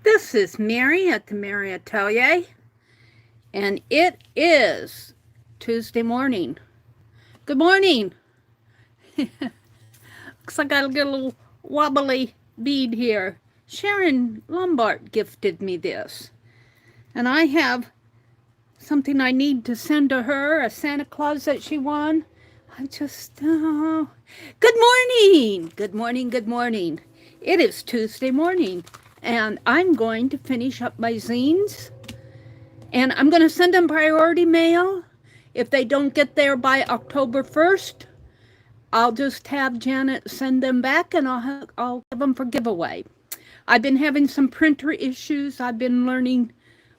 This is Meri at the Meri Atelier, and it is Tuesday morning. Good morning. Looks like I got a little wobbly bead here. Sharon Lombard gifted me this, and I have something I need to send to her, a Santa Claus that she won. Good morning! Good morning, good morning. It is Tuesday morning, and I'm going to finish up my zines, and I'm going to send them priority mail. If they don't get there by October 1st, I'll just have Janet send them back, and I'll give them for giveaway. I've been having some printer issues. I've been learning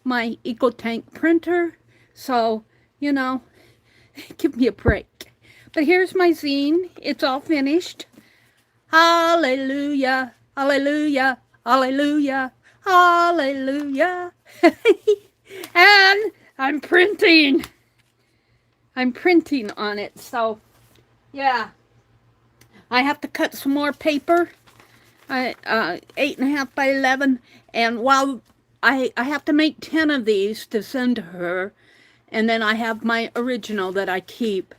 my EcoTank printer, so, give me a break. But here's my zine. It's all finished. Hallelujah, hallelujah, hallelujah, hallelujah. And I'm printing. I'm printing on it. So, yeah. I have to cut some more paper. 8.5 by 11. And while I have to make 10 of these to send to her. And then I have my original that I keep.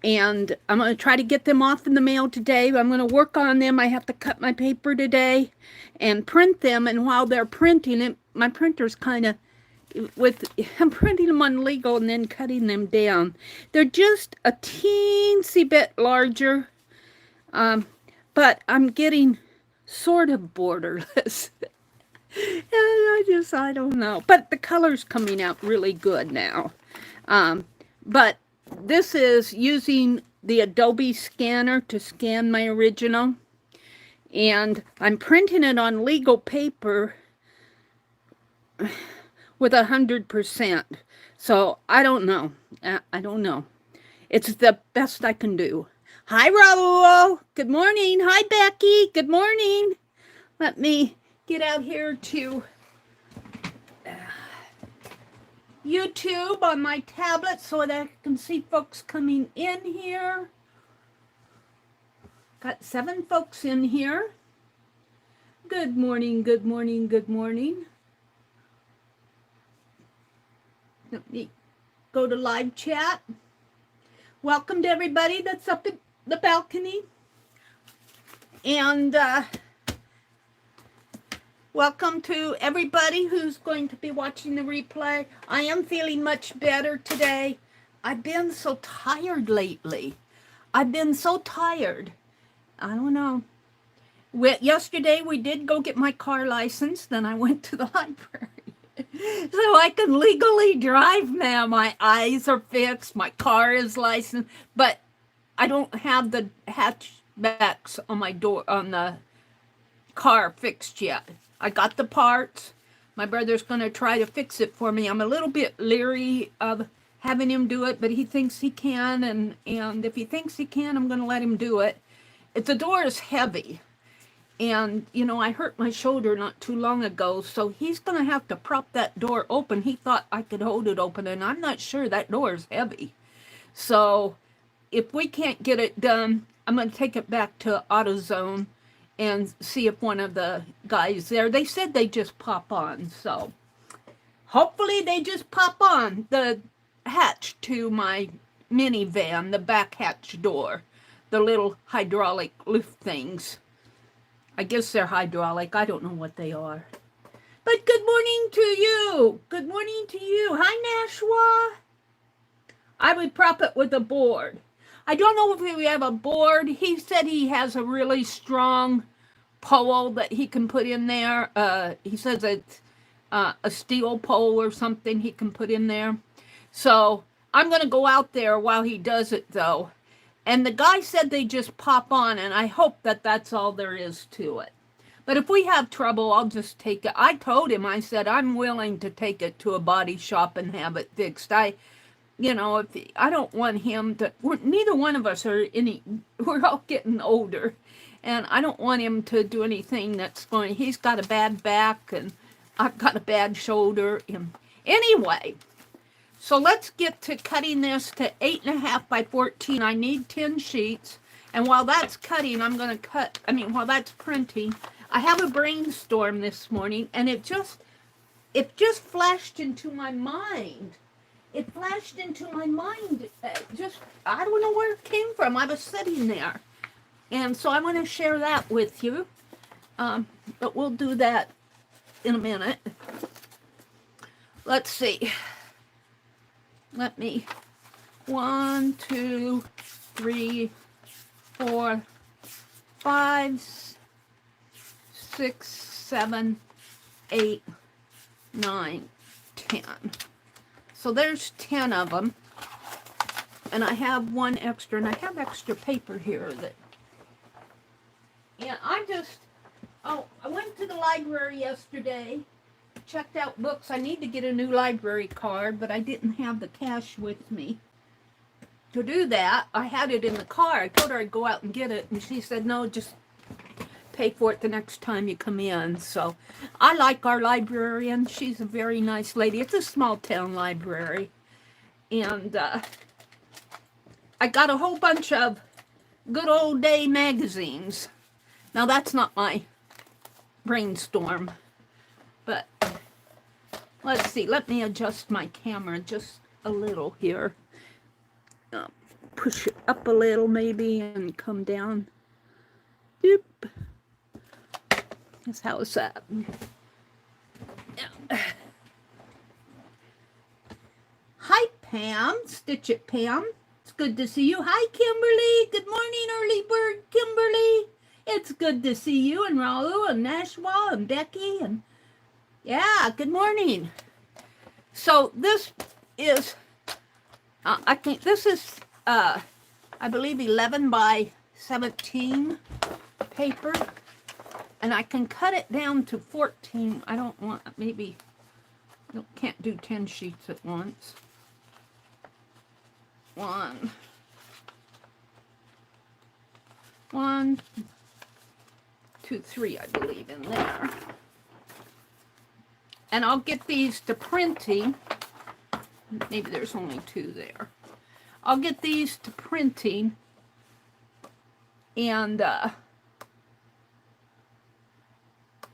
And I'm going to try to get them off in the mail today. I'm going to work on them. I have to cut my paper today and print them. And while they're printing it, my printer's kind of I'm printing them on legal and then cutting them down. They're just a teensy bit larger, but I'm getting sort of borderless. I don't know. But the color's coming out really good now. But this is using the Adobe scanner to scan my original. And I'm printing it on legal paper with 100%. So I don't know. I don't know. It's the best I can do. Hi, Raul. Good morning. Hi, Becky. Good morning. Let me get out here to YouTube on my tablet so that I can see folks coming in here. Got 7 folks in here. Good morning, good morning, good morning. Let me go to live chat. Welcome to everybody that's up at the balcony. And welcome to everybody who's going to be watching the replay. I am feeling much better today. I've been so tired lately. I've been so tired. I don't know. Yesterday we did go get my car license. Then I went to the library. So I can legally drive now. My eyes are fixed. My car is licensed. But I don't have the hatchbacks on my door, on the car fixed yet. I got the parts. My brother's going to try to fix it for me. I'm a little bit leery of having him do it, but he thinks he can. And if he thinks he can, I'm going to let him do it. The door is heavy. And, I hurt my shoulder not too long ago, so he's going to have to prop that door open. He thought I could hold it open, and I'm not sure that door is heavy. So if we can't get it done, I'm going to take it back to AutoZone and see if one of the guys there, they said they just pop on. So hopefully they just pop on the hatch to my minivan, the back hatch door, the little hydraulic lift things. I guess they're hydraulic. I don't know what they are. But good morning to you. Good morning to you. Hi, Nashwa. I would prop it with a board. I don't know if we have a board. He said he has a really strong pole that he can put in there. He says it's a steel pole or something he can put in there. So I'm going to go out there while he does it, though. And the guy said they just pop on, and I hope that that's all there is to it. But if we have trouble, I'll just take it. I told him, I said, I'm willing to take it to a body shop and have it fixed. I don't want him to, neither one of us are we're all getting older. And I don't want him to do anything he's got a bad back, and I've got a bad shoulder. And anyway. So let's get to cutting this to 8.5 by 14. I need 10 sheets. And while that's cutting, while that's printing, I have a brainstorm this morning, and it just flashed into my mind. It flashed into my mind. I don't know where it came from. I was sitting there, and so I want to share that with you. But we'll do that in a minute. Let's see. Let me. 1, 2, 3, 4, 5, 6, 7, 8, 9, 10. So there's 10 of them. And I have one extra, and I have extra paper here that. And I went to the library yesterday, checked out books. I need to get a new library card, but I didn't have the cash with me. To do that, I had it in the car. I told her I'd go out and get it, and she said, no, just pay for it the next time you come in. So I like our librarian. She's a very nice lady. It's a small town library. And I got a whole bunch of good old day magazines. Now that's not my brainstorm, but let's see. Let me adjust my camera just a little here. Push it up a little maybe and come down. Doop. How's that? Yeah. Hi, Pam. Stitch It, Pam. It's good to see you. Hi, Kimberly. Good morning, early bird Kimberly. It's good to see you, and Raul and Nashwa and Becky. And yeah, good morning. So this is, I think this is, I believe 11 by 17 paper. And I can cut it down to 14. I don't want, maybe, can't do 10 sheets at once. 1, 2, 3, I believe, in there. And I'll get these to printing. Maybe there's only 2 there. I'll get these to printing, and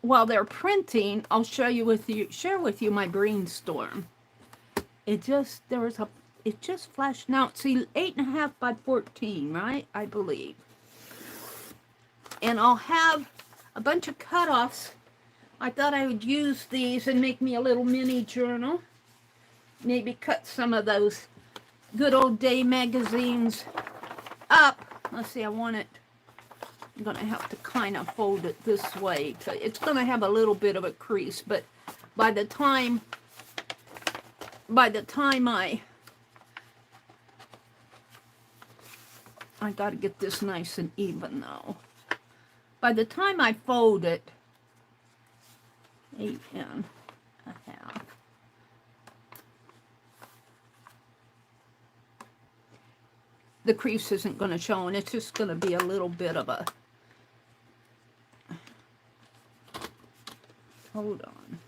while they're printing, I'll share with you my brainstorm. It just flashed. Now it's 8.5 by 14, right? I believe. And I'll have a bunch of cutoffs. I thought I would use these and make me a little mini journal. Maybe cut some of those good old day magazines up. Let's see, I'm going to have to kind of fold it this way. It's going to have a little bit of a crease, but by the time I got to get this nice and even though. By the time I fold it, 8.5. The crease isn't going to show, and it's just going to be a little bit of a, hold on.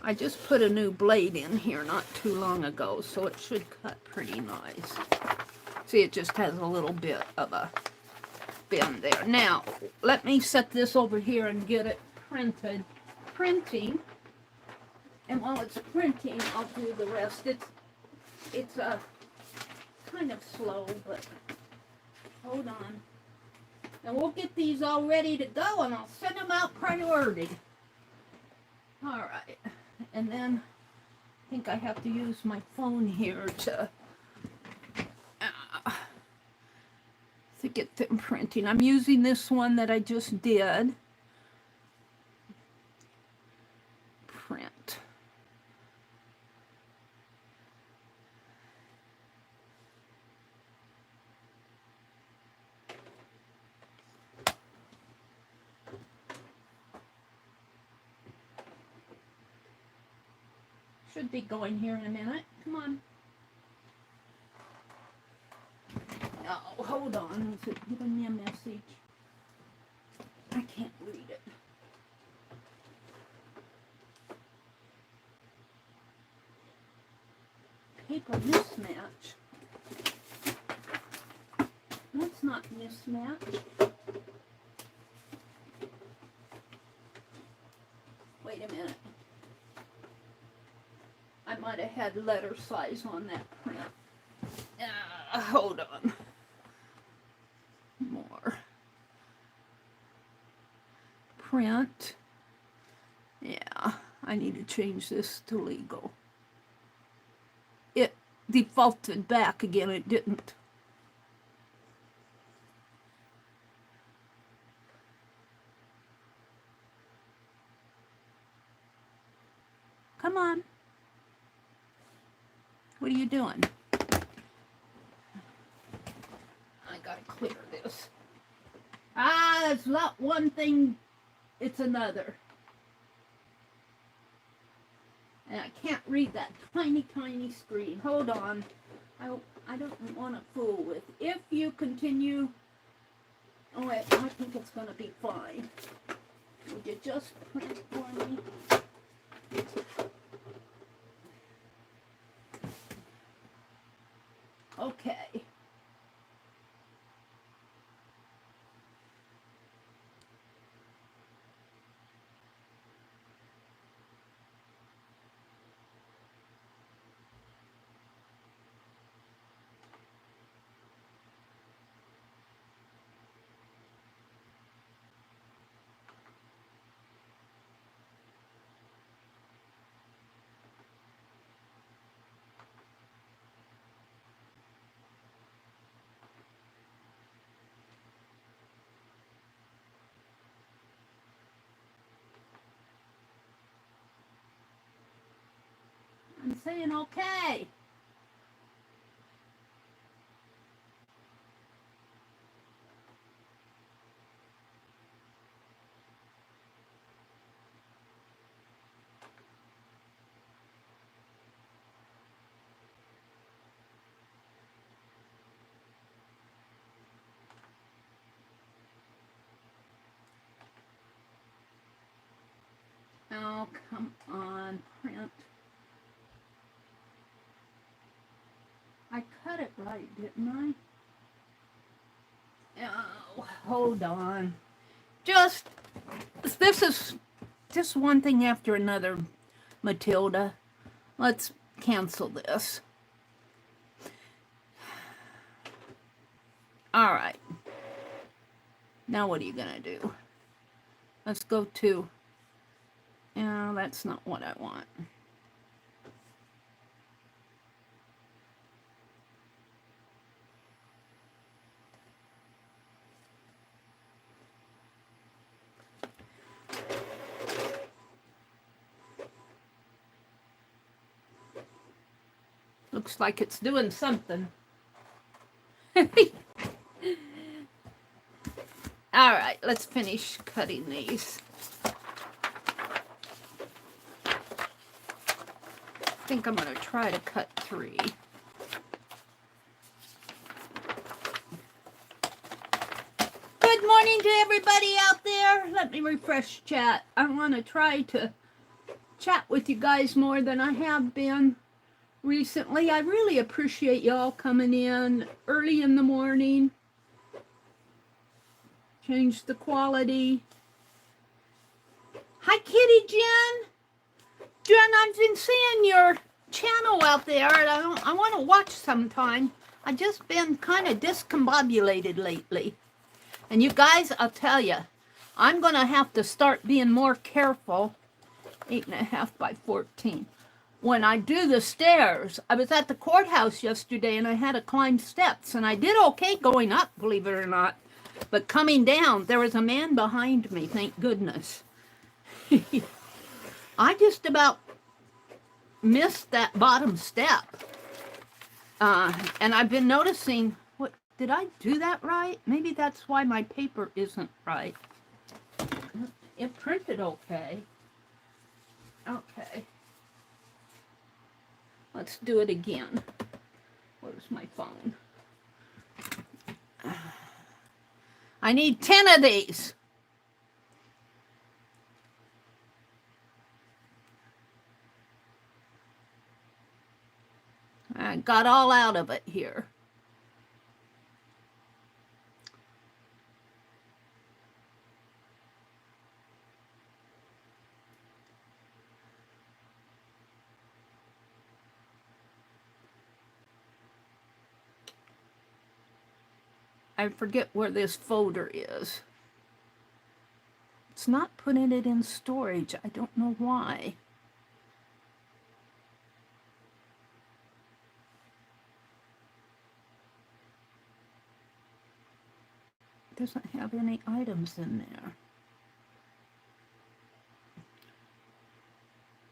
I just put a new blade in here not too long ago, so it should cut pretty nice. See, it just has a little bit of a bend there. Now, let me set this over here and get it printing. And while it's printing, I'll do the rest. It's kind of slow, but hold on. And we'll get these all ready to go, and I'll send them out priority. All right. And then I think I have to use my phone here to get them printing. I'm using this one that I just did. Print. Should be going here in a minute. Come on. Oh, hold on. Is it giving me a message? I can't read it. Paper mismatch. That's not mismatch. a minute. I might have had letter size on that print. Hold on. More. Print. Yeah, I need to change this to legal. It defaulted back again, it didn't. Come on. What are you doing? I gotta clear this. It's not one thing, it's another. And I can't read that tiny, tiny screen. Hold on. I don't want to fool with. If you continue... Oh, wait, I think it's going to be fine. Would you just print for me? Okay. I'm saying okay. Oh, come on, print. I cut it right, didn't I? Oh, hold on. This is just one thing after another, Matilda. Let's cancel this. All right. Now what are you gonna do? Let's go to... No, that's not what I want. Looks like it's doing something. All right, let's finish cutting these. I think I'm going to try to cut 3. Good morning to everybody out there. Let me refresh chat. I want to try to chat with you guys more than I have been recently. I really appreciate y'all coming in early in the morning. Change the quality. Hi, Kitty Jen. Jen, I've been seeing your channel out there, and I want to watch sometime. I've just been kind of discombobulated lately. And you guys, I'll tell you, I'm going to have to start being more careful. 8.5 by 14. When I do the stairs, I was at the courthouse yesterday, and I had to climb steps, and I did okay going up, believe it or not. But coming down, there was a man behind me, thank goodness. I just about missed that bottom step. And I've been noticing, what, did I do that right? Maybe that's why my paper isn't right. It printed okay. Okay. Let's do it again. Where's my phone? I need 10 of these. I got all out of it here. I forget where this folder is. It's not putting it in storage. I don't know why. It doesn't have any items in there.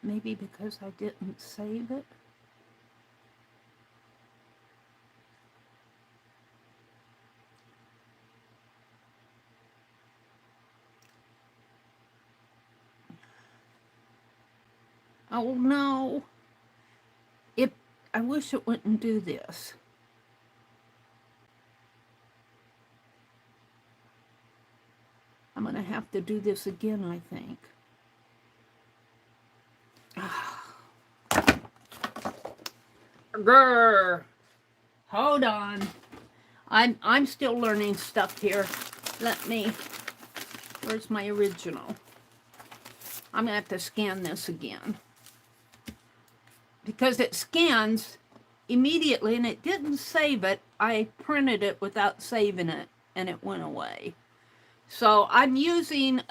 Maybe because I didn't save it. Oh no. I wish it wouldn't do this. I'm going to have to do this again, I think. Grr. Hold on. I'm still learning stuff here. Where's my original? I'm going to have to scan this again. Because it scans immediately and it didn't save it. I printed it without saving it and it went away. So I'm using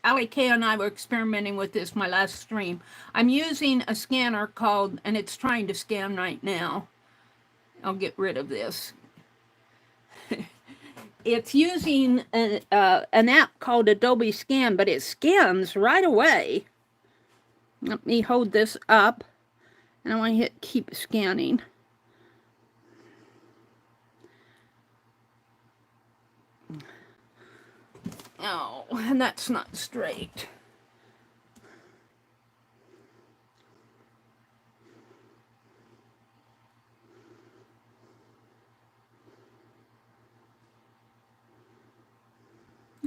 Ali K and I were experimenting with this my last stream. I'm using a scanner called, and it's trying to scan right now. I'll get rid of this. It's using an app called Adobe Scan, but it scans right away. Let me hold this up, and I want to hit keep scanning. Oh, and that's not straight.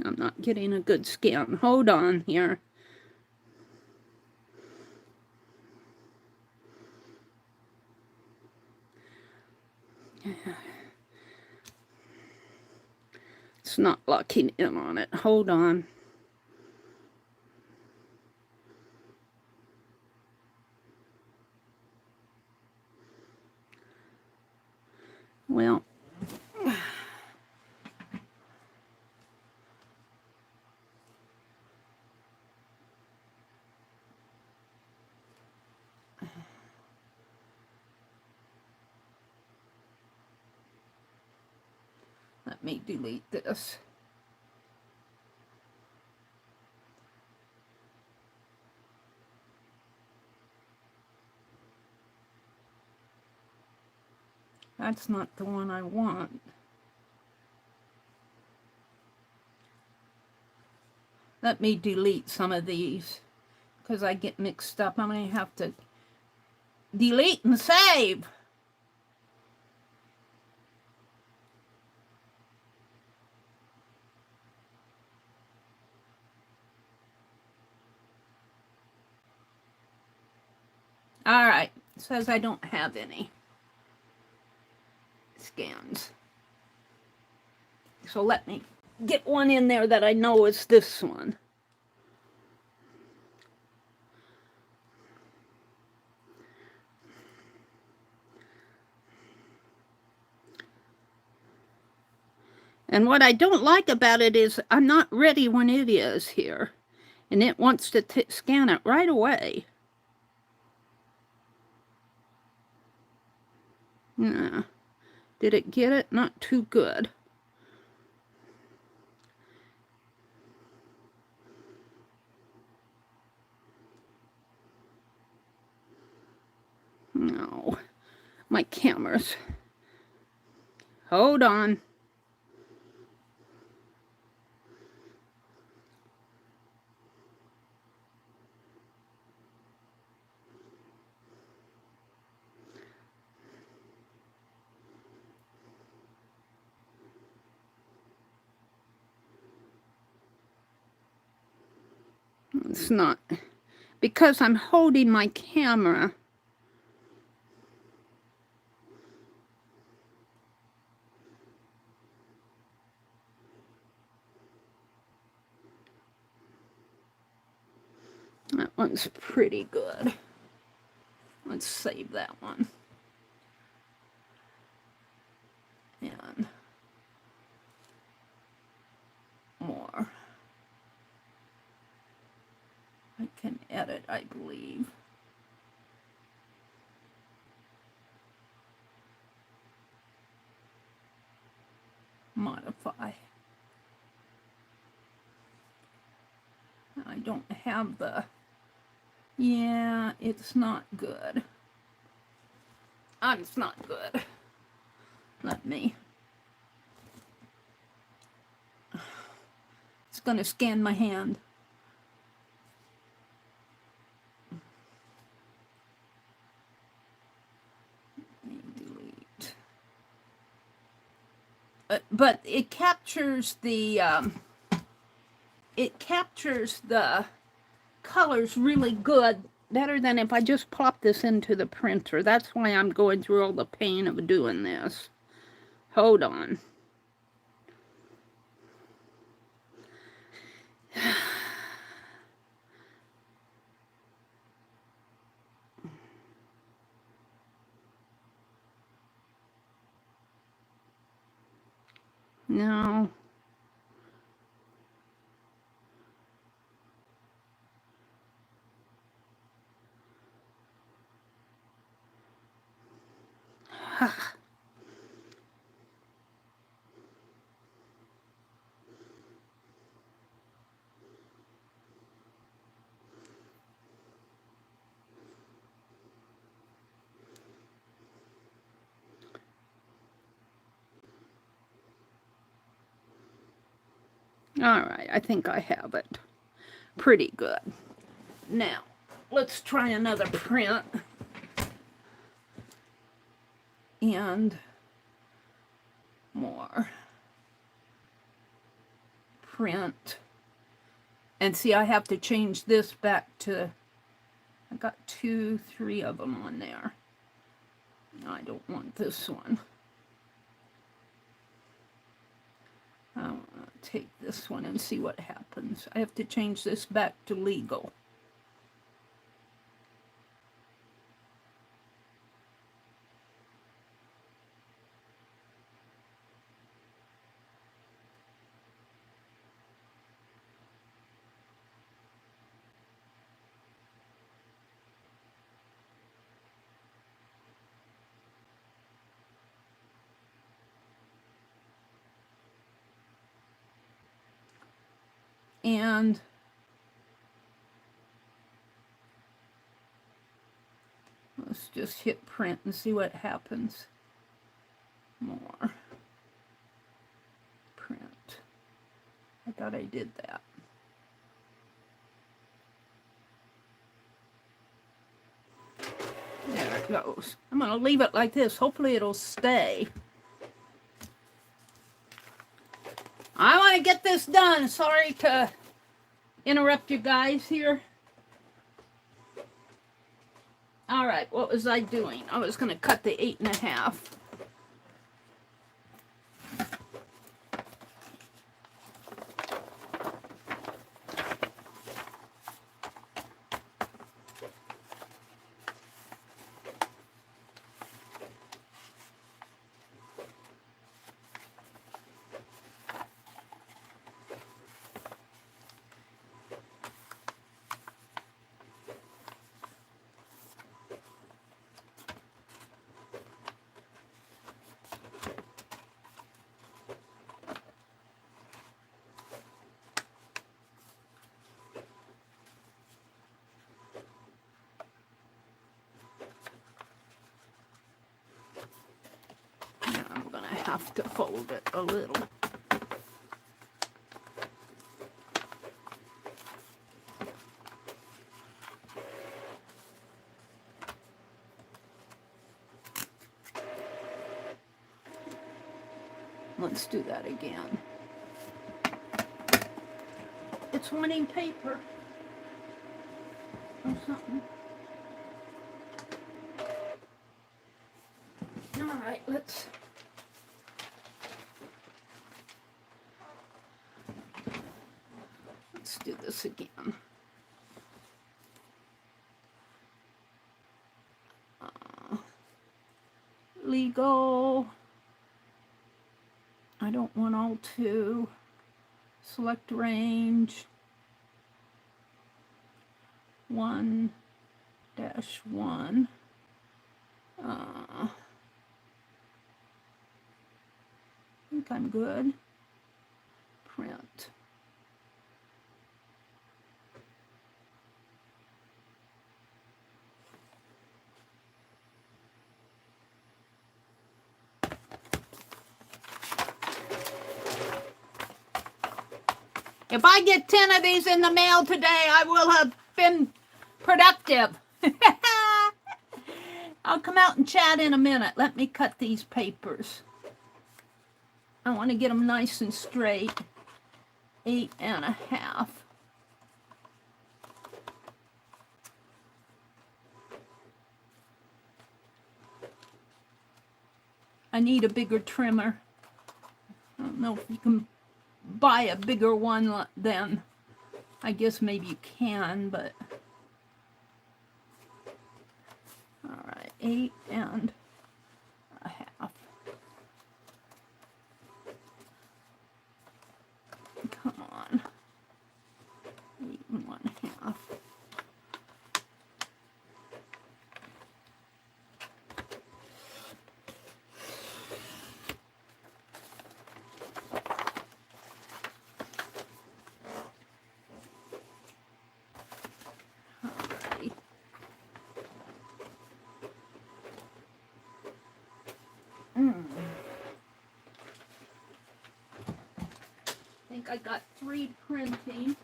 I'm not getting a good scan. Hold on here. It's not locking in on it. Hold on. Well, let me delete this. That's not the one I want. Let me delete some of these because I get mixed up. I'm going to have to delete and save. All right, it says I don't have any scans. So let me get one in there that I know is this one. And what I don't like about it is I'm not ready when it is here. And it wants to scan it right away. Yeah. Did it get it? Not too good. No. My cameras. Hold on. It's not. Because I'm holding my camera. That one's pretty good. Let's save that one. Yeah. can edit, I believe. Modify. I don't have the, yeah, it's not good. It's not good. Let me. It's going to scan my hand. Let me delete. But it captures the colors really good, better than if I just plop this into the printer. That's why I'm going through all the pain of doing this. Hold on. No. All right, I think I have it pretty good. Now, let's try another print. And more. Print. And see, I have to change this back to, I got 2, 3 of them on there. I don't want this one. I want to take this one and see what happens. I have to change this back to legal. And let's just hit print and see what happens. More. Print. I thought I did that. There it goes. I'm going to leave it like this. Hopefully it'll stay. I want to get this done. Sorry to interrupt you guys here. All right, what was I doing? I was going to cut the 8.5. Have to fold it a little. Let's do that again. It's wanting paper or something. All right, let's do this again. Legal. I don't want all 2. Select range. 1-1. I think I'm good. Print. If I get 10 of these in the mail today, I will have been productive. I'll come out and chat in a minute. Let me cut these papers. I want to get them nice and straight. 8.5. I need a bigger trimmer. I don't know if you can buy a bigger one then. I guess maybe you can, but all right, 8.5. Come on, 8.5. I think I got 3 printed.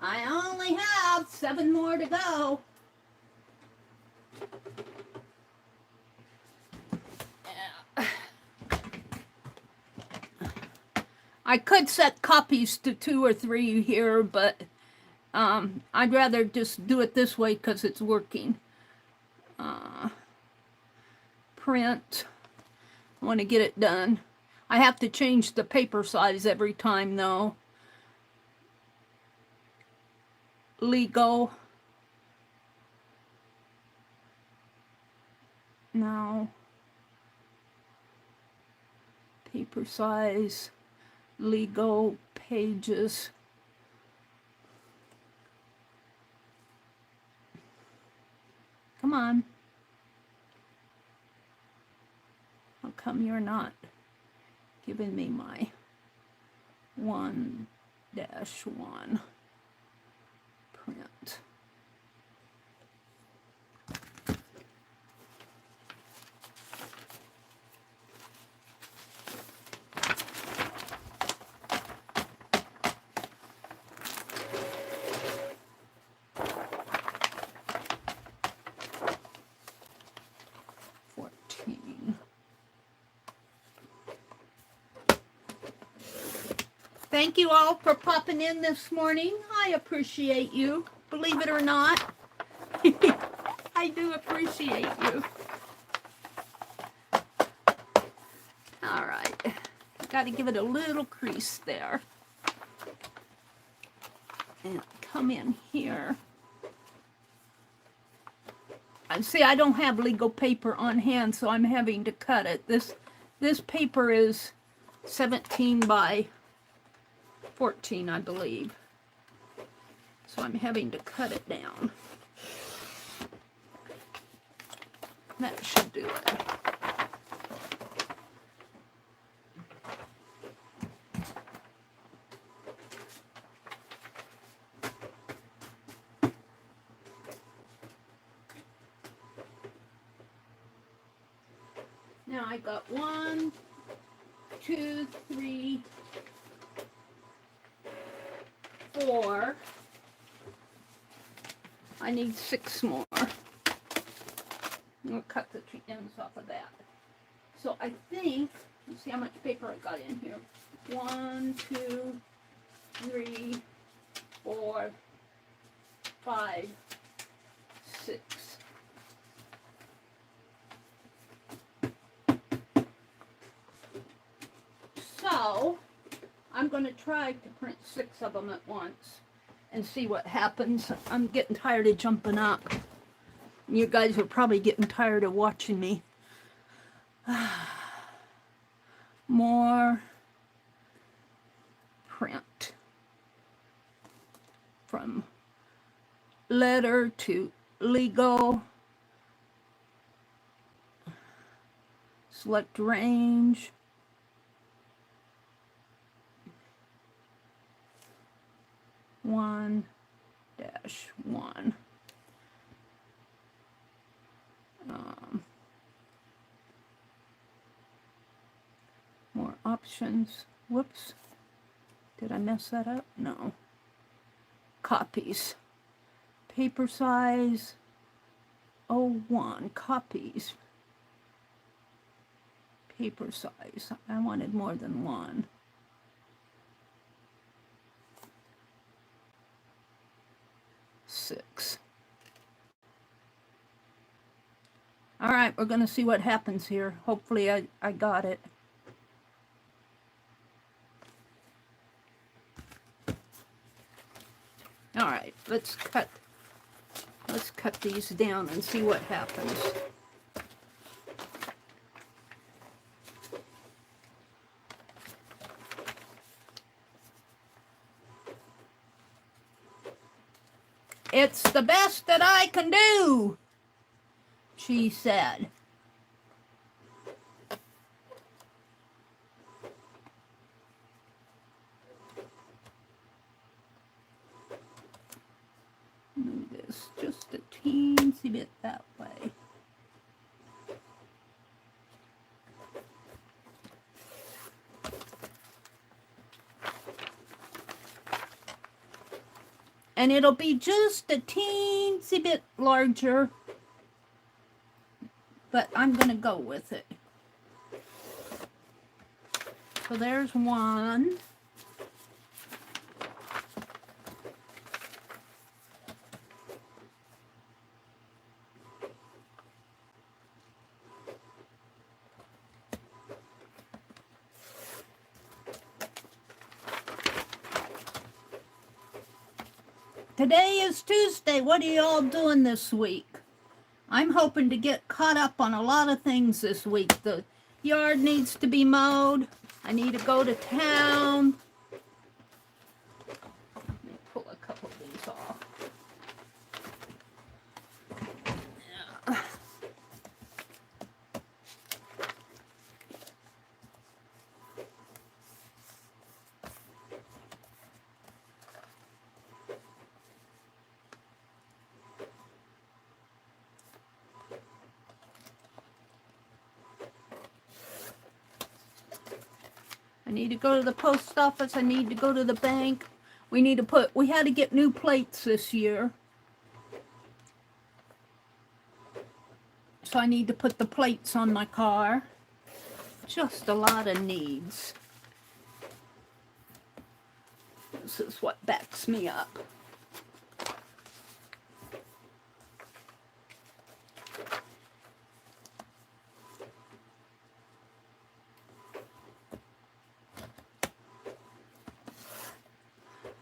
I only have 7 more to go. I could set copies to 2 or 3 here, but I'd rather just do it this way because it's working. Print. I want to get it done. I have to change the paper size every time though. Legal. No. Paper size. Legal pages. Come on. How come you're not giving me my 1-1 print? Thank you all for popping in this morning. I appreciate you. Believe it or not, I do appreciate you. All right. Got to give it a little crease there. And come in here. And see, I don't have legal paper on hand, so I'm having to cut it. This paper is 17 by 14, I believe. So I'm having to cut it down. That should do it. Now I got 1, 2, 3, 4. I need 6 more. I'm going to cut the ends off of that. So I think, let's see how much paper I got in here. 1, 2, 3, 4, 5, 6. So I'm going to try to print 6 of them at once and see what happens. I'm getting tired of jumping up. You guys are probably getting tired of watching me. More print. letter to legal. Select range. -1. More options. Whoops. Did I mess that up? No. Copies. Paper size 01. Copies. Paper size. I wanted more than one. Six. All right, we're going to see what happens here. Hopefully I got it. All right, let's cut these down and see what happens. It's the best that I can do, she said. Move this just a teensy bit that way. And it'll be just a teensy bit larger, but I'm going to go with it. So there's one. Today is Tuesday. What are y'all doing this week? I'm hoping to get caught up on a lot of things this week. The yard needs to be mowed. I need to go to town. Let me pull a couple of these off. Yeah. I need to go to the post office. I need to go to the bank. We had to get new plates this year. So I need to put the plates on my car. Just a lot of needs. This is what backs me up.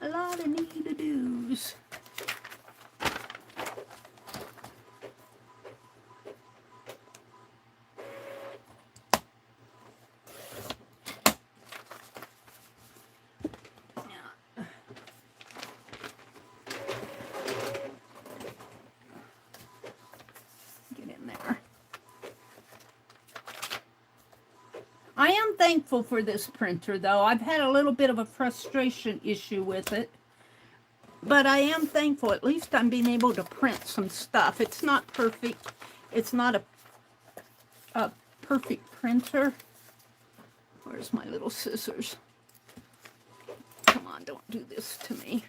A lot of need-to-dos. Get in there. I am thankful for this printer, though. I've had a little bit of a frustration issue with it. But I am thankful. At least I'm being able to print some stuff. It's not perfect. It's not a perfect printer. Where's my little scissors? Come on, don't do this to me.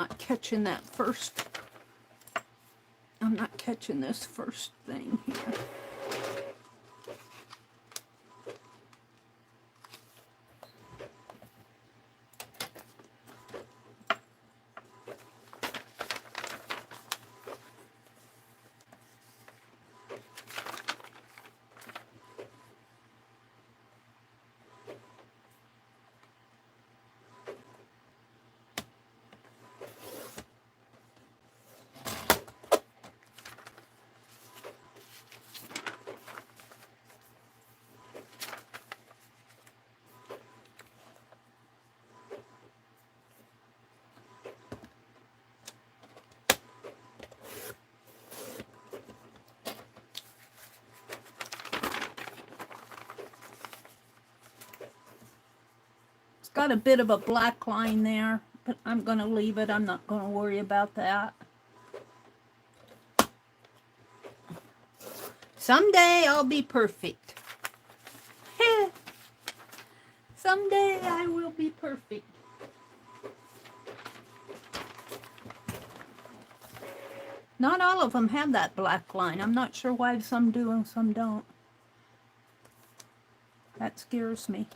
not catching that first. I'm not catching this first thing here. Got a bit of a black line there, but I'm going to leave it. I'm not going to worry about that. Someday I'll be perfect. Someday I will be perfect. Not all of them have that black line. I'm not sure why some do and some don't. That scares me.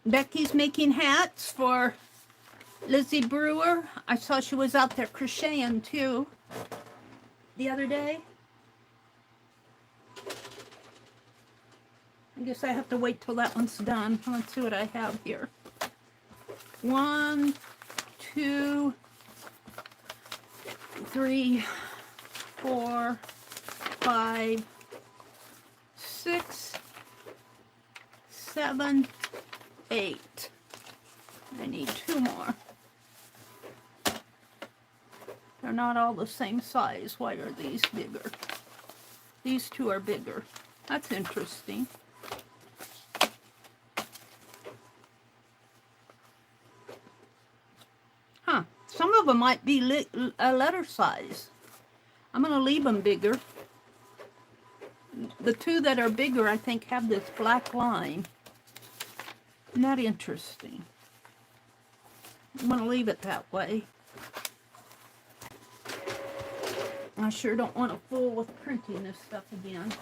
Becky's making hats for Lizzie Brewer. I saw she was out there crocheting too the other day. I guess I have to wait till that one's done. Let's see what I have here. 1, 2, 3, 4, 5, 6, 7, 8. I need 2 more. They're not all the same size. Why are these bigger? These 2 are bigger. That's interesting. Huh. Some of them might be a letter size. I'm going to leave them bigger. The 2 that are bigger, I think, have this black line. Isn't that interesting? I'm going to leave it that way. I sure don't want to fool with printing this stuff again.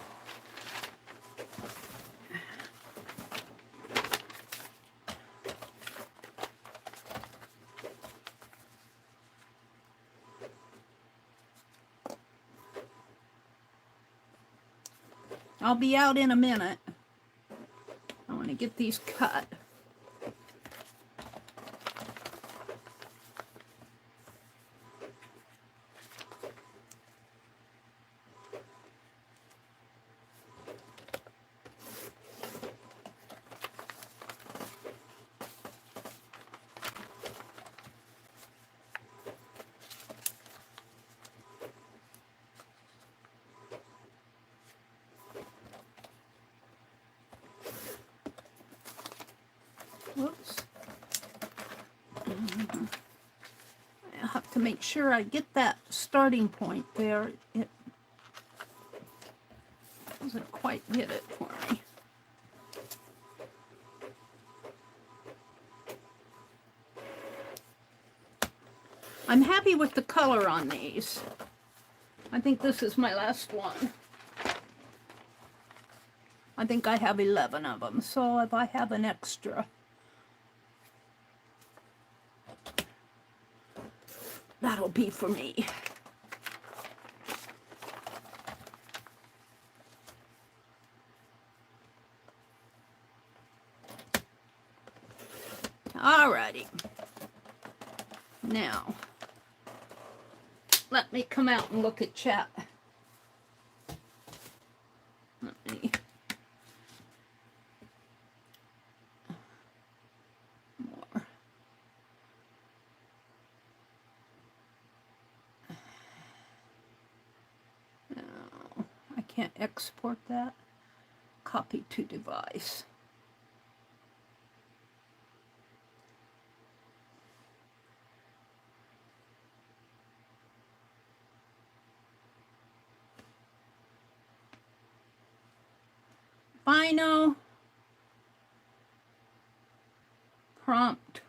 I'll be out in a minute. I want to get these cut. Whoops. I have to make sure I get that starting point there. It doesn't quite get it for me. I'm happy with the color on these. I think this is my last one. I think I have 11 of them, so if I have an extra, that'll be for me. Alrighty. Now, let me come out and look at chat. Let me more. No, I can't export that. Copy to device. Final prompt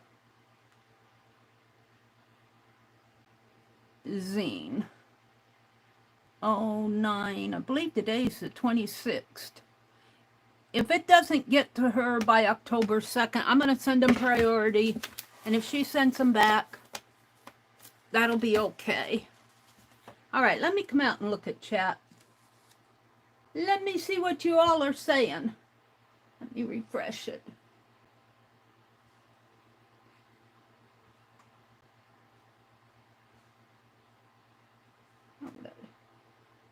zine. 09. I believe today's the 26th. If it doesn't get to her by October 2nd, I'm going to send them priority. And if she sends them back, that'll be okay. All right, let me come out and look at chat. Let me see what you all are saying. Let me refresh it.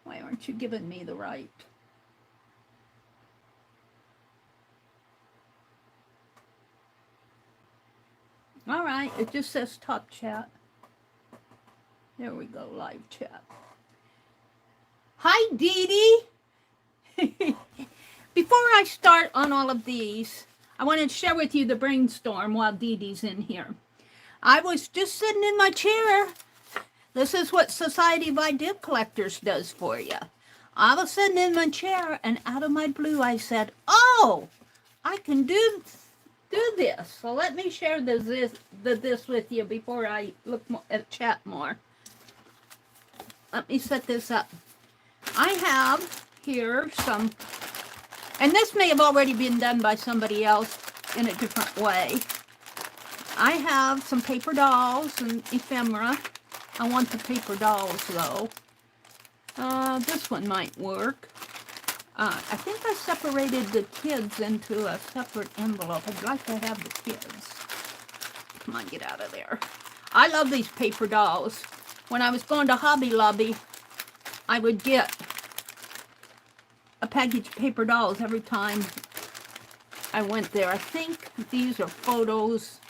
Why aren't you giving me the right? All right, it just says top chat. There we go, live chat. Hi, Dee Dee. Before I start on all of these, I want to share with you the brainstorm while Dee Dee's in here. I was just sitting in my chair. This is what Society of Idea Collectors does for you. I was sitting in my chair, and out of my blue, I said, oh, I can do this. So let me share this with you before I look at chat more. Let me set this up. I have here some, and this may have already been done by somebody else in a different way. I have some paper dolls and ephemera. I want the paper dolls though. This one might work. I think I separated the kids into a separate envelope. I'd like to have the kids. Come on, get out of there. I love these paper dolls. When I was going to Hobby Lobby, I would get a package of paper dolls every time I went there. I think these are photos,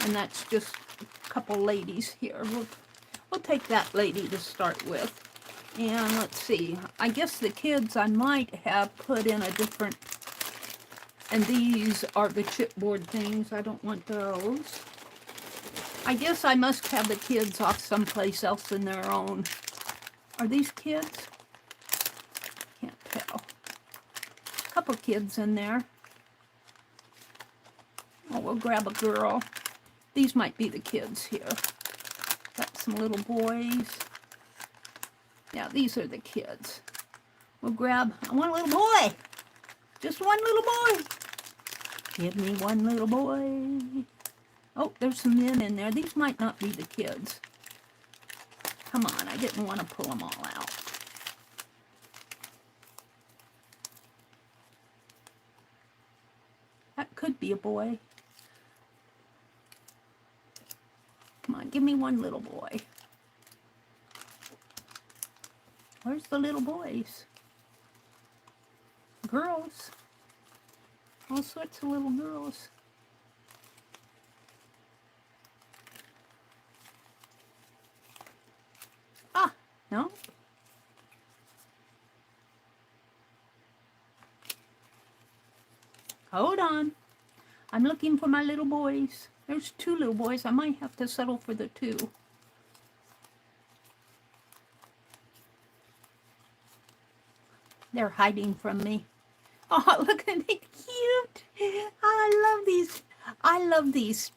and that's just a couple ladies here. We'll take that lady to start with. And let's see, I guess the kids I might have put in a different, and these are the chipboard things. I don't want those. I guess I must have the kids off someplace else in their own. Are these kids? Can't tell. A couple kids in there. Oh, we'll grab a girl. These might be the kids here. Got some little boys. Yeah, these are the kids. We'll grab, I want a little boy. Just one little boy. Give me one little boy. Oh, there's some men in there. These might not be the kids. Come on, I didn't want to pull them all out. That could be a boy. Come on, give me one little boy. Where's the little boys? Girls. All sorts of little girls. Ah, no? Hold on. I'm looking for my little boys. There's two little boys. I might have to settle for the two. They're hiding from me. Oh, look at it, cute. I love these. I love these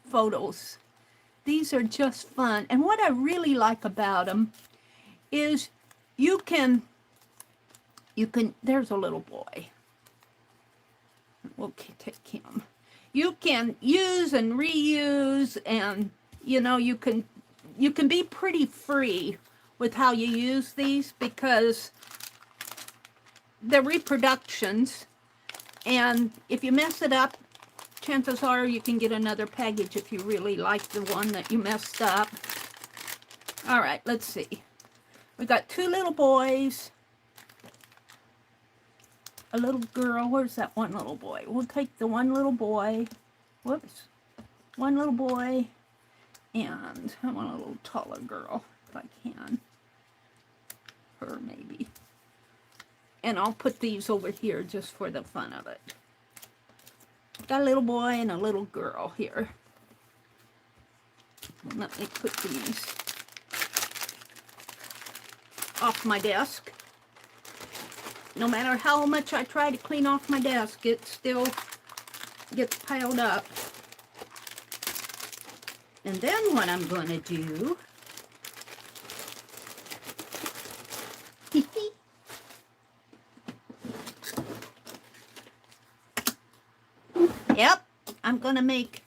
photos. These are just fun. And what I really like about them is you can, there's a little boy. We'll take him. You can use and reuse, and you know, you can be pretty free with how you use these because they're reproductions, and if you mess it up, chances are you can get another package if you really like the one that you messed up. All right, let's see. We got two little boys, a little girl. Where's that one little boy? We'll take the one little boy. Whoops. One little boy, and I want a little taller girl if I can. Her maybe. And I'll put these over here just for the fun of it. Got a little boy and a little girl here. Let me put these off my desk. No matter how much I try to clean off my desk, it still gets piled up. And then what I'm going to do, yep, I'm going to make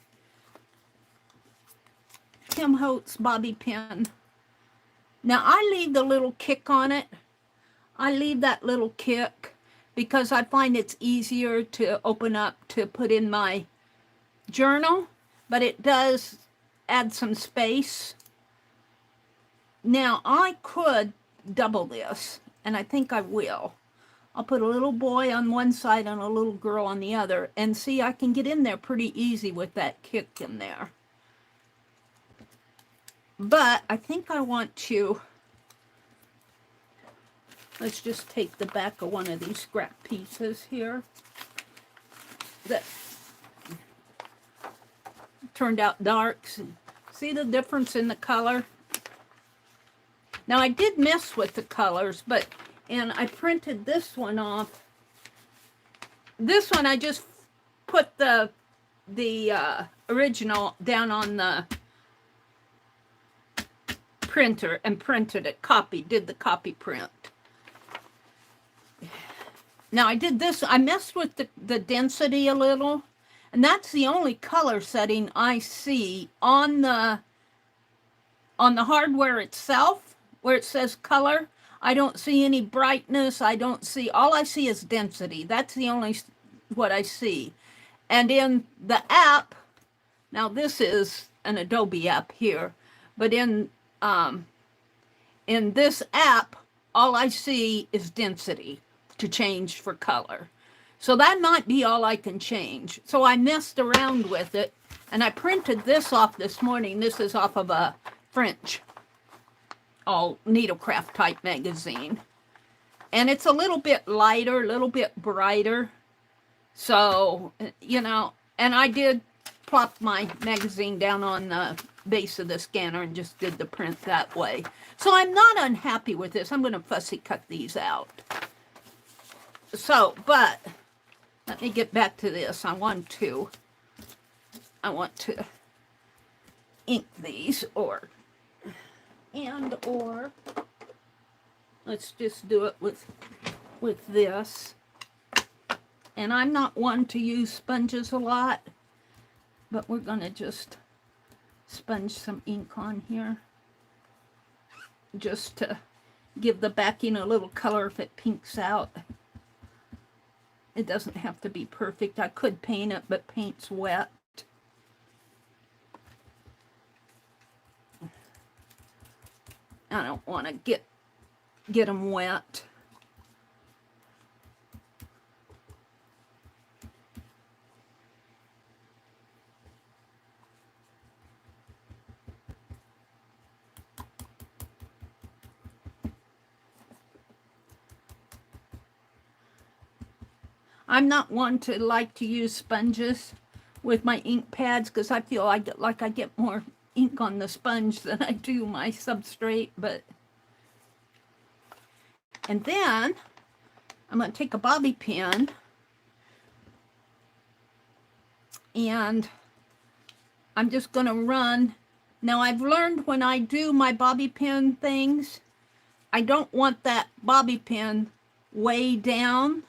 Tim Holtz bobby pin. Now I leave the little kick on it. I leave that little kick because I find it's easier to open up to put in my journal, but it does add some space. Now I could double this, and I think I will. I'll put a little boy on one side and a little girl on the other, and see, I can get in there pretty easy with that kick in there. But I think I want to, let's just take the back of one of these scrap pieces here that turned out darks. See the difference in the color? Now I did mess with the colors, and I printed this one off. This one I just put the original down on the printer and printed it, did the copy print. Now I did this, I messed with the density a little, and that's the only color setting I see on the hardware itself, where it says color. I don't see any brightness, all I see is density. That's the only what I see. And in the app, now this is an Adobe app here, but in this app, all I see is density to change for color. So that might be all I can change. So I messed around with it, and I printed this off this morning. This is off of a French needlecraft type magazine. And it's a little bit lighter, a little bit brighter. So, you know, and I did plop my magazine down on the base of the scanner and just did the print that way. So I'm not unhappy with this. I'm going to fussy cut these out. So, but let me get back to this. I want to ink these, or let's just do it with this. And I'm not one to use sponges a lot, but we're going to just sponge some ink on here just to give the backing a little color if it pinks out. It doesn't have to be perfect. I could paint it, but paint's wet. I don't want to get them wet. I'm not one to like to use sponges with my ink pads because I feel like I get more ink on the sponge than I do my substrate. And then I'm going to take a bobby pin and I'm just going to run. Now I've learned when I do my bobby pin things, I don't want that bobby pin way down,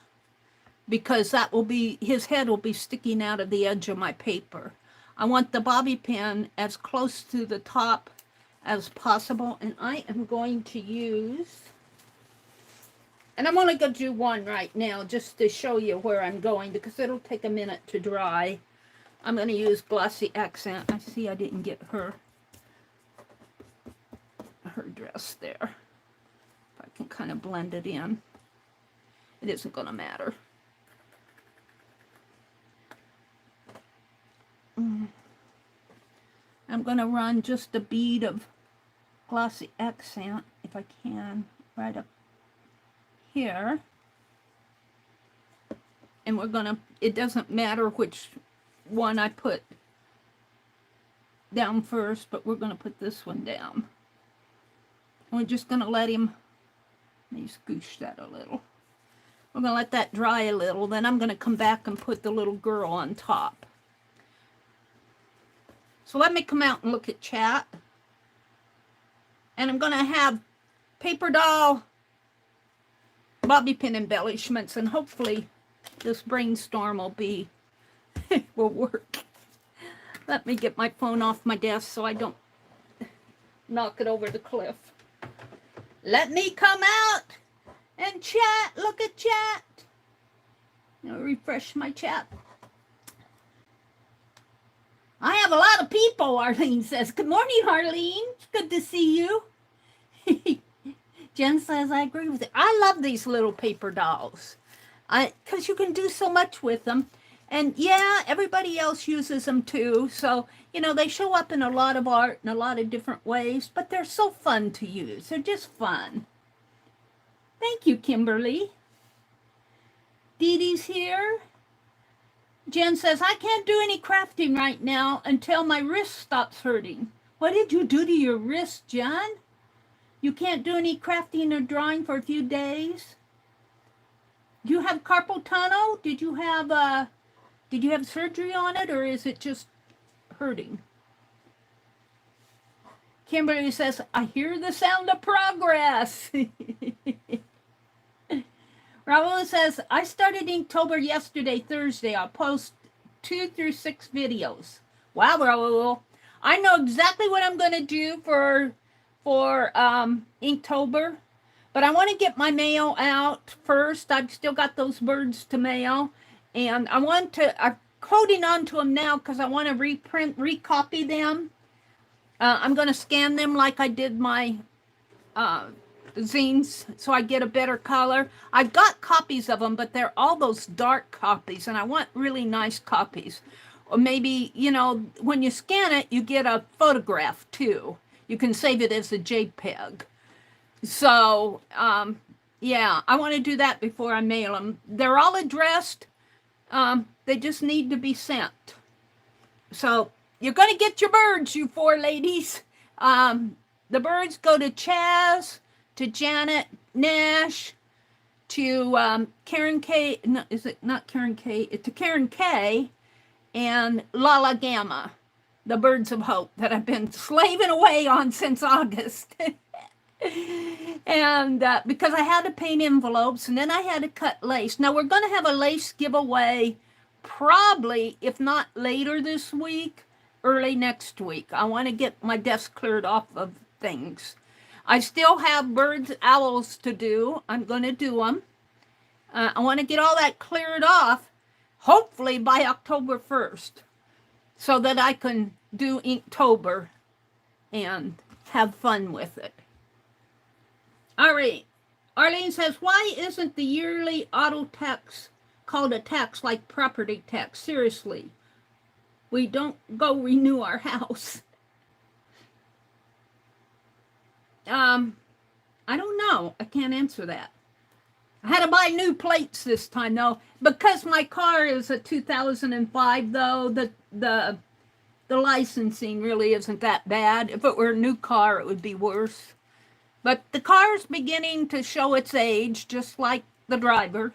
because that will be, his head will be sticking out of the edge of my paper. I want the bobby pin as close to the top as possible, and I am going to use, and I'm only going to do one right now just to show you where I'm going because it'll take a minute to dry. I'm going to use Glossy Accent. I see I didn't get her dress there. If I can kind of blend it in. It isn't going to matter. I'm going to run just a bead of Glossy Accent, if I can, right up here. And we're going to, it doesn't matter which one I put down first, but we're going to put this one down. And we're just going to let me scoosh that a little. We're going to let that dry a little. Then I'm going to come back and put the little girl on top. So let me come out and look at chat. And I'm going to have paper doll bobby pin embellishments. And hopefully this brainstorm will work. Let me get my phone off my desk so I don't knock it over the cliff. Let me come out and chat. Look at chat. I'll refresh my chat. I have a lot of people, Arlene says. Good morning, Arlene. It's good to see you. Jen says, I agree with it. I love these little paper dolls. Because you can do so much with them. And yeah, everybody else uses them too. So, you know, they show up in a lot of art in a lot of different ways. But they're so fun to use. They're just fun. Thank you, Kimberly. Dee Dee's here. Jen says, I can't do any crafting right now until my wrist stops hurting. What did you do to your wrist, Jen? You can't do any crafting or drawing for a few days? Do you have carpal tunnel? Did you have surgery on it, or is it just hurting? Kimberly says, I hear the sound of progress. Raul says, I started Inktober yesterday, Thursday. I'll post 2 through 6 videos. Wow, Raul. I know exactly what I'm going to do for Inktober, but I want to get my mail out first. I've still got those birds to mail, and I'm holding on to them now because I want to recopy them. I'm going to scan them like I did my zines so I get a better color. I've got copies of them, but they're all those dark copies, and I want really nice copies. Or maybe, you know, when you scan it, you get a photograph too. You can save it as a JPEG. So, yeah, I want to do that before I mail them. They're all addressed. They just need to be sent. So, you're going to get your birds, you 4 ladies. The birds go to Chaz, to Janet Nash, to Karen K. No, is it not Karen K? It's to Karen K. and Lala Gamma, the birds of hope that I've been slaving away on since August. And because I had to paint envelopes, and then I had to cut lace. Now we're going to have a lace giveaway probably, if not later this week, early next week. I want to get my desk cleared off of things. I still have birds, owls to do. I'm going to do them. I want to get all that cleared off, hopefully by October 1st, so that I can do Inktober and have fun with it. All right. Arlene says, why isn't the yearly auto tax called a tax like property tax? Seriously, we don't go renew our house. I don't know. I can't answer that. I had to buy new plates this time, though. Because my car is a 2005, though, the licensing really isn't that bad. If it were a new car, it would be worse. But the car's beginning to show its age, just like the driver.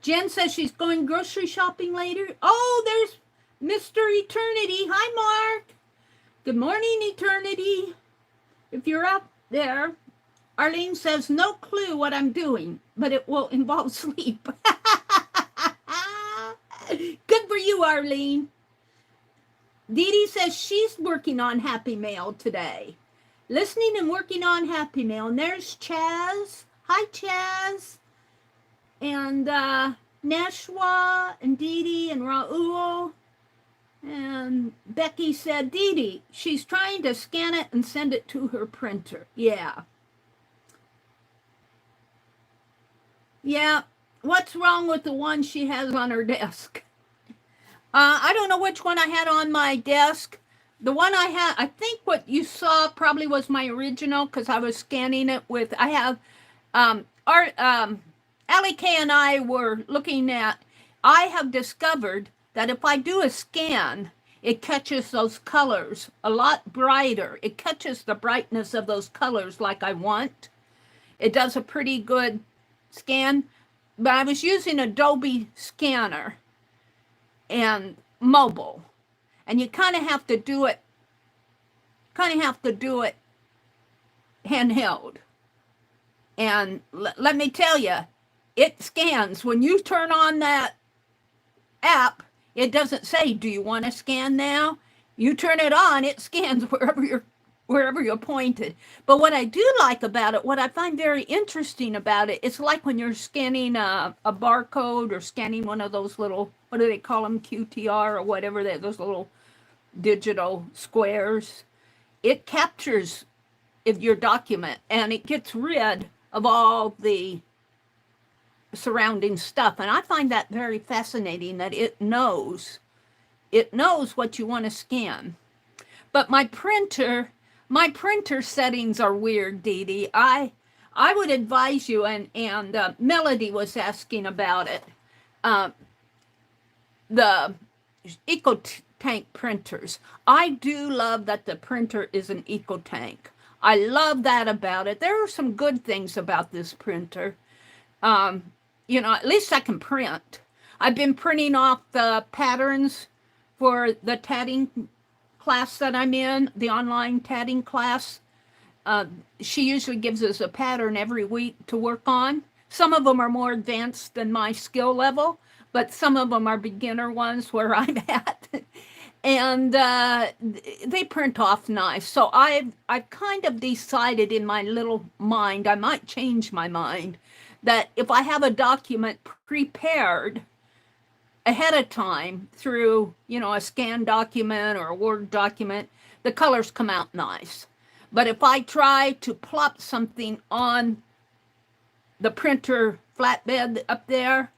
Jen says she's going grocery shopping later. Oh, there's Mr. Eternity. Hi, Mark. Good morning, Eternity. If you're up there, Arlene says, no clue what I'm doing, but it will involve sleep. Good for you, Arlene. Dee Dee says she's working on Happy Mail today. Listening and working on Happy Mail. And there's Chaz. Hi, Chaz. And Nashwa and Dee Dee and Raul. And Becky said, Dee Dee, she's trying to scan it and send it to her printer. Yeah. Yeah. What's wrong with the one she has on her desk? I don't know which one I had on my desk. The one I had, I think what you saw probably was my original because I was scanning it with, I have, Allie Kay and I were looking at, I have discovered that if I do a scan, it catches those colors a lot brighter. It catches the brightness of those colors like I want. It does a pretty good scan, but I was using Adobe Scanner and mobile. And you kind of have to do it, handheld. And let me tell you, it scans. When you turn on that app, it doesn't say, do you want to scan now? You turn it on, it scans wherever you're pointed. But what I do like about it, what I find very interesting about it, it's like when you're scanning a barcode or scanning one of those little, what do they call them, QTR or whatever, those little digital squares. It captures your document and it gets rid of all the surrounding stuff. And I find that very fascinating, that it knows what you want to scan. But my printer settings are weird, Dee Dee. I would advise you, and Melody was asking about it, the EcoTank printers. I do love that the printer is an EcoTank. I love that about it. There are some good things about this printer. You know, at least I can print. I've been printing off the patterns for the tatting class that I'm in, the online tatting class. She usually gives us a pattern every week to work on. Some of them are more advanced than my skill level, but some of them are beginner ones where I'm at. And they print off nice. So I've kind of decided in my little mind, I might change my mind, that if I have a document prepared ahead of time through, you know, a scanned document or a Word document, the colors come out nice. But if I try to plop something on the printer flatbed up there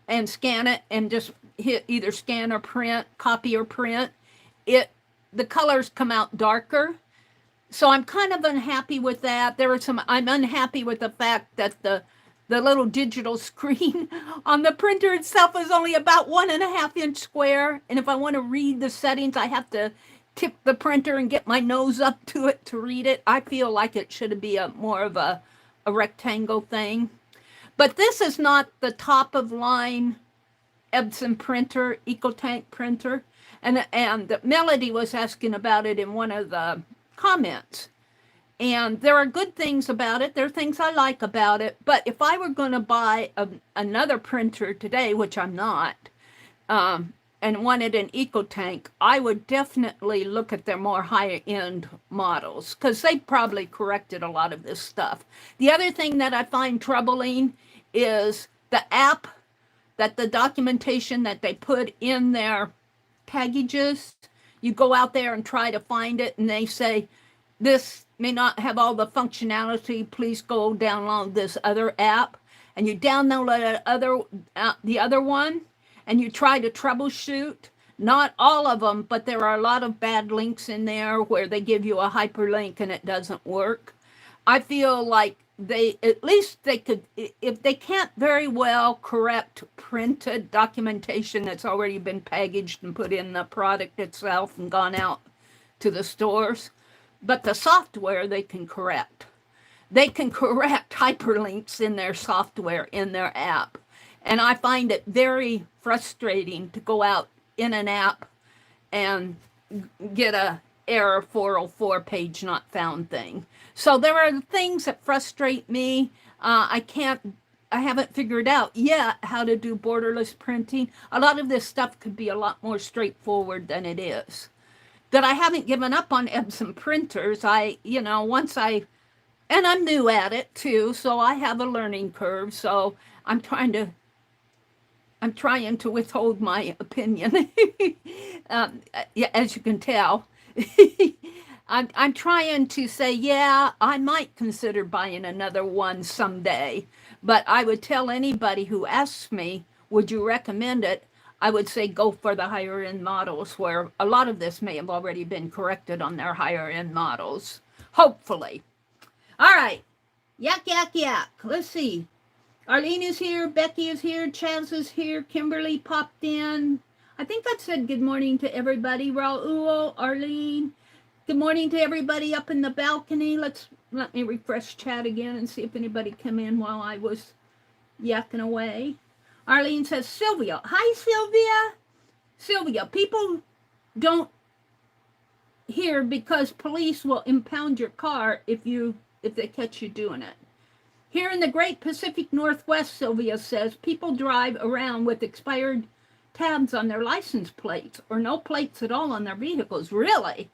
and scan it and just hit either scan or print, copy or print, the colors come out darker. So I'm kind of unhappy with that. I'm unhappy with the fact that the little digital screen on the printer itself is only about 1.5 inch square. And if I want to read the settings, I have to tip the printer and get my nose up to it to read it. I feel like it should be more of a rectangle thing. But this is not the top of line Epson printer, EcoTank printer. And Melody was asking about it in one of the comments. And there are good things about it. There are things I like about it. But if I were going to buy another printer today, which I'm not, and wanted an EcoTank, I would definitely look at their more higher-end models because they probably corrected a lot of this stuff. The other thing that I find troubling is the app, that the documentation that they put in their packages. You go out there and try to find it, and they say, this may not have all the functionality. Please go download this other app. And you download the other one, and you try to troubleshoot. Not all of them, but there are a lot of bad links in there where they give you a hyperlink and it doesn't work. I feel like they could, if they can't very well correct printed documentation that's already been packaged and put in the product itself and gone out to the stores, but the software they can correct. They can correct hyperlinks in their software, in their app. And I find it very frustrating to go out in an app and get a error 404 page not found thing. So there are things that frustrate me. I haven't figured out yet how to do borderless printing. A lot of this stuff could be a lot more straightforward than it is. That I haven't given up on Epson printers. And I'm new at it too, so I have a learning curve. So I'm trying to withhold my opinion, as you can tell. I'm trying to say, yeah, I might consider buying another one someday. But I would tell anybody who asks me, would you recommend it? I would say go for the higher end models, where a lot of this may have already been corrected on their higher end models. Hopefully. All right. Yak, yak, yak. Let's see. Arlene is here. Becky is here. Chaz is here. Kimberly popped in. I think that said good morning to everybody. Raul, Arlene. Good morning to everybody up in the balcony. Let me refresh chat again and see if anybody came in while I was yakking away. Arlene says, Sylvia. Hi, Sylvia. Sylvia, people don't hear because police will impound your car if they catch you doing it. Here in the Great Pacific Northwest, Sylvia says, people drive around with expired tabs on their license plates or no plates at all on their vehicles. Really?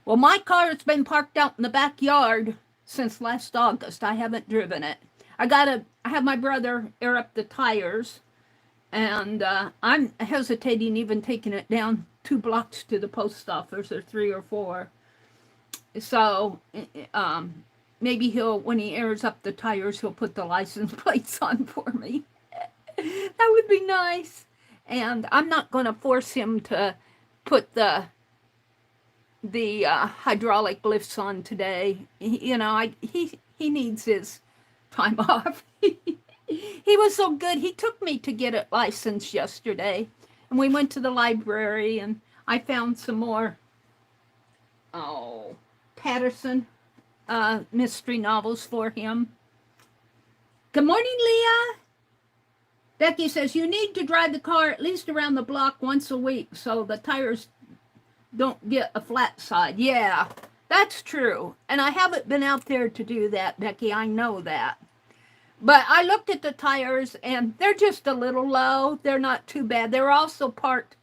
Well, my car has been parked out in the backyard since last August. I haven't driven it. I have my brother air up the tires, and I'm hesitating even taking it down 2 blocks to the post office, or 3 or 4. So maybe when he airs up the tires, he'll put the license plates on for me. That would be nice. And I'm not going to force him to put the hydraulic lifts on today. He needs his time off. He was so good. He took me to get it licensed yesterday, and we went to the library, and I found some more Patterson mystery novels for him. Good morning, Leah. Becky says, you need to drive the car at least around the block once a week so the tires don't get a flat side. Yeah, that's true. And I haven't been out there to do that, Becky. I know that. But I looked at the tires, and they're just a little low. They're not too bad. They're also parked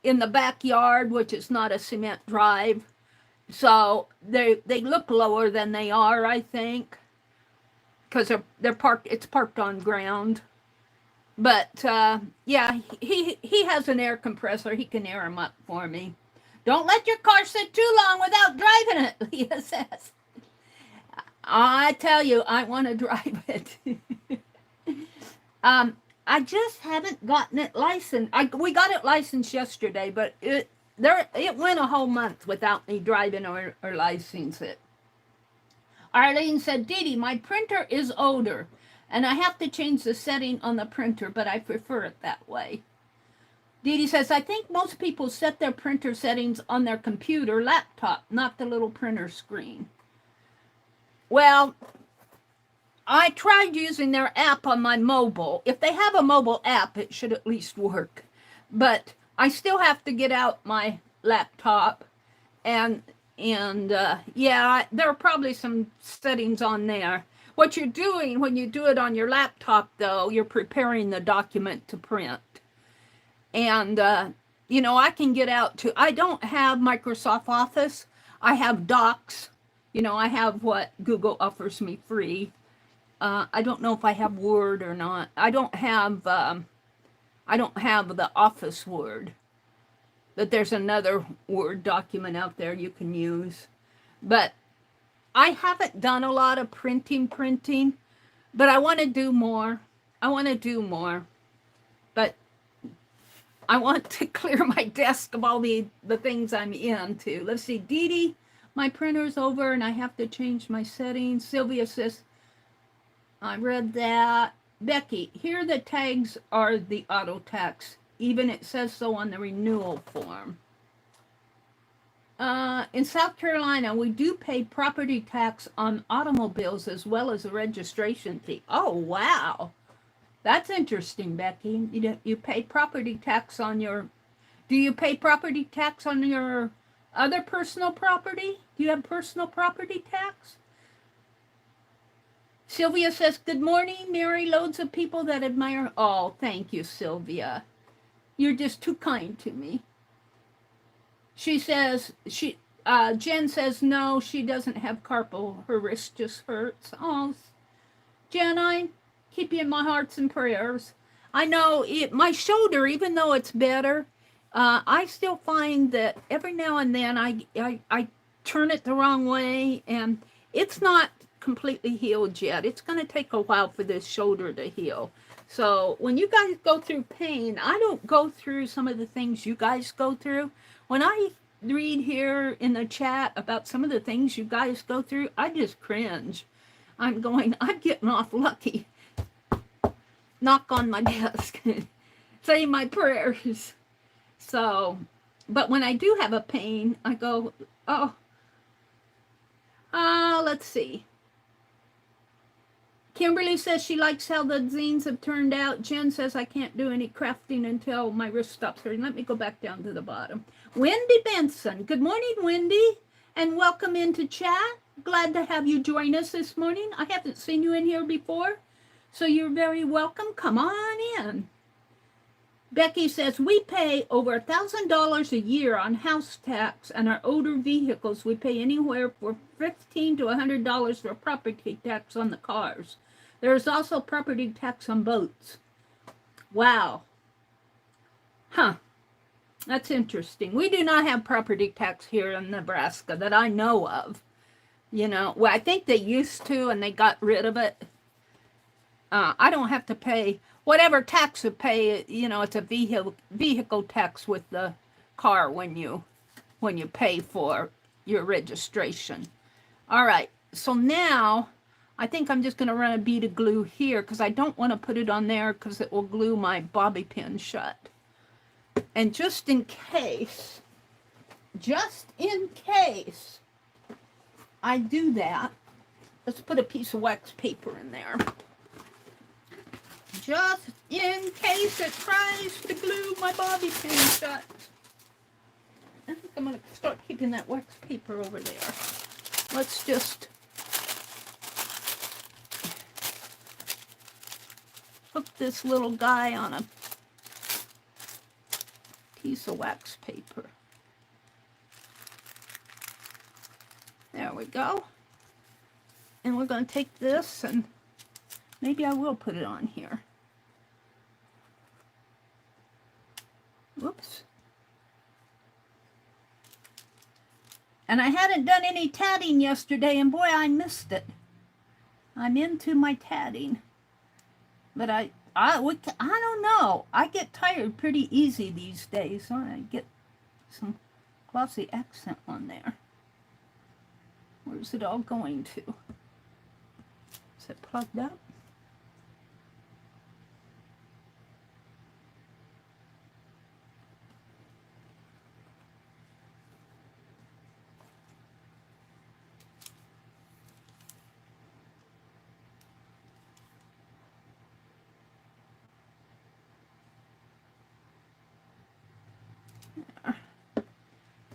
in the backyard, which is not a cement drive. So they look lower than they are, I think, because they're parked. It's parked on ground. But yeah, he has an air compressor. He can air them up for me. Don't let your car sit too long without driving it, Leah says. I tell you, I want to drive it. I just haven't gotten it licensed. We got it licensed yesterday, but it went a whole month without me driving or license it. Arlene said, Dee Dee, my printer is older, and I have to change the setting on the printer, but I prefer it that way. Dee Dee says, I think most people set their printer settings on their computer, laptop, not the little printer screen. Well, I tried using their app on my mobile. If they have a mobile app, it should at least work. But I still have to get out my laptop, and yeah, there are probably some settings on there. What you're doing when you do it on your laptop, though, you're preparing the document to print. And, I can get out to, I don't have Microsoft Office. I have Docs. I have what Google offers me free. I don't know if I have Word or not. I don't have the Office Word. But there's another Word document out there you can use. But I haven't done a lot of printing, but I want to do more. But I want to clear my desk of all the things I'm into. Let's see, Dee Dee, my printer's over and I have to change my settings. Sylvia says, I read that. Becky, here the tags are the auto tax. Even it says so on the renewal form. In South Carolina, we do pay property tax on automobiles as well as a registration fee. Oh, wow. That's interesting, Becky. You pay property tax on your... Do you pay property tax on your other personal property? Do you have personal property tax? Sylvia says, good morning, Meri. Loads of people that admire... Oh, thank you, Sylvia. You're just too kind to me. She says, Jen says, no, she doesn't have carpal. Her wrist just hurts. Oh, Jen, I keep you in my hearts and prayers. I know my shoulder, even though it's better, I still find that every now and then I turn it the wrong way, and it's not completely healed yet. It's going to take a while for this shoulder to heal. So when you guys go through pain, I don't go through some of the things you guys go through. When I read here in the chat about some of the things you guys go through, I just cringe. I'm getting off lucky. Knock on my desk. Say my prayers. So, but when I do have a pain, I go, let's see. Kimberly says she likes how the zines have turned out. Jen says I can't do any crafting until my wrist stops hurting. Let me go back down to the bottom. Wendy Benson. Good morning, Wendy, and welcome into chat. Glad to have you join us this morning. I haven't seen you in here before, so you're very welcome. Come on in. Becky says, we pay over $1,000 a year on house tax, and our older vehicles, we pay anywhere from $15 to $100 for property tax on the cars. There is also property tax on boats. Wow. Huh. That's interesting. We do not have property tax here in Nebraska that I know of. You know, well, I think they used to, and they got rid of it. I don't have to pay whatever tax you pay. You know, it's a vehicle tax with the car when you pay for your registration. All right, so now I think I'm just going to run a bead of glue here because I don't want to put it on there because it will glue my bobby pin shut. And just in case I do that, let's put a piece of wax paper in there. Just in case it tries to glue my bobby pin shut. I think I'm going to start keeping that wax paper over there. Let's just hook this little guy on a piece of wax paper. There we go. And we're going to take this and maybe I will put it on here. Whoops. And I hadn't done any tatting yesterday, and boy, I missed it. I'm into my tatting. But I don't know. I get tired pretty easy these days. So I get some glossy accent on there. Where's it all going to? Is it plugged up?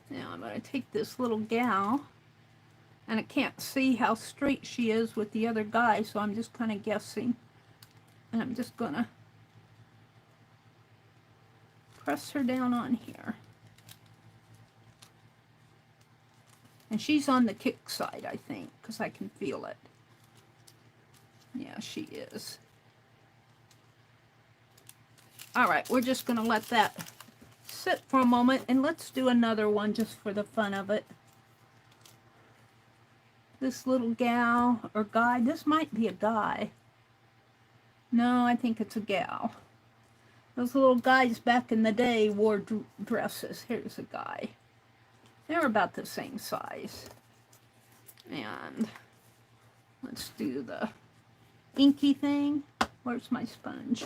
Now I'm going to take this little gal, and I can't see how straight she is with the other guy, so I'm just kind of guessing. And I'm just going to press her down on here. And she's on the kick side, I think, because I can feel it. Yeah, she is. All right, we're just going to let that sit for a moment, and let's do another one just for the fun of it. This little gal or guy, this might be a guy. No, I think it's a gal. Those little guys back in the day wore dresses. Here's a guy. They're about the same size. And let's do the inky thing. Where's my sponge?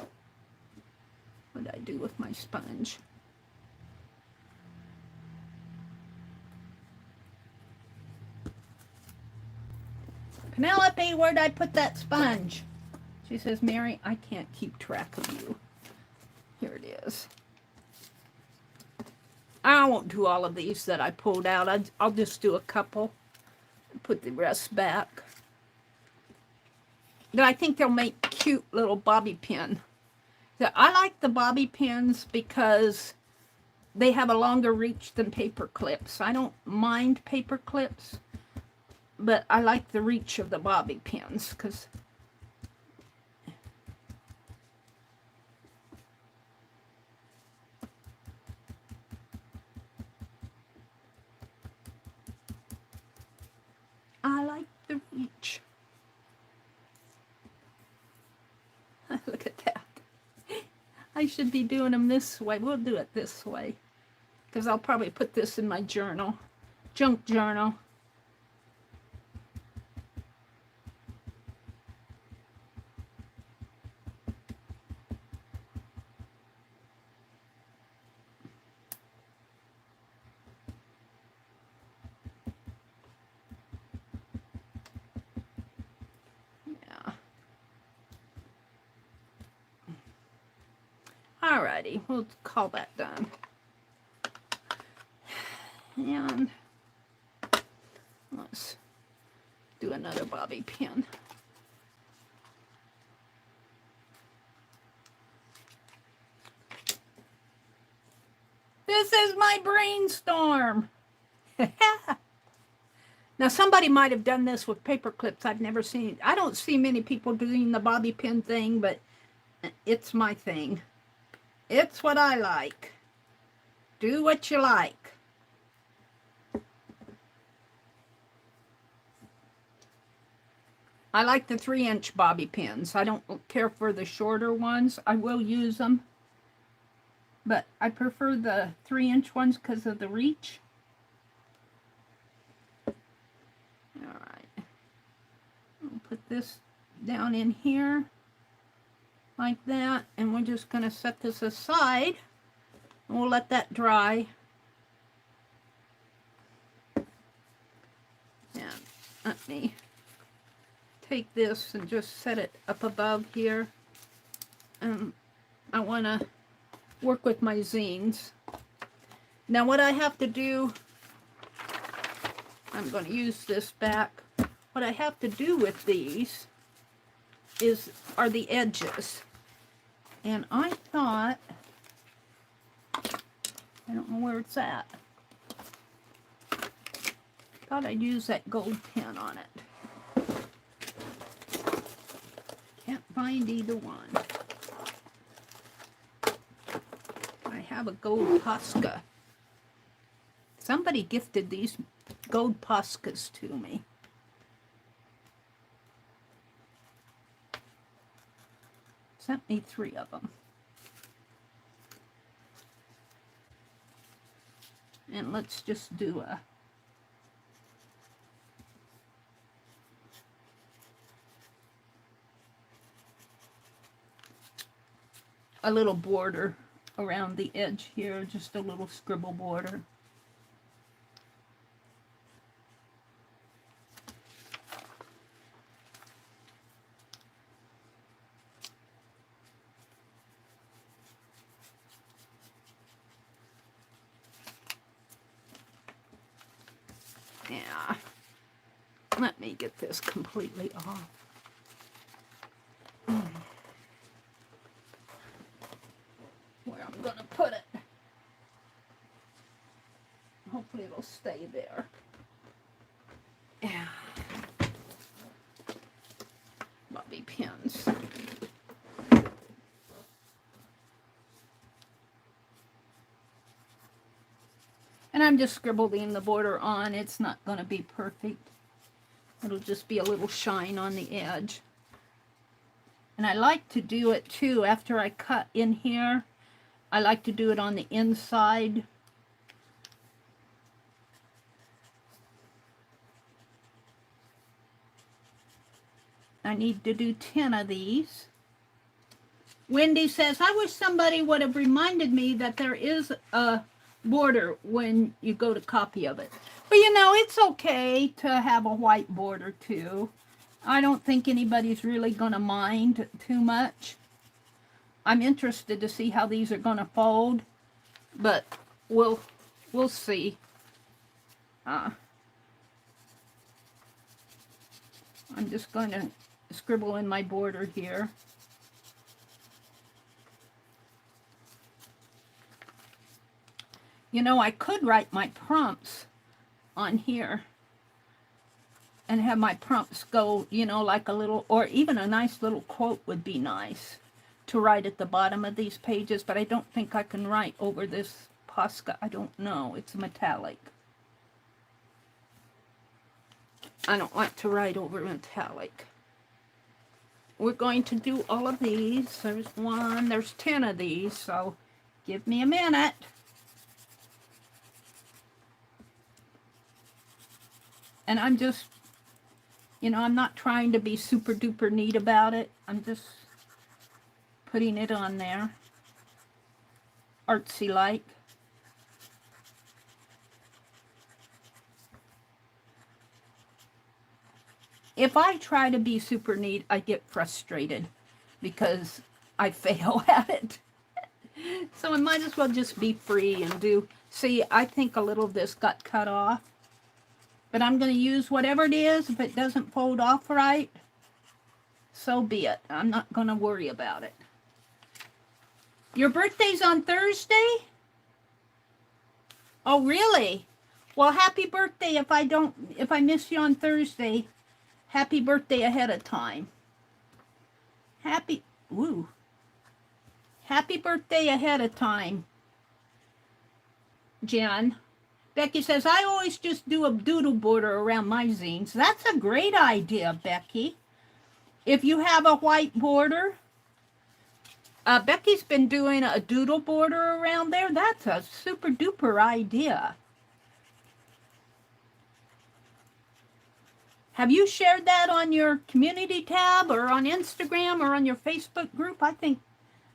What did I do with my sponge? Penelope, where'd I put that sponge? She says, Mary, I can't keep track of you. Here it is. I won't do all of these that I pulled out. I'll just do a couple and put the rest back. But I think they'll make cute little bobby pin. I like the bobby pins because they have a longer reach than paper clips. I don't mind paper clips, but I like the reach of the bobby pins because I like the reach. Look at that. I should be doing them this way. We'll do it this way because I'll probably put this in my journal, junk journal. Yeah. Alrighty, we'll call that done. And let's do another bobby pin. This is my brainstorm. Now, somebody might have done this with paper clips. I've never seen. I don't see many people doing the bobby pin thing, but it's my thing. It's what I like. Do what you like. I like the 3-inch bobby pins. I don't care for the shorter ones. I will use them, but I prefer the 3-inch ones because of the reach. All right. I'll put this down in here like that, and we're just going to set this aside, and we'll let that dry. And let me take this and just set it up above here. I want to work with my zines. Now what I have to do, I'm going to use this back. What I have to do with these are the edges. And I thought, I don't know where it's at. Thought I'd use that gold pen on it. Can't find either one. I have a gold Posca. Somebody gifted these gold Poscas to me. Sent me 3 of them. And let's just do a little border around the edge here, just a little scribble border. Yeah, let me get this completely off. Where I'm gonna put it. Hopefully it'll stay there. Yeah. Bobby pins. And I'm just scribbling the border on. It's not going to be perfect. It'll just be a little shine on the edge. And I like to do it too after I cut in here. I like to do it on the inside. I need to do 10 of these. Wendy says, I wish somebody would have reminded me that there is a border when you go to copy of it. But you know, it's okay to have a white border too. I don't think anybody's really going to mind too much. I'm interested to see how these are going to fold, but we'll see. I'm just going to scribble in my border here. You know, I could write my prompts on here and have my prompts go, you know, like a little, or even a nice little quote would be nice to write at the bottom of these pages, but I don't think I can write over this Posca. I don't know. It's metallic. I don't like to write over metallic. We're going to do all of these. There's 1, there's 10 of these, so give me a minute. And I'm just, you know, I'm not trying to be super duper neat about it. I'm just putting it on there. Artsy like. If I try to be super neat, I get frustrated because I fail at it. So I might as well just be free and do, see, I think a little of this got cut off. But I'm going to use whatever it is. If it doesn't fold off right, so be it. I'm not going to worry about it. Your birthday's on Thursday? Oh, really? Well, happy birthday if I miss you on Thursday. Happy birthday ahead of time. Happy birthday ahead of time, Jen. Becky says, I always just do a doodle border around my zines. That's a great idea, Becky. If you have a white border, Becky's been doing a doodle border around there. That's a super duper idea. Have you shared that on your community tab or on Instagram or on your Facebook group? I think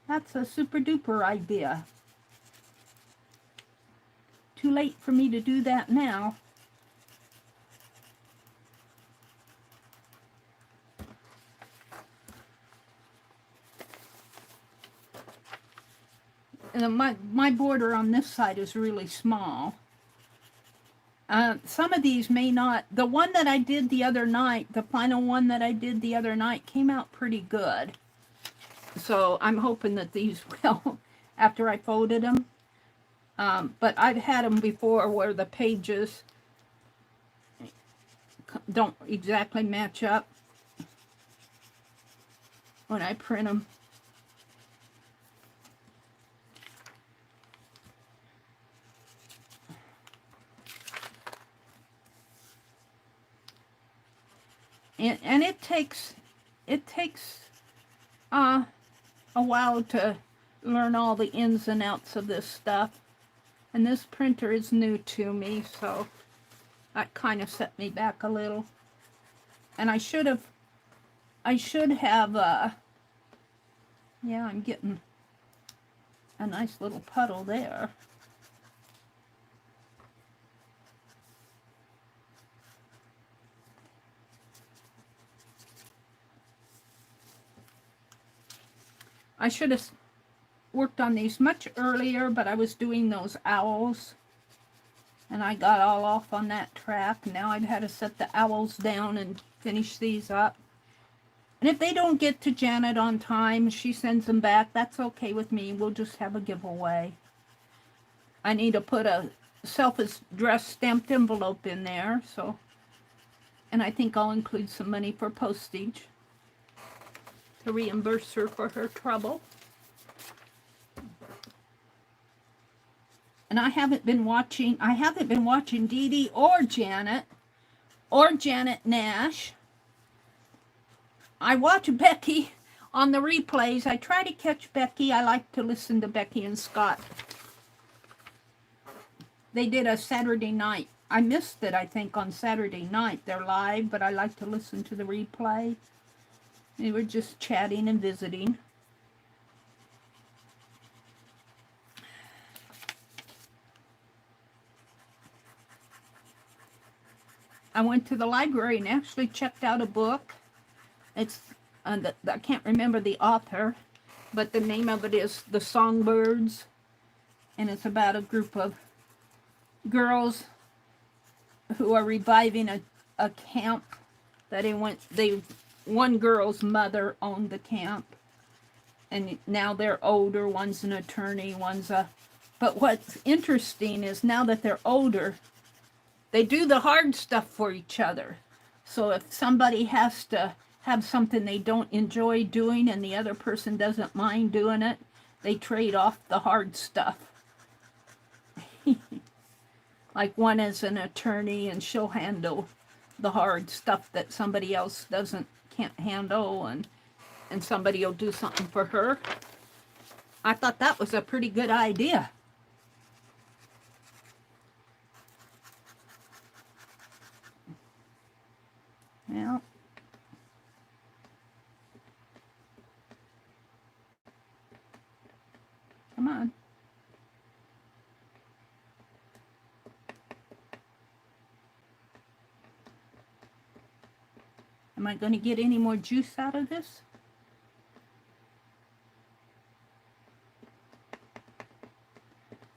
that's a super duper idea. Too late for me to do that now. And my border on this side is really small. Some of these may not, the one that I did the other night, the final one that I did the other night came out pretty good. So I'm hoping that these will, after I folded them. But I've had them before where the pages don't exactly match up when I print them. And it takes a while to learn all the ins and outs of this stuff. And this printer is new to me, so that kind of set me back a little. And I should have, yeah, I'm getting a nice little puddle there. I should have worked on these much earlier, but I was doing those owls and I got all off on that track. Now I've had to set the owls down and finish these up. And if they don't get to Janet on time, she sends them back. That's okay with me. We'll just have a giveaway. I need to put a self-addressed stamped envelope in there, so, and I think I'll include some money for postage to reimburse her for her trouble. And I haven't been watching Dee Dee or Janet Nash. I watch Becky on the replays. I try to catch Becky. I like to listen to Becky and Scott. They did a Saturday night. I missed it, I think, on Saturday night. They're live, but I like to listen to the replay. They were just chatting and visiting. I went to the library and actually checked out a book. It's, I can't remember the author, but the name of it is The Songbirds. And it's about a group of girls who are reviving a camp that one girl's mother owned the camp. And now they're older. One's an attorney, but what's interesting is now that they're older, they do the hard stuff for each other. So if somebody has to have something they don't enjoy doing and the other person doesn't mind doing it, they trade off the hard stuff. Like one is an attorney and she'll handle the hard stuff that somebody else can't handle, and somebody will do something for her. I thought that was a pretty good idea. Well, come on. Am I going to get any more juice out of this?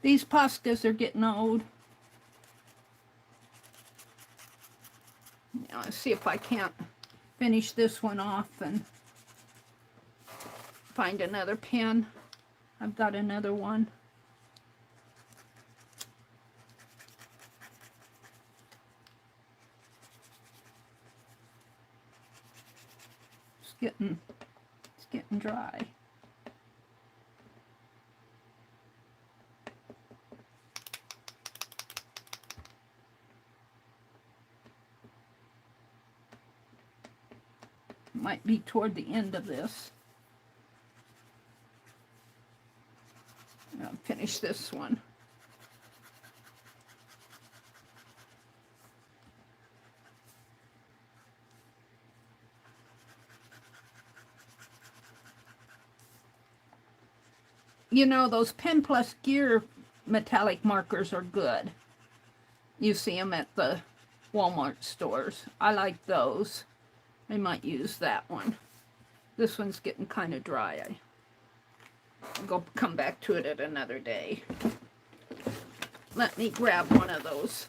These Poscas are getting old. Now, let's see if I can't finish this one off and find another pen. I've got another one. It's getting dry. Might be toward the end of this. I'll finish this one. You know, those Pen Plus Gear metallic markers are good. You see them at the Walmart stores. I like those. I might use that one. This one's getting kind of dry. I'll come back to it at another day. Let me grab one of those.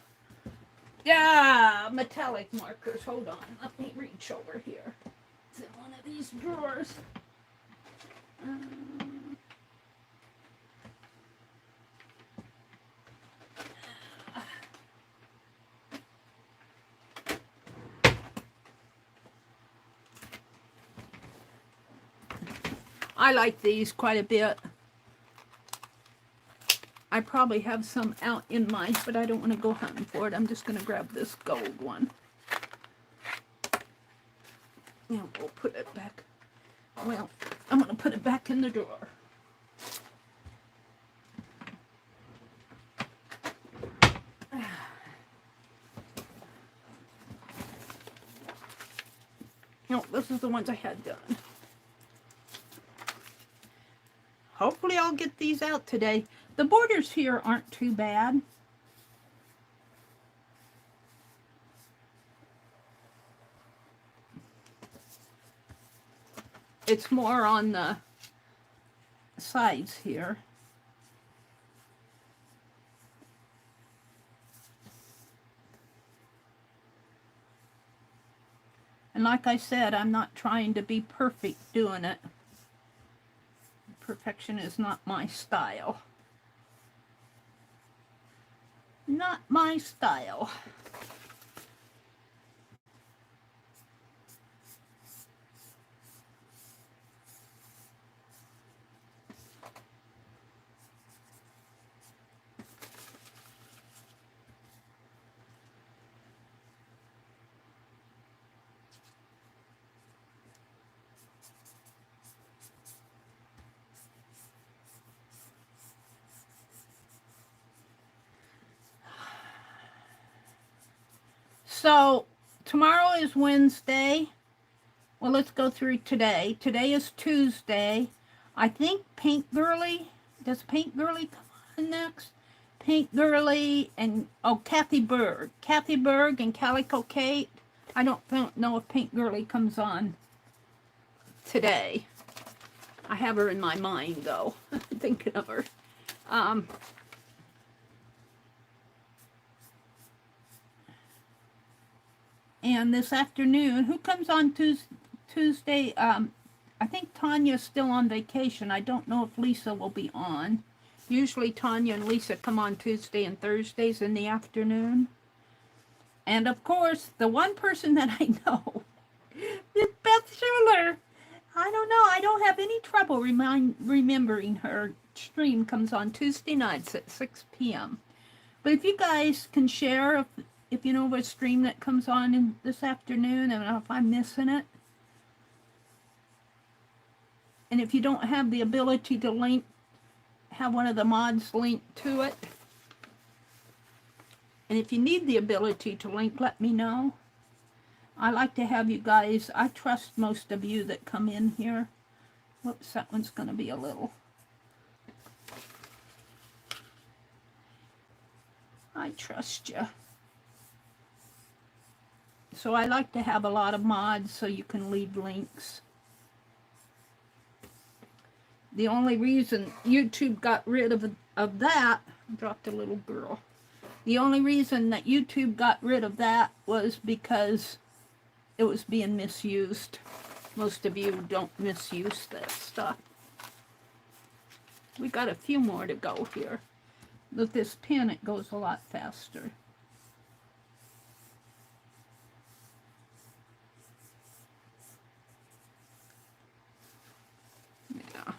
Yeah, metallic markers. Hold on. Let me reach over here. It's in one of these drawers. I like these quite a bit. I probably have some out in mine, but I don't want to go hunting for it. I'm just going to grab this gold one. And we'll put it back. Well, I'm going to put it back in the drawer. No, this is the ones I had done. Hopefully I'll get these out today. The borders here aren't too bad. It's more on the sides here. And like I said, I'm not trying to be perfect doing it. Perfection is not my style. Not my style. So, tomorrow is Wednesday. Well, let's go through today. Today is Tuesday. I think Paint Girly, does Paint Girly come on next? Paint Girly and, oh, Kathy Berg. Kathy Berg and Calico Kate. I don't know if Paint Girly comes on today. I have her in my mind, though. I'm thinking of her. And this afternoon, who comes on Tuesday? I think Tanya's still on vacation. I don't know if Lisa will be on. Usually Tanya and Lisa come on Tuesday and Thursdays in the afternoon. And of course, the one person that I know is Beth Schuler. I don't know. I don't have any trouble remembering her. Stream comes on Tuesday nights at 6 p.m. But if you guys can share if you know of a stream that comes on in this afternoon, and if I'm missing it. And if you don't have the ability to have one of the mods link to it. And if you need the ability to link, let me know. I like to have you guys, I trust most of you that come in here. Whoops, that one's going to be a little. I trust you. So I like to have a lot of mods so you can leave links. The only reason YouTube got rid of of that, dropped a little girl. The only reason that YouTube got rid of that was because it was being misused. Most of you don't misuse that stuff. We got a few more to go here. With this pen, it goes a lot faster. Yeah.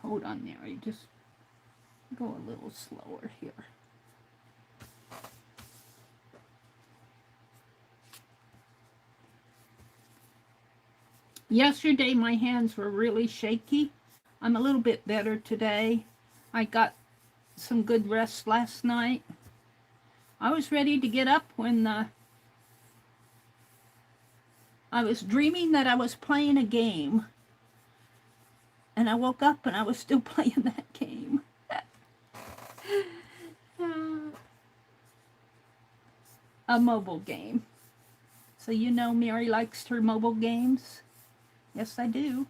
Hold on there. You just go a little slower here. Yesterday, my hands were really shaky. I'm a little bit better today. I got some good rest last night. I was ready to get up when I was dreaming that I was playing a game. And I woke up and I was still playing that game. A mobile game. So you know Meri likes her mobile games? Yes, I do.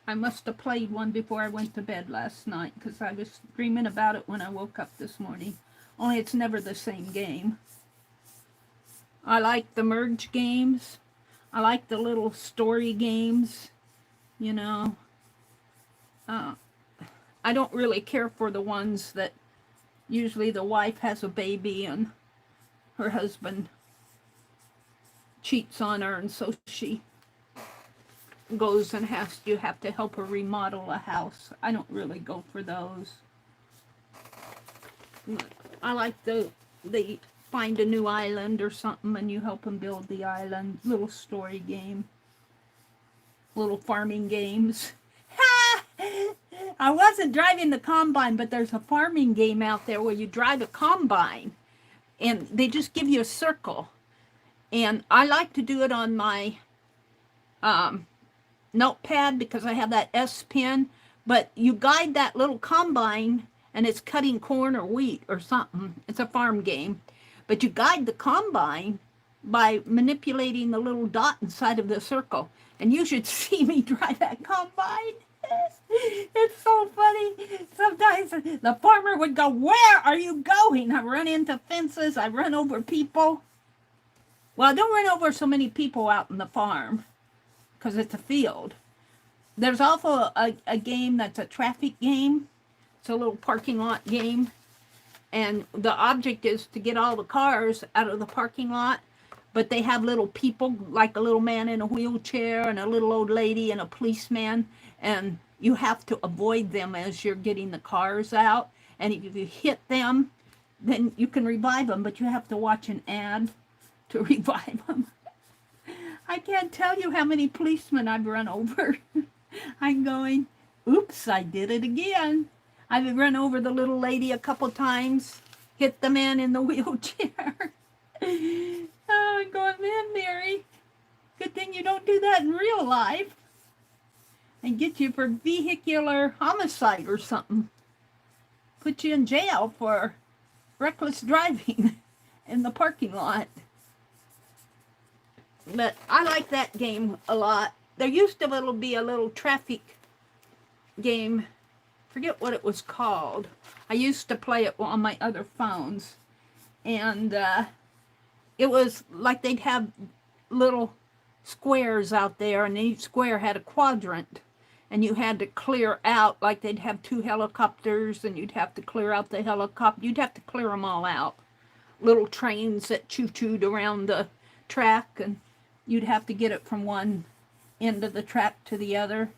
I must have played one before I went to bed last night because I was dreaming about it when I woke up this morning. Only it's never the same game. I like the merge games. I like the little story games, you know. I don't really care for the ones that usually the wife has a baby and her husband cheats on her, and so she goes and you have to help her remodel a house. I don't really go for those. I like they find a new island or something and you help them build the island. Little story game. Little farming games. I wasn't driving the combine, but there's a farming game out there where you drive a combine and they just give you a circle. And I like to do it on my notepad because I have that S pen, but you guide that little combine and it's cutting corn or wheat or something. It's a farm game. But you guide the combine by manipulating the little dot inside of the circle. And you should see me drive that combine. It's so funny. Sometimes the farmer would go, "Where are you going?" I run into fences. I run over people. Well, I don't run over so many people out in the farm because it's a field. There's also a game that's a traffic game. It's a little parking lot game. And the object is to get all the cars out of the parking lot. But they have little people, like a little man in a wheelchair and a little old lady and a policeman. And you have to avoid them as you're getting the cars out. And if you hit them, then you can revive them. But you have to watch an ad to revive them. I can't tell you how many policemen I've run over. I'm going, oops, I did it again. I've run over the little lady a couple times, hit the man in the wheelchair. Oh, I'm going, man, Meri, good thing you don't do that in real life. And get you for vehicular homicide or something. Put you in jail for reckless driving in the parking lot. But I like that game a lot. There used to be a little traffic game. Forget what it was called. I used to play it on my other phones. And it was like they'd have little squares out there, and each square had a quadrant. And you had to clear out, like they'd have 2 helicopters, and you'd have to clear out the helicopter. You'd have to clear them all out. Little trains that choo-chooed around the track, and you'd have to get it from one end of the track to the other.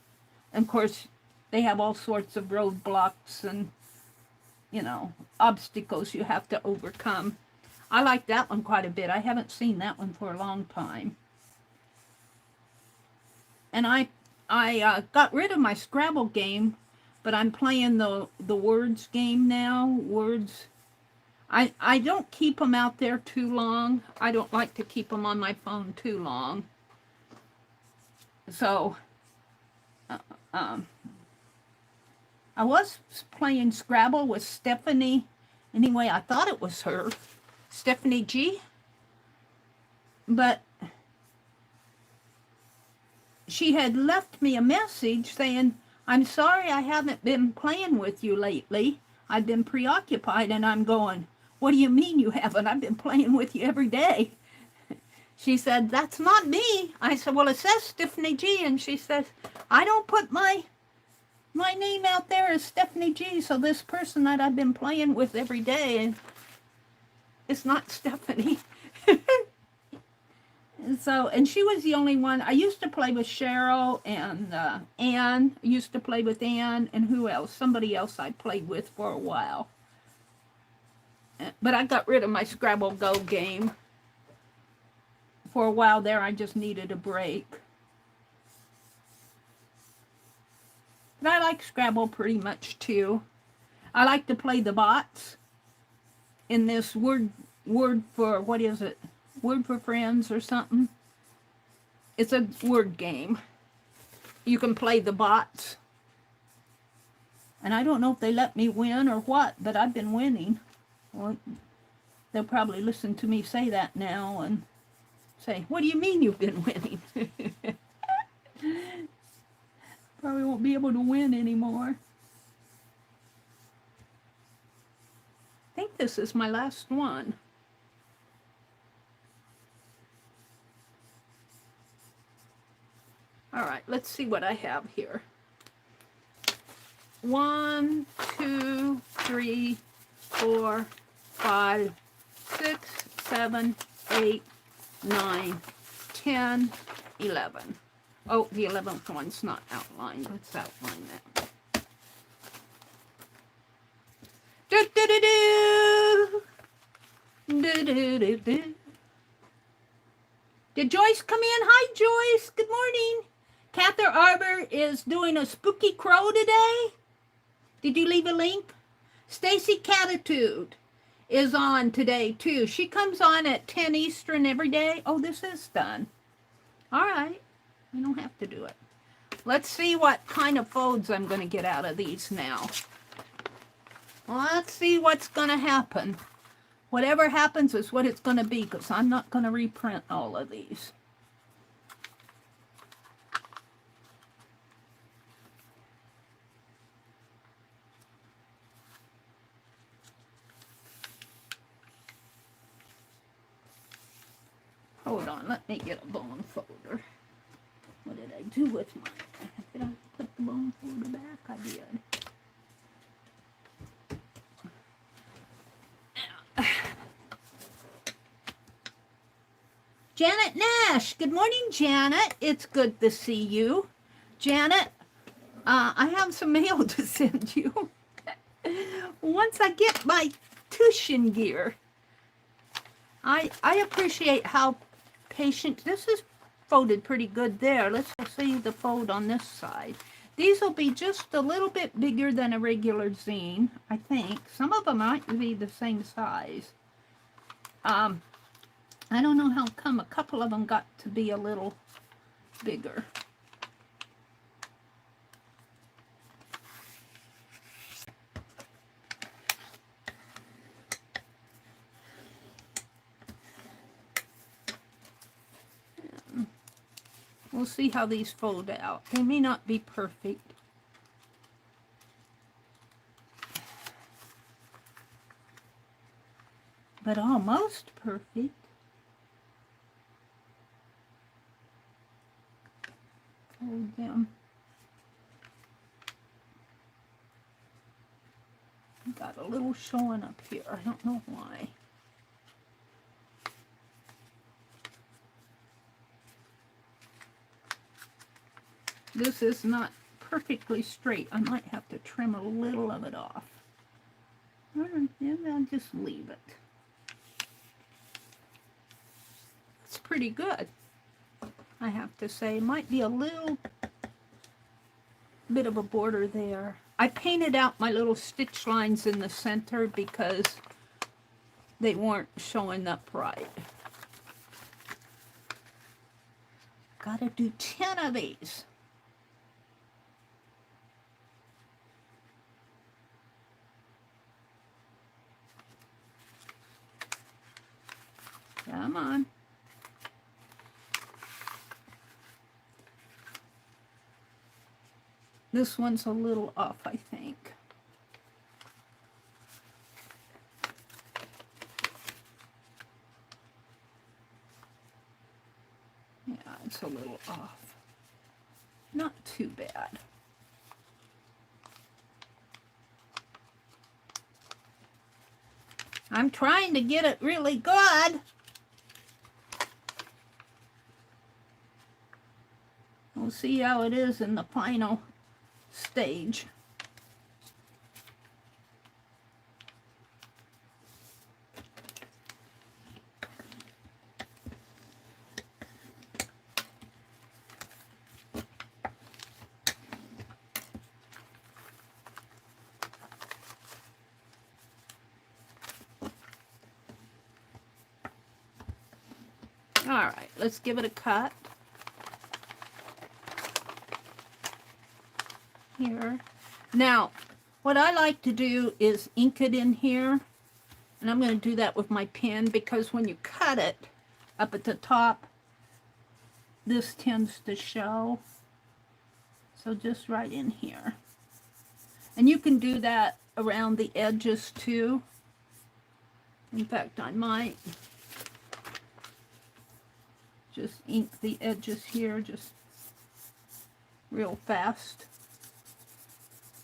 And of course, they have all sorts of roadblocks and, you know, obstacles you have to overcome. I like that one quite a bit. I haven't seen that one for a long time. And I got rid of my Scrabble game, but I'm playing the words game now. Words. I don't keep them out there too long. I don't like to keep them on my phone too long. So, I was playing Scrabble with Stephanie. Anyway, I thought it was her, Stephanie G. But she had left me a message saying, I'm sorry I haven't been playing with you lately. I've been preoccupied. And I'm going, what do you mean you haven't? I've been playing with you every day. She said, that's not me. I said, well, it says Stephanie G. And she says, I don't put my name out there as Stephanie G. So this person that I've been playing with every day, it's not Stephanie. And she was the only one. I used to play with Cheryl and Ann. I used to play with Ann, and who else? Somebody else I played with for a while. But I got rid of my Scrabble Go game. For a while there, I just needed a break. But I like Scrabble pretty much too. I like to play the bots in this word for, what is it? Word for Friends or something. It's a word game. You can play the bots. And I don't know if they let me win or what, but I've been winning. Well, they'll probably listen to me say that now and say, what do you mean you've been winning? Probably won't be able to win anymore. I think this is my last one. All right, let's see what I have here. 1, 2, 3, 4, 5, 6, 7, 8, 9, 10, 11. Oh, the 11th one's not outlined. Let's outline that. Do, do, do, do. Do, do, do, do. Did Joyce come in? Hi, Joyce. Good morning. Cather Arbor is doing a spooky crow today. Did you leave a link? Stacy Catitude is on today, too. She comes on at 10 Eastern every day. Oh, this is done. All right. You don't have to do it. Let's see what kind of folds I'm going to get out of these now. Let's see what's going to happen. Whatever happens is what it's going to be, because I'm not going to reprint all of these. Hold on, let me get a bone folder. What did I do with mine? Did I put the bone folder back? I did. Janet Nash. Good morning, Janet. It's good to see you. Janet, I have some mail to send you. Once I get my tuition gear. I appreciate how patient. This is folded pretty good there. Let's see the fold on this side. These will be just a little bit bigger than a regular zine, I think. Some of them might be the same size. I don't know how come a couple of them got to be a little bigger. We'll see how these fold out. They may not be perfect. But almost perfect. Fold them. Got a little showing up here. I don't know why. This is not perfectly straight. I might have to trim a little of it off. And then I'll just leave it. It's pretty good, I have to say. Might be a little bit of a border there. I painted out my little stitch lines in the center because they weren't showing up right. Gotta do 10 of these. Come on. This one's a little off, I think. Yeah, it's a little off. Not too bad. I'm trying to get it really good. We'll see how it is in the final stage. All right, let's give it a cut. Here. Now, what I like to do is ink it in here. And I'm going to do that with my pen because when you cut it up at the top, this tends to show. So just right in here. And you can do that around the edges too. In fact, I might just ink the edges here just real fast.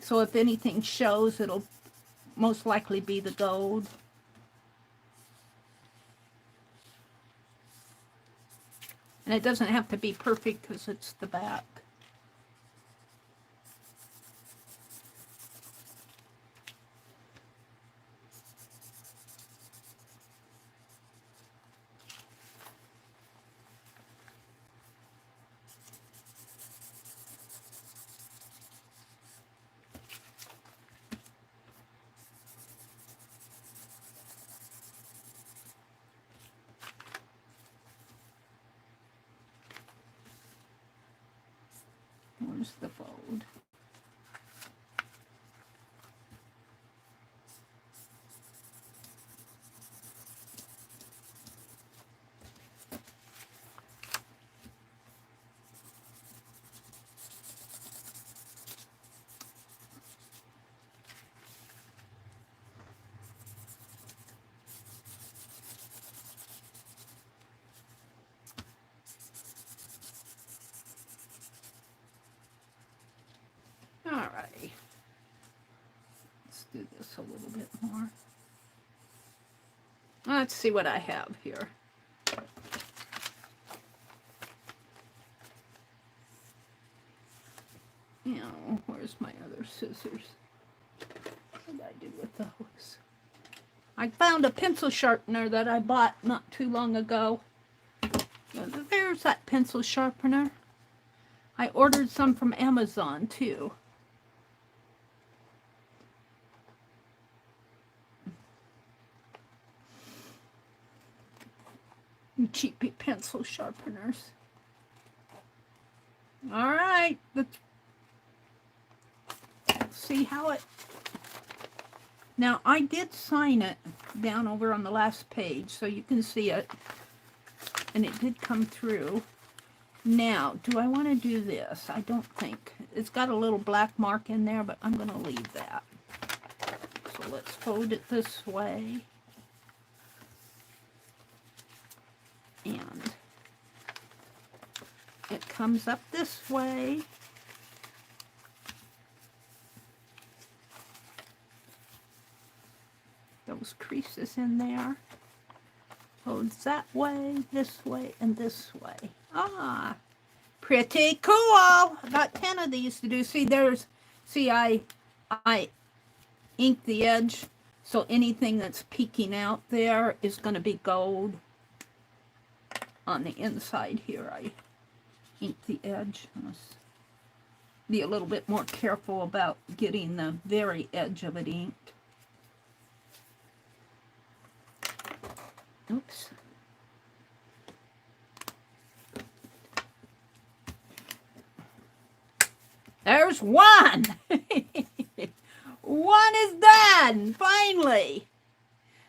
So if anything shows, it'll most likely be the gold. And it doesn't have to be perfect because it's the back. Where's the fold? Alrighty. Let's do this a little bit more. Let's see what I have here. Now, where's my other scissors? What did I do with those? I found a pencil sharpener that I bought not too long ago. There's that pencil sharpener. I ordered some from Amazon too. Cheapy pencil sharpeners. All right, let's see how it. Now I did sign it down over on the last page, so you can see it, and it did come through. Now, do I want to do this? I don't think. It's got a little black mark in there, but I'm going to leave that. So let's fold it this way. And it comes up this way. Those creases in there. Folds that way, and this way. Ah, pretty cool. I got 10 of these to do. See, I ink the edge, so anything that's peeking out there is going to be gold. On the inside here, I ink the edge. I must be a little bit more careful about getting the very edge of it inked. Oops. There's one. One is done, finally.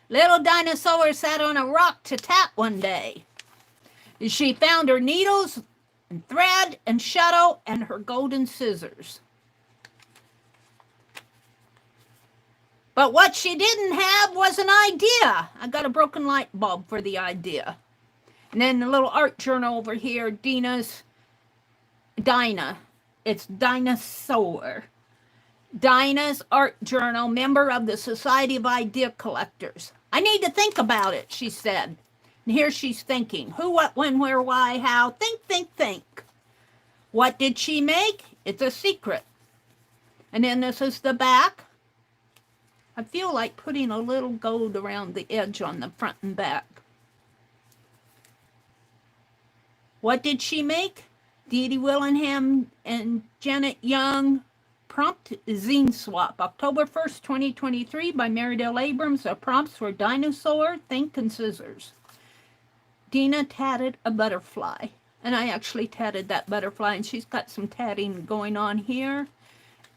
Little dinosaur sat on a rock to tap one day. She found her needles and thread and shuttle and her golden scissors. But what she didn't have was an idea. I got a broken light bulb for the idea. And then the little art journal over here, Dinah. It's Dinosaur. Dinah's art journal, member of the Society of Idea Collectors. I need to think about it, she said. And here she's thinking. Who, what, when, where, why, how. Think, think, think. What did she make? It's a secret. And then this is the back. I feel like putting a little gold around the edge on the front and back. What did she make? Dee Dee Willingham and Janet Young prompt zine swap. October 1st, 2023 by Meridel Abrams. The prompts were dinosaur, think, and scissors. Dina tatted a butterfly. And I actually tatted that butterfly, and she's got some tatting going on here.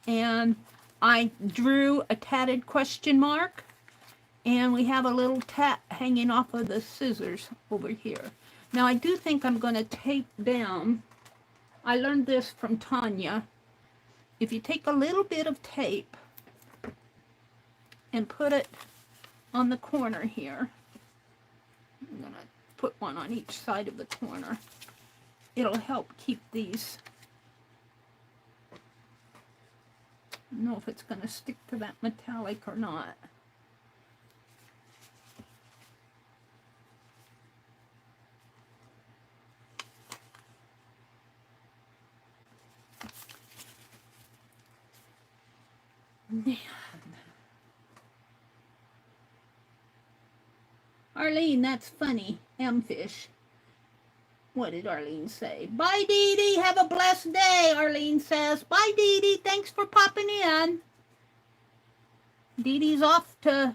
And I drew a tatted question mark, and we have a little tat hanging off of the scissors over here. Now, I do think I'm going to tape down. I learned this from Tanya. If you take a little bit of tape and put it on the corner here, I'm going to put one on each side of the corner. It'll help keep these. I don't know if it's going to stick to that metallic or not. Man. Arlene, that's funny. M-fish. What did Arlene say? Bye, Dee Dee. Have a blessed day, Arlene says. Bye, Dee Dee. Thanks for popping in. Dee Dee's off to...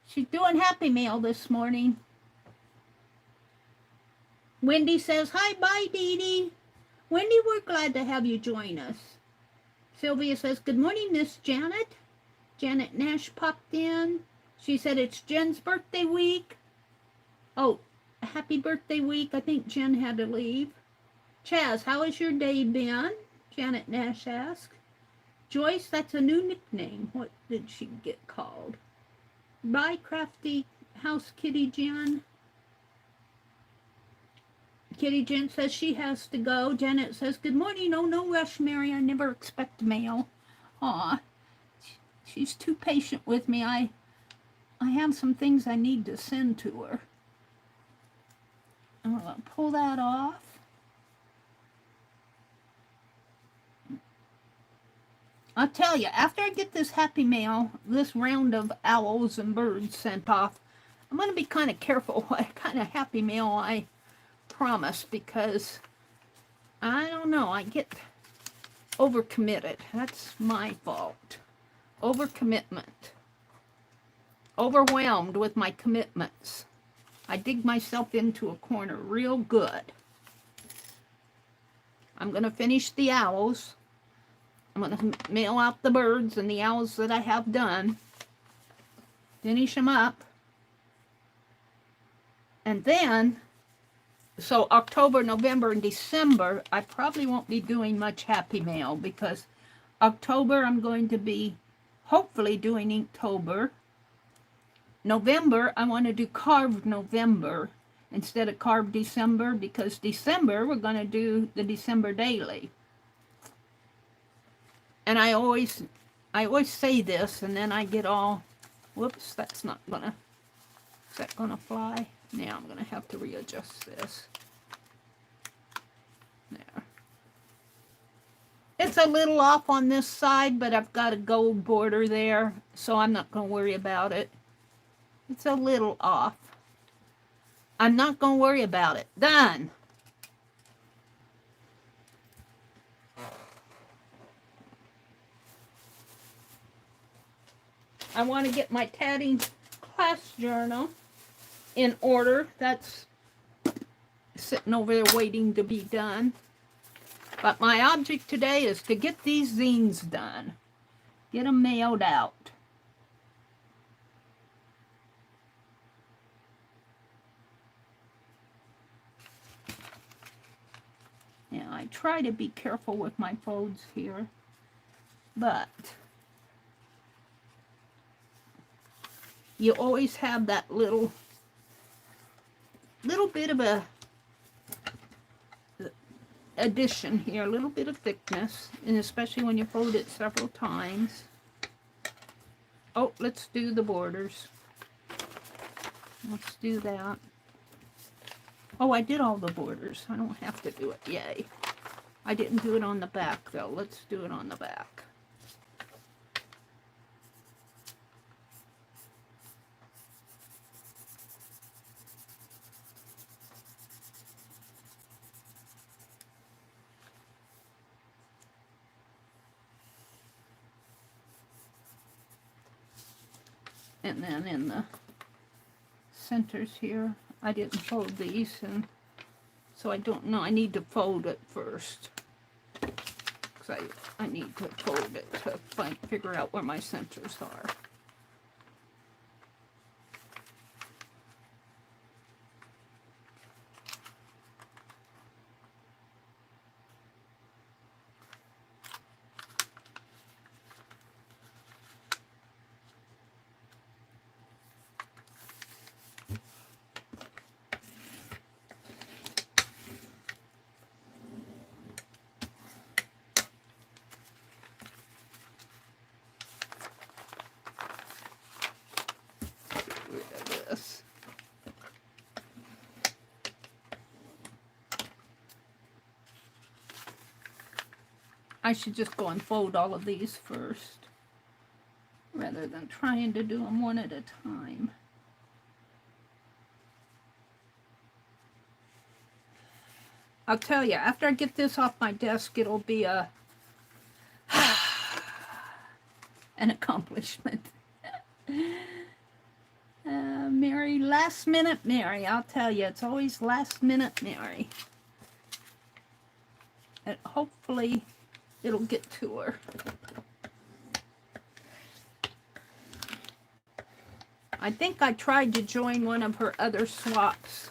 She's doing Happy Meal this morning. Wendy says, hi, bye, Dee Dee. Wendy, we're glad to have you join us. Sylvia says, good morning, Miss Janet. Janet Nash popped in. She said it's Jen's birthday week. Oh, happy birthday week. I think Jen had to leave. Chaz, how has your day been? Janet Nash asked. Joyce, that's a new nickname. What did she get called? Bye, Crafty House Kitty Jen. Kitty Jen says she has to go. Janet says, good morning. Oh, no rush, Mary. I never expect mail. Aw, she's too patient with me. I have some things I need to send to her. I'm going to pull that off. I'll tell you, after I get this Happy Mail, this round of owls and birds sent off, I'm going to be kind of careful what kind of Happy Mail I promise, because I don't know, I get overcommitted. That's my fault. Overcommitment. Overwhelmed with my commitments. I dig myself into a corner real good. I'm going to finish the owls. I'm going to mail out the birds and the owls that I have done. Finish them up. And then, so October, November, and December, I probably won't be doing much Happy Mail, because October I'm going to be hopefully doing Inktober. November, I want to do Carved November instead of Carved December, because December we're going to do the December Daily. And I always say this, and then I get all, whoops, that's not gonna, is that gonna fly? Now I'm gonna have to readjust this. There. It's a little off on this side, but I've got a gold border there, so I'm not gonna worry about it. It's a little off. I'm not gonna worry about it. Done. I want to get my tatting class journal in order. That's sitting over there waiting to be done. But my object today is to get these zines done. Get them mailed out. Now, I try to be careful with my folds here, but you always have that little bit of a addition here, a little bit of thickness, and especially when you fold it several times. Oh, let's do the borders. Let's do that. Oh, I did all the borders. I don't have to do it. Yay. I didn't do it on the back, though. Let's do it on the back. And then in the centers here, I didn't fold these, and so I don't know. I need to fold it first, because I need to fold it to figure out where my centers are. I should just go and fold all of these first, rather than trying to do them one at a time. I'll tell you, after I get this off my desk, it'll be an accomplishment. Meri, last minute Meri, I'll tell you, it's always last minute Meri. And hopefully it'll get to her. I think I tried to join one of her other swaps.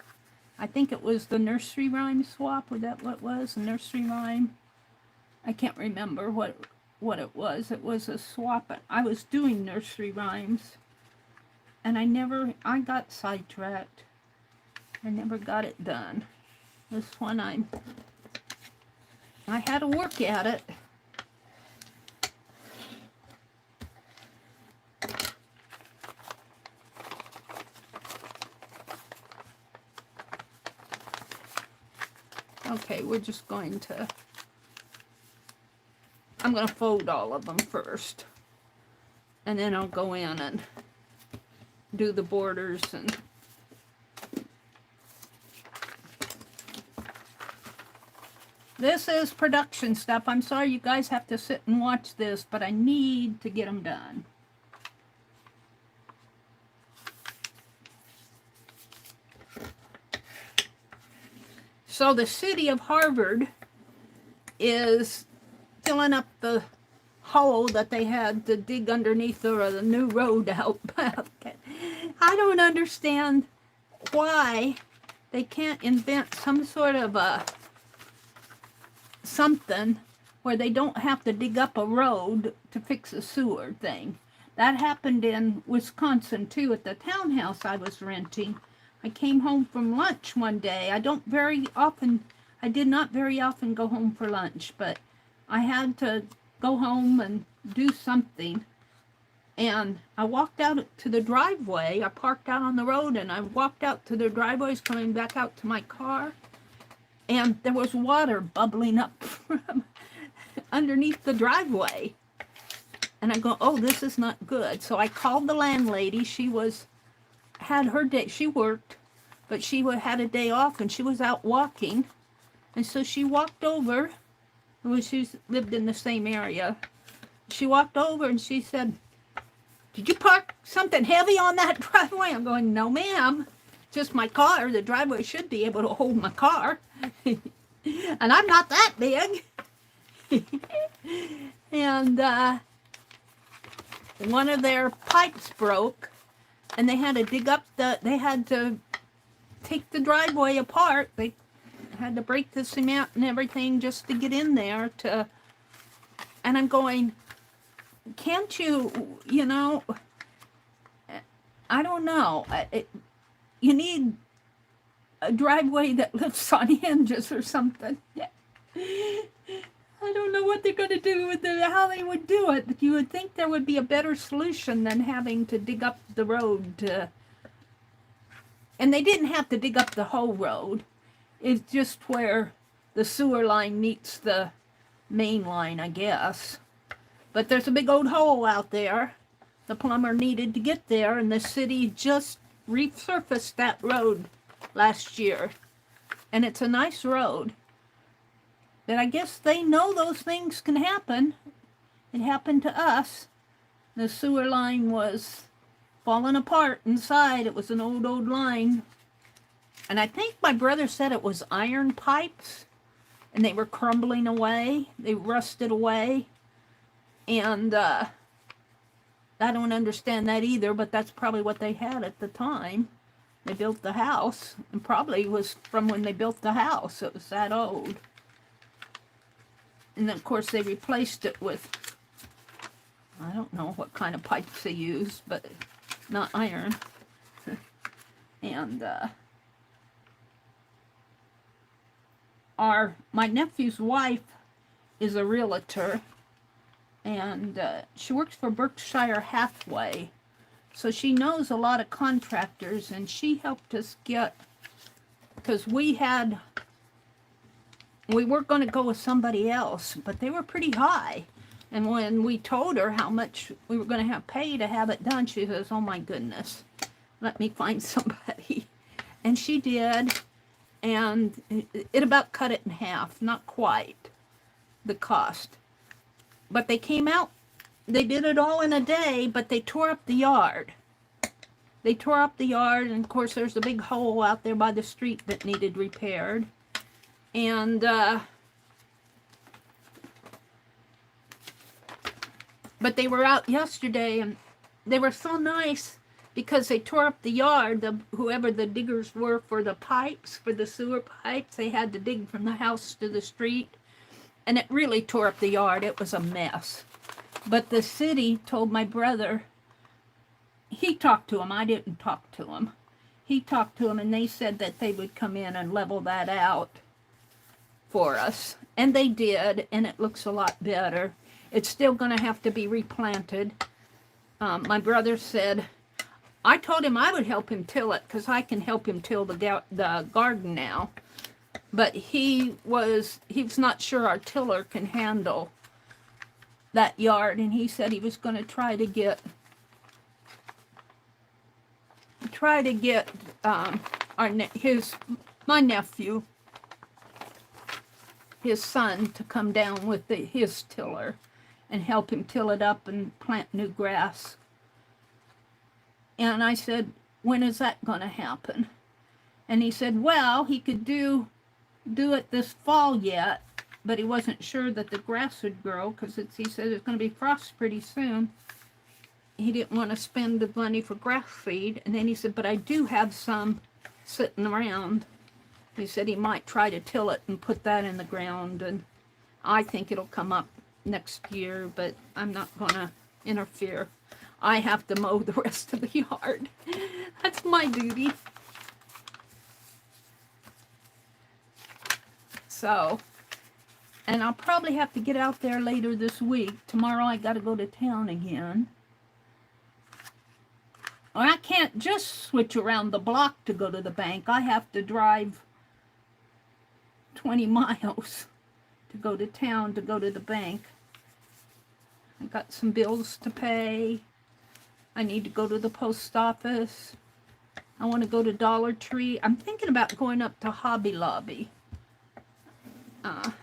I think it was the nursery rhyme swap. Was that what it was? A nursery rhyme? I can't remember what it was. It was a swap. I was doing nursery rhymes, and I got sidetracked. I never got it done. This one I had to work at it. Okay, we're just going to, I'm going to fold all of them first, and then I'll go in and do the borders. And this is production stuff. I'm sorry you guys have to sit and watch this, but I need to get them done. So the city of Harvard is filling up the hole that they had to dig underneath the new road out. I don't understand why they can't invent some sort of something where they don't have to dig up a road to fix a sewer thing. That happened in Wisconsin too, at the townhouse I was renting. I came home from lunch one day. I did not very often go home for lunch, but I had to go home and do something. And I walked out to the driveway. I parked out on the road, and I walked out to the driveways coming back out to my car. And there was water bubbling up from underneath the driveway. And I go, oh, this is not good. So I called the landlady. She had her day. She worked, but she had a day off, and she was out walking. And so she walked over. Well, she lived in the same area. She walked over and she said, did you park something heavy on that driveway? I'm going, no, ma'am. Just my car. The driveway should be able to hold my car. And I'm not that big. And one of their pipes broke, and they had to they had to take the driveway apart. They had to break the cement and everything just to get in there and I'm going, can't you, I don't know. You need a driveway that lifts on hinges or something. I don't know what they're going to do with it, how they would do it, but you would think there would be a better solution than having to dig up the road to, and they didn't have to dig up the whole road. It's just where the sewer line meets the main line, I guess. But there's a big old hole out there. The plumber needed to get there, and the city just resurfaced that road last year. And it's a nice road. But I guess they know those things can happen. It happened to us. The sewer line was falling apart inside. It was an old line. And I think my brother said it was iron pipes. And they were crumbling away. They rusted away. And I don't understand that either, but that's probably what they had at the time. They built the house. And probably was from when they built the house. It was that old. And then, of course, they replaced it with, I don't know what kind of pipes they used, but not iron. And my nephew's wife is a realtor, and she works for Berkshire Hathaway. So she knows a lot of contractors, and she helped us get, because we were going to go with somebody else, but they were pretty high. And when we told her how much we were going to have to pay to have it done, she says, oh my goodness, let me find somebody. And she did, and it about cut it in half, not quite, the cost. But they came out, they did it all in a day, but they tore up the yard. They tore up the yard, and of course there's a big hole out there by the street that needed repaired. And but they were out yesterday, and they were so nice because they tore up the yard. Whoever the diggers were for the pipes, for the sewer pipes, they had to dig from the house to the street, and it really tore up the yard. It was a mess. But the city told my brother, he talked to him. I didn't talk to him. He talked to him, and they said that they would come in and level that out for us, and they did, and it looks a lot better. It's still going to have to be replanted. My brother said, I told him I would help him till it, because I can help him till the garden now, but he was not sure our tiller can handle that yard, and he said he was going to try to get my nephew, his son, to come down with his tiller and help him till it up and plant new grass. And I said, when is that going to happen? And he said, well, he could do it this fall yet, but he wasn't sure that the grass would grow, because he said it's going to be frost pretty soon. He didn't want to spend the money for grass feed. And then he said, but I do have some sitting around. He said he might try to till it and put that in the ground, and I think it'll come up next year, but I'm not going to interfere. I have to mow the rest of the yard. That's my duty. So, and I'll probably have to get out there later this week. Tomorrow I got to go to town again. Well, I can't just switch around the block to go to the bank. I have to drive 20 miles to go to town to go to the bank. I got some bills to pay. I need to go to the post office. I want to go to Dollar Tree. I'm thinking about going up to Hobby Lobby. I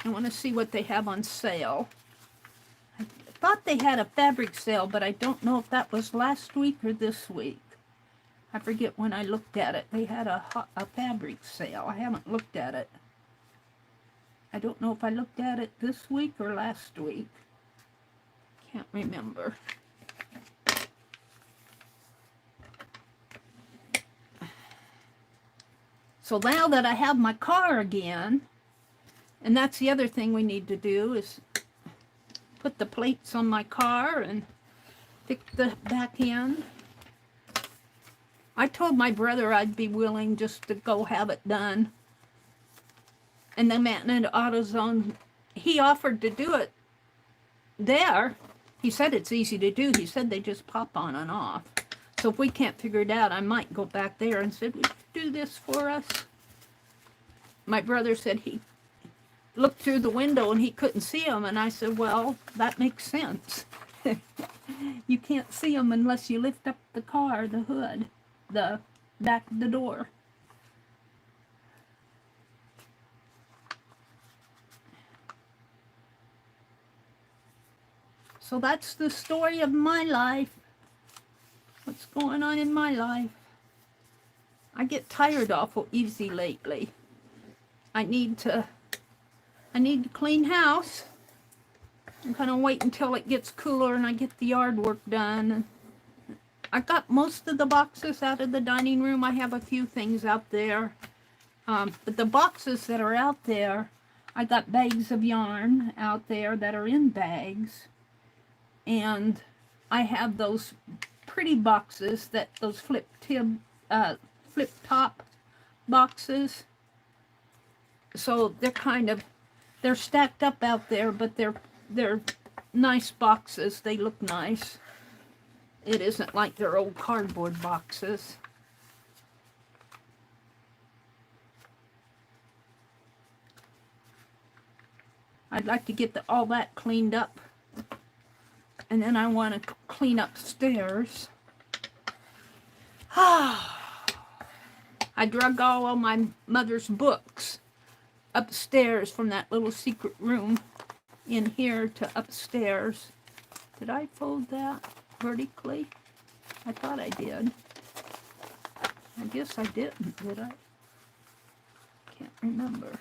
want to see what they have on sale. I thought they had a fabric sale, but I don't know if that was last week or this week. I forget when I looked at it. They had a fabric sale. I haven't looked at it. I don't know if I looked at it this week or last week. Can't remember. So now that I have my car again, and that's the other thing we need to do, is put the plates on my car and fix the back end. I told my brother I'd be willing just to go have it done. And the man at AutoZone, he offered to do it there. He said it's easy to do. He said they just pop on and off. So if we can't figure it out, I might go back there and say, would you do this for us? My brother said he looked through the window and he couldn't see them. And I said, well, that makes sense. You can't see them unless you lift up the car, the hood, the back of the door. So that's the story of my life. What's going on in my life? I get tired awful easy lately. I need to clean house. I'm gonna wait until it gets cooler and I get the yard work done. I got most of the boxes out of the dining room. I have a few things out there. But the boxes that are out there, I got bags of yarn out there that are in bags. And I have those pretty boxes, those flip top boxes. So they're stacked up out there, but they're nice boxes. They look nice. It isn't like they're old cardboard boxes. I'd like to get all that cleaned up. And then I want to clean upstairs. I drug all of my mother's books upstairs from that little secret room in here to upstairs. Did I fold that vertically? I thought I did. I guess I didn't, did I? Can't remember.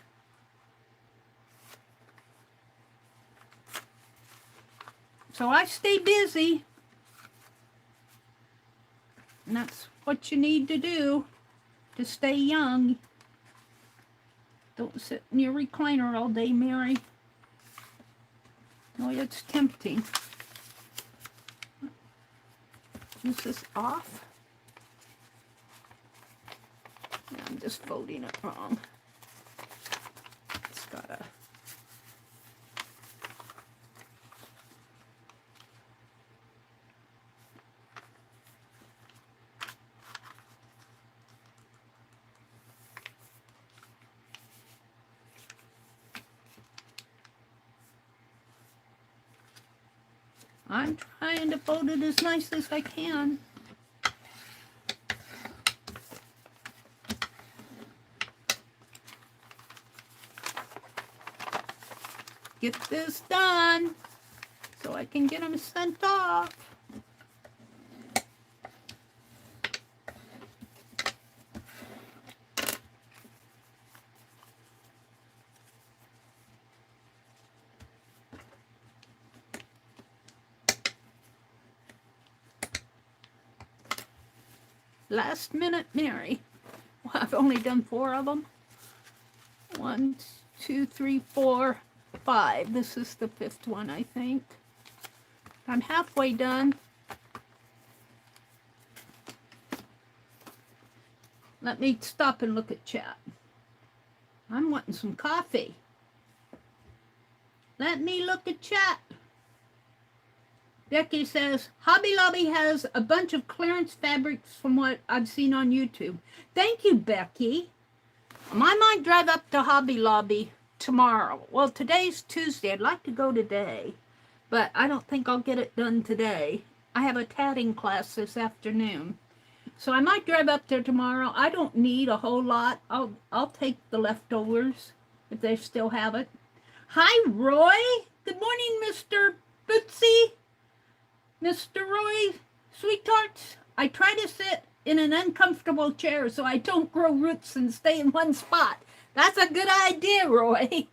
So I stay busy. And that's what you need to do to stay young. Don't sit in your recliner all day, Meri. Oh, it's tempting. Is this off? Yeah, I'm just folding it wrong. It's gotta... I'm trying to fold it as nice as I can. Get this done so I can get them sent off. Last minute Meri. Well, I've only done 4 of them. 1, 2, 3, 4, 5. This is the 5th one, I think. I'm halfway done. Let me stop and look at chat. I'm wanting some coffee. Let me look at chat. Becky says, Hobby Lobby has a bunch of clearance fabrics from what I've seen on YouTube. Thank you, Becky. I might drive up to Hobby Lobby tomorrow. Well, today's Tuesday. I'd like to go today, but I don't think I'll get it done today. I have a tatting class this afternoon. So I might drive up there tomorrow. I don't need a whole lot. I'll take the leftovers if they still have it. Hi, Roy. Good morning, Mr. Bootsy. Mr. Roy, sweethearts, I try to sit in an uncomfortable chair so I don't grow roots and stay in one spot. That's a good idea, Roy.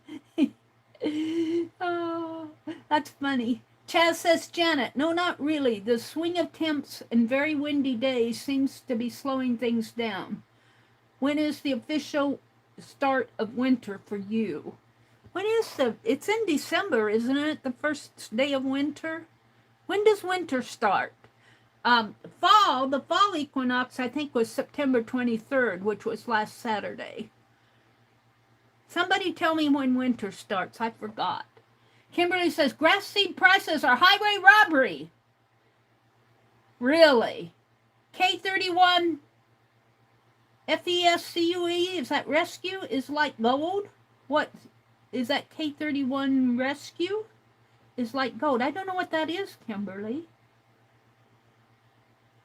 Oh, that's funny. Chaz says, Janet, no, not really. The swing of temps and very windy days seems to be slowing things down. When is the official start of winter for you? It's in December, isn't it? The first day of winter? When does winter start? The fall equinox, I think, was September 23rd, which was last Saturday. Somebody tell me when winter starts. I forgot. Kimberly says, grass seed prices are highway robbery. Really? K31 FESCUE, is that rescue? Is like gold? What? Is that K31 rescue? Is like gold. I don't know what that is, Kimberly.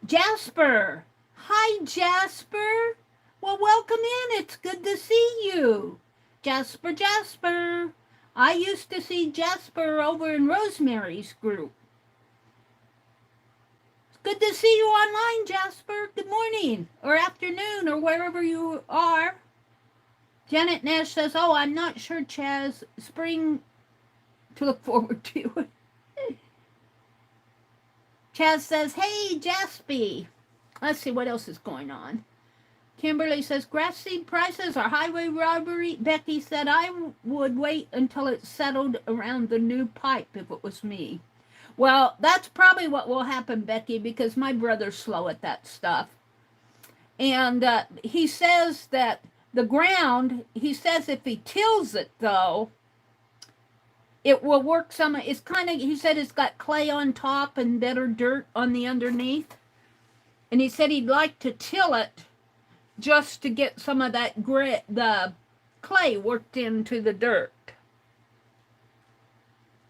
Jasper. Hi, Jasper. Well, welcome in. It's good to see you. Jasper, Jasper. I used to see Jasper over in Rosemary's group. It's good to see you online, Jasper. Good morning or afternoon or wherever you are. Janet Nash says, oh, I'm not sure, Chaz. Spring to look forward to. Chaz says, hey, Jaspy. Let's see what else is going on. Kimberly says, grass seed prices are highway robbery. Becky said, I would wait until it settled around the new pipe if it was me. Well, that's probably what will happen, Becky, because my brother's slow at that stuff. And he says that the ground, he says if he tills it, though, it will work some. It's kind of, he said it's got clay on top and better dirt on the underneath. And he said he'd like to till it just to get some of that the clay worked into the dirt.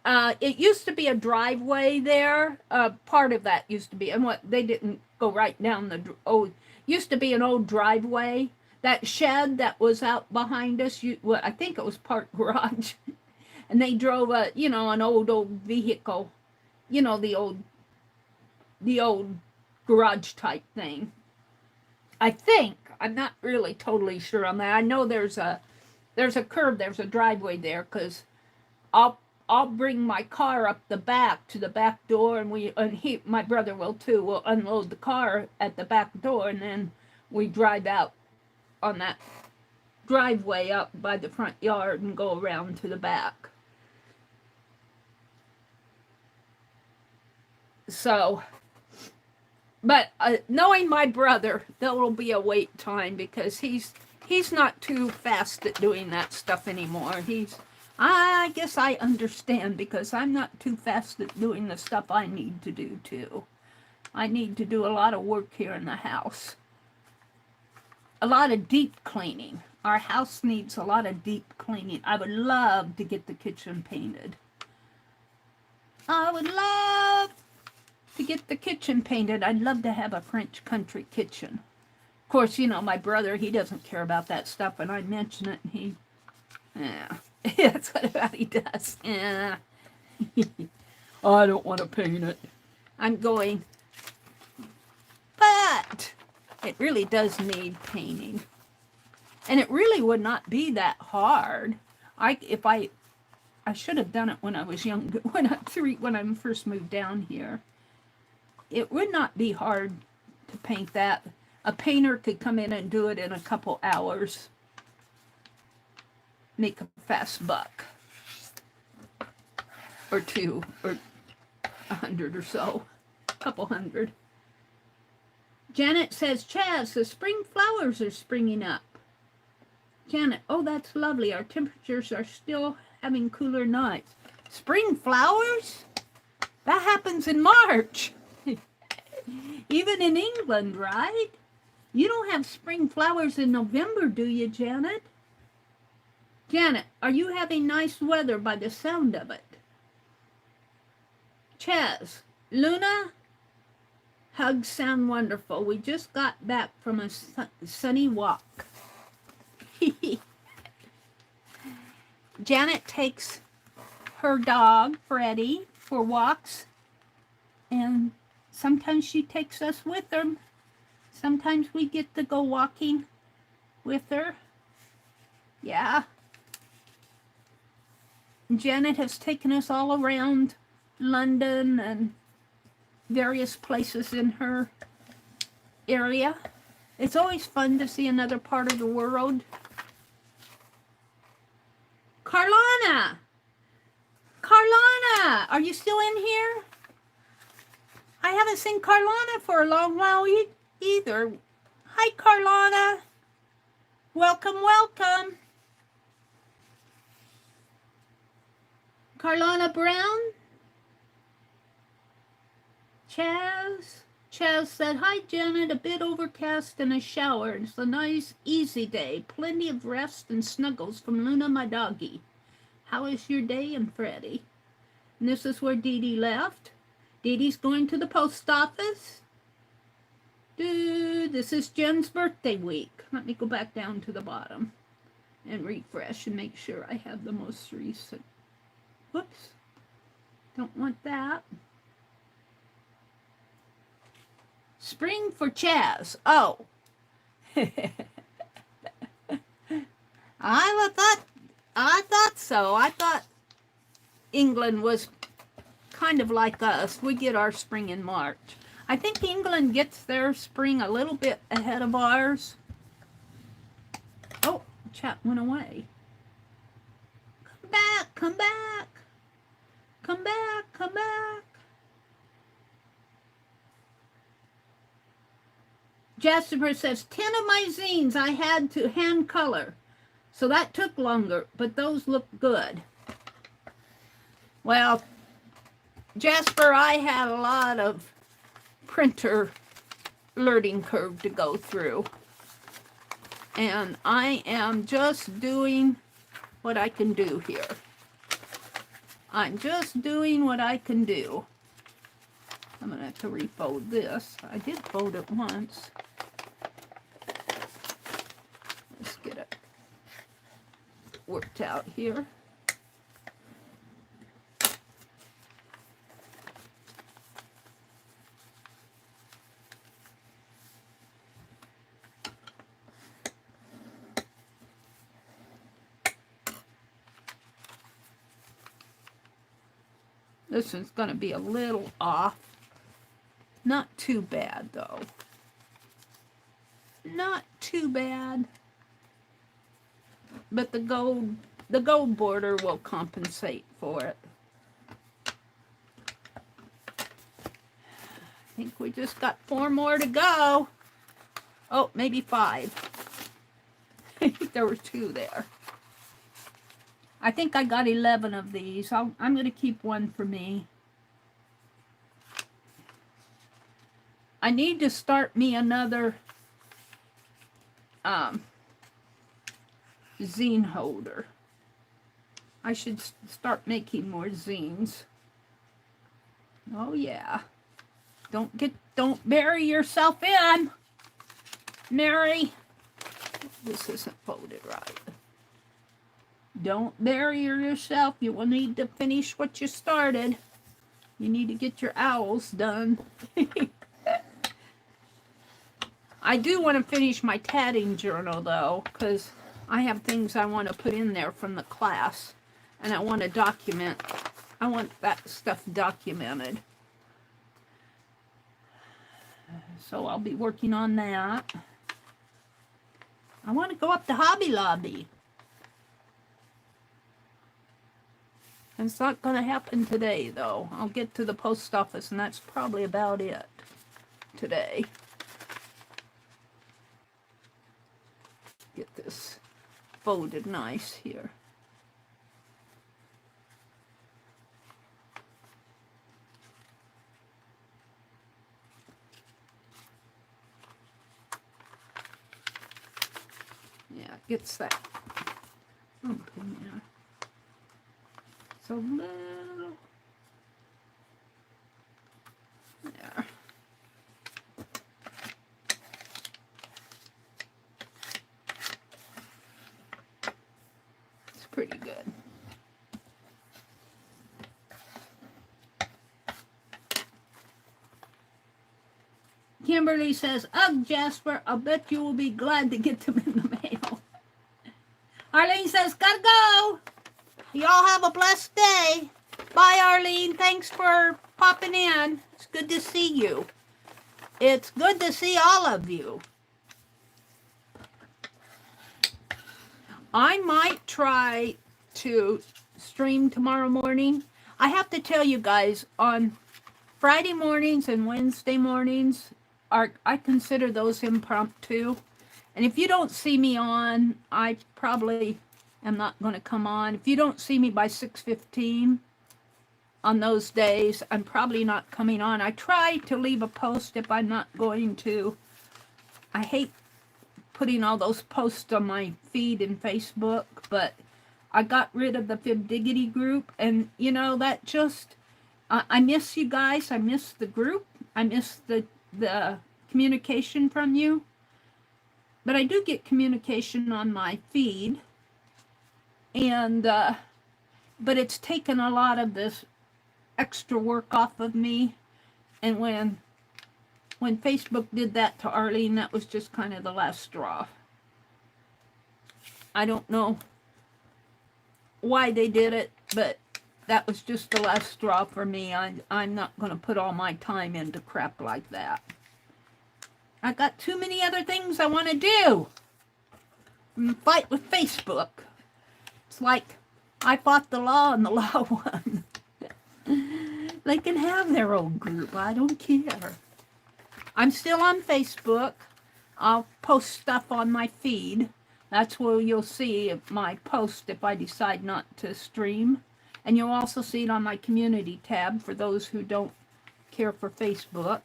It used to be a driveway there. Part of that used to be, and what they didn't go right down the used to be an old driveway. That shed that was out behind us, well, I think it was parked garage, and they drove an old vehicle, the old garage type thing. I think. I'm not really totally sure on that. I know there's a curb, there's a driveway there, because I'll bring my car up the back to the back door, and my brother will too. We'll unload the car at the back door, and then we drive out on that driveway up by the front yard and go around to the back. So, but knowing my brother, there will be a wait time because he's not too fast at doing that stuff anymore. I guess I understand because I'm not too fast at doing the stuff I need to do too. I need to do a lot of work here in the house. A lot of deep cleaning. Our house needs a lot of deep cleaning. I would love to get the kitchen painted. I would love to get the kitchen painted. I'd love to have a French country kitchen. Of course, my brother, he doesn't care about that stuff, and I mention it, and that's what he does. Yeah. I don't want to paint it. I'm going, but it really does need painting. And it really would not be that hard. I should have done it when I was young, when I first moved down here. It would not be hard to paint that. A painter could come in and do it in a couple hours. Make a fast buck. Or two, or 100 or so. A couple hundred. Janet says, Chaz, the spring flowers are springing up. Janet, oh, that's lovely. Our temperatures are still having cooler nights. Spring flowers? That happens in March. Even in England, right? You don't have spring flowers in November, do you, Janet? Janet, are you having nice weather by the sound of it? Chaz, Luna, hugs sound wonderful. We just got back from a sunny walk. Janet takes her dog, Freddie, for walks, and sometimes she takes us with her. Sometimes we get to go walking with her. Yeah. Janet has taken us all around London and various places in her area. It's always fun to see another part of the world. Carlana, are you still in here? I haven't seen Carlana for a long while either. Hi, Carlana. Welcome, welcome. Carlana Brown. Chaz said, hi, Janet. A bit overcast and a shower. It's a nice, easy day. Plenty of rest and snuggles from Luna, my doggie. How is your day? And Freddie. And this is where Dee Dee left. Dee Dee's going to the post office. Dude, this is Jen's birthday week. Let me go back down to the bottom and refresh and make sure I have the most recent. Whoops. Don't want that. Spring for Chaz. Oh. I thought so. I thought England was kind of like us. We get our spring in March. I think England gets their spring a little bit ahead of ours. Oh, chat went away. Come back, come back. Come back, come back. Jasper says, 10 of my zines I had to hand color. So that took longer, but those look good. Well, Jasper, I had a lot of printer learning curve to go through. And I am just doing what I can do here. I'm just doing what I can do. I'm going to have to refold this. I did fold it once. Let's get it worked out here. This one's going to be a little off. Not too bad, though. Not too bad. But the gold border will compensate for it. I think we just got 4 more to go. Oh, maybe 5. There were 2 there. I think I got 11 of these. I'm going to keep 1 for me. I need to start me another zine holder. I should start making more zines. Oh yeah. Don't bury yourself in, Meri. This isn't folded right. Don't bury yourself. You will need to finish what you started. You need to get your owls done. I do want to finish my tatting journal, though, because I have things I want to put in there from the class. And I want to document. I want that stuff documented. So I'll be working on that. I want to go up to Hobby Lobby. It's not going to happen today, though. I'll get to the post office, and that's probably about it today. Get this folded nice here. Yeah, it gets that bump in there. So little. There. It's pretty good. Kimberly says, ugh, Jasper, I'll bet you will be glad to get them in the mail. Arlene says, gotta go. Y'all have a blessed day. Bye, Arlene. Thanks for popping in. It's good to see you. It's good to see all of you. I might try to stream tomorrow morning. I have to tell you guys, on Friday mornings and Wednesday mornings I consider those impromptu. And if you don't see me on, I probably am not going to come on. If you don't see me by 6:15 on those days, I'm probably not coming on. I try to leave a post if I'm not going to. I hate putting all those posts on my feed in Facebook, but I got rid of the Fib Diggity group, and you know, that just, I miss you guys. I miss the group. I miss the communication from you. But I do get communication on my feed, and but it's taken a lot of this extra work off of me. And when Facebook did that to Arlene, that was just kind of the last straw. I don't know why they did it, but that was just the last straw for me. I'm not going to put all my time into crap like that. I got too many other things I want to do. Fight with Facebook. It's like I fought the law and the law won. They can have their own group. I don't care. I'm still on Facebook. I'll post stuff on my feed. That's where you'll see my post if I decide not to stream. And you'll also see it on my community tab for those who don't care for Facebook.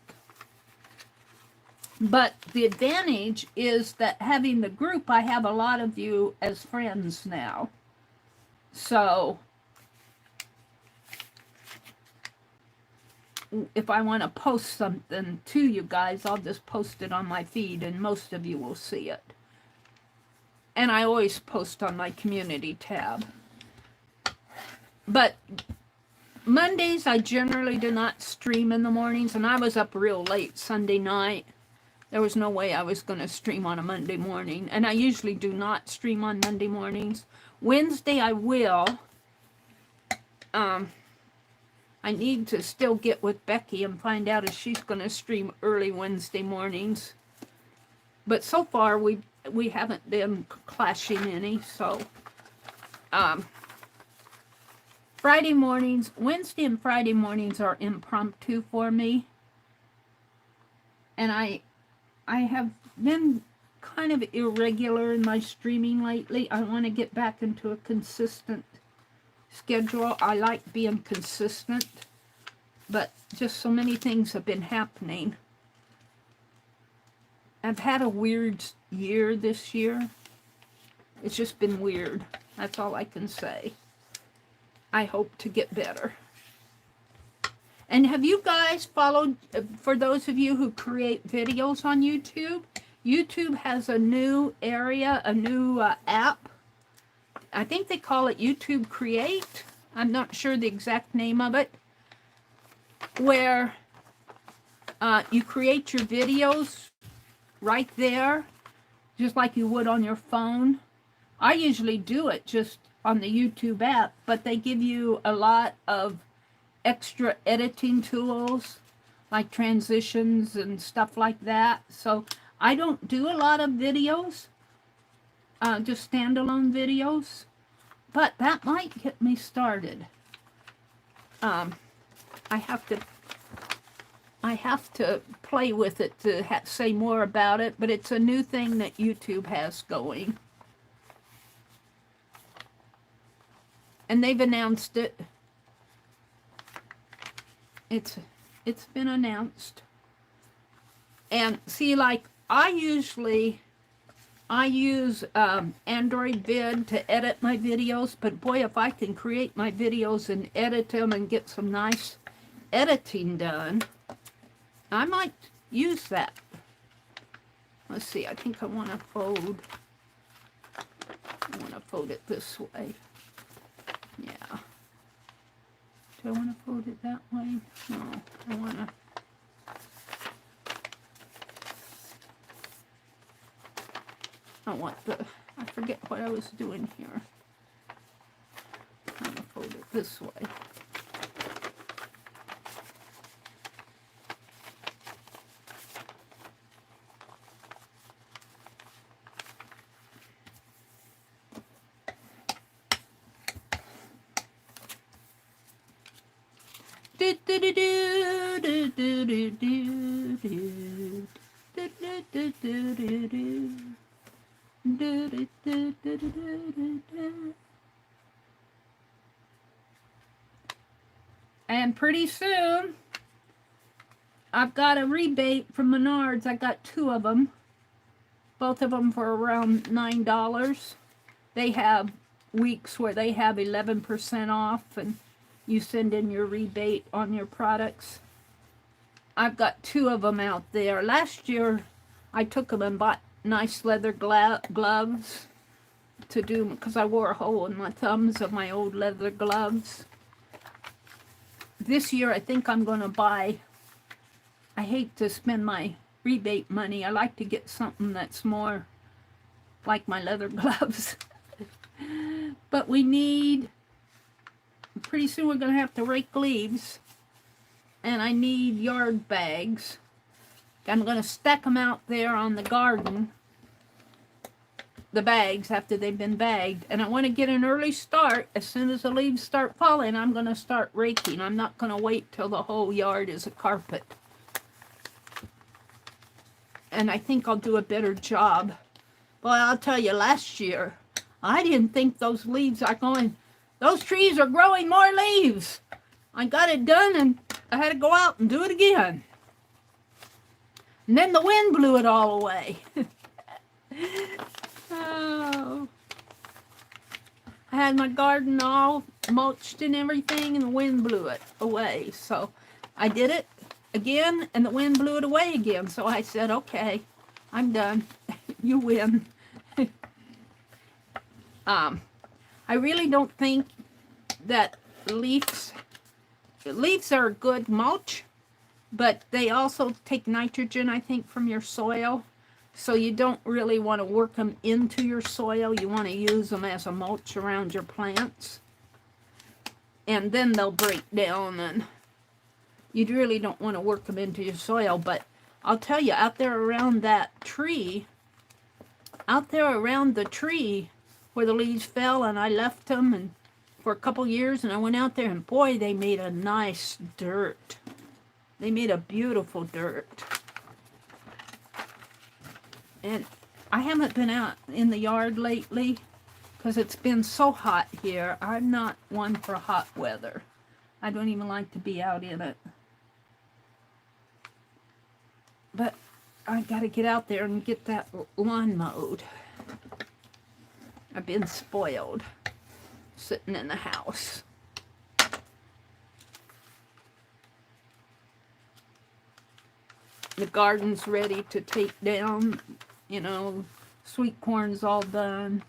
But the advantage is that having the group, I have a lot of you as friends now. So if I want to post something to you guys, I'll just post it on my feed and most of you will see it. And I always post on my community tab. But Mondays, I generally do not stream in the mornings, and I was up real late Sunday night. There was no way I was going to stream on a Monday morning, and I usually do not stream on Monday mornings. Wednesday, I will. I need to still get with Becky and find out if she's going to stream early Wednesday mornings. But so far, we haven't been clashing any, so... Friday mornings, Wednesday and Friday mornings are impromptu for me. And I have been kind of irregular in my streaming lately. I want to get back into a consistent schedule. I like being consistent, but just so many things have been happening. I've had a weird year this year. It's just been weird. That's all I can say. I hope to get better. And have you guys followed, for those of you who create videos on YouTube, YouTube has a new area, a new app. I think they call it YouTube Create. I'm not sure the exact name of it. Where you create your videos right there, just like you would on your phone. I usually do it just on the YouTube app, but they give you a lot of extra editing tools, like transitions and stuff like that. So I don't do a lot of videos, just standalone videos, but that might get me started. I have to play with it to say more about it, but it's a new thing that YouTube has going. And they've announced it. It's been announced. And see, like, I use Android Vid to edit my videos, but boy, if I can create my videos and edit them and get some nice editing done, I might use that. Let's see, I think I want to fold it this way. Yeah. Do I want to fold it that way? No, I forget what I was doing here. I'm going to fold it this way. And pretty soon, I've got a rebate from Menards. I got 2 of them. Both of them for around $9. They have weeks where they have 11% off, and you send in your rebate on your products. I've got 2 of them out there. Last year, I took them and bought nice leather gloves to do, because I wore a hole in my thumbs of my old leather gloves. This year, I think I'm going to buy, I hate to spend my rebate money. I like to get something that's more like my leather gloves. But we need, pretty soon we're going to have to rake leaves. And I need yard bags. I'm going to stack them out there on the garden, the bags, after they've been bagged. And I want to get an early start. As soon as the leaves start falling, I'm going to start raking. I'm not going to wait till the whole yard is a carpet. And I think I'll do a better job. Well, I'll tell you, last year, I didn't think those leaves are going, those trees are growing more leaves. I got it done and I had to go out and do it again. And then the wind blew it all away. Oh. I had my garden all mulched and everything, and the wind blew it away. So I did it again, and the wind blew it away again. So I said, okay, I'm done. You win. I really don't think that leaves are a good mulch, but they also take nitrogen, I think, from your soil. So you don't really want to work them into your soil. You want to use them as a mulch around your plants. And then they'll break down, and you really don't want to work them into your soil. But I'll tell you, out there around that tree, out there around the tree where the leaves fell, and I left them and for a couple years, and I went out there, and boy, they made a nice dirt. They made a beautiful dirt. And I haven't been out in the yard lately because it's been so hot here. I'm not one for hot weather. I don't even like to be out in it. But I got to get out there and get that lawn mowed. I've been spoiled sitting in the house. The garden's ready to take down, you know, sweet corn's all done.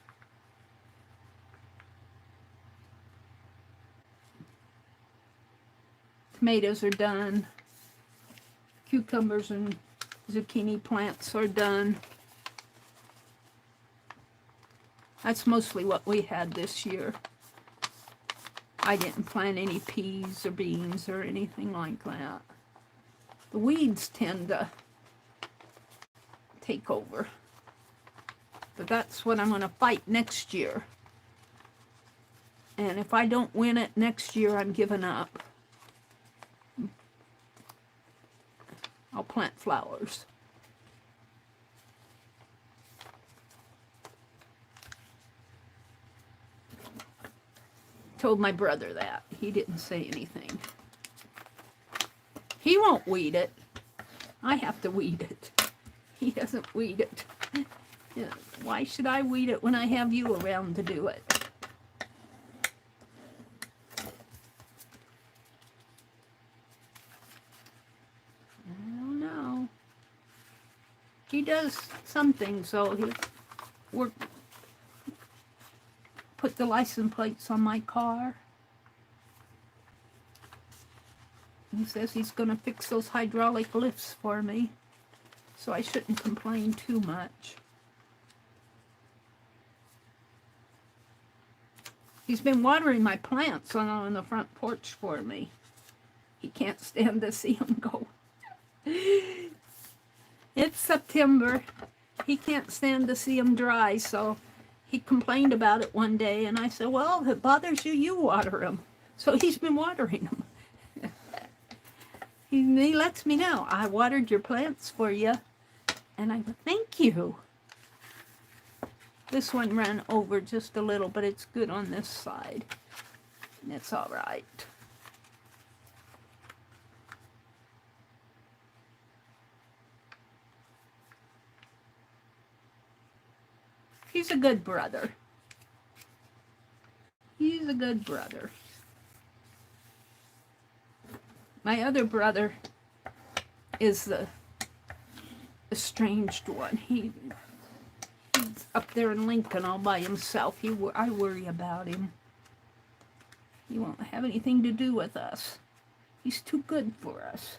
Tomatoes are done. Cucumbers and zucchini plants are done. That's mostly what we had this year. I didn't plant any peas or beans or anything like that. The weeds tend to take over. But that's what I'm going to fight next year. And if I don't win it next year, I'm giving up. I'll plant flowers. Told my brother that. He didn't say anything. He won't weed it. I have to weed it. He doesn't weed it. Yeah, why should I weed it when I have you around to do it? I don't know. He does some things, so he'll put the license plates on my car. He says he's going to fix those hydraulic lifts for me, so I shouldn't complain too much. He's been watering my plants on the front porch for me. He can't stand to see them go. It's September. He can't stand to see them dry, so he complained about it one day, and I said, well, if it bothers you, you water them. So he's been watering them. He lets me know, I watered your plants for you. And I go, thank you. This one ran over just a little, but it's good on this side. And it's all right. He's a good brother. He's a good brother. My other brother is the estranged one. He's up there in Lincoln all by himself. I worry about him. He won't have anything to do with us. He's too good for us.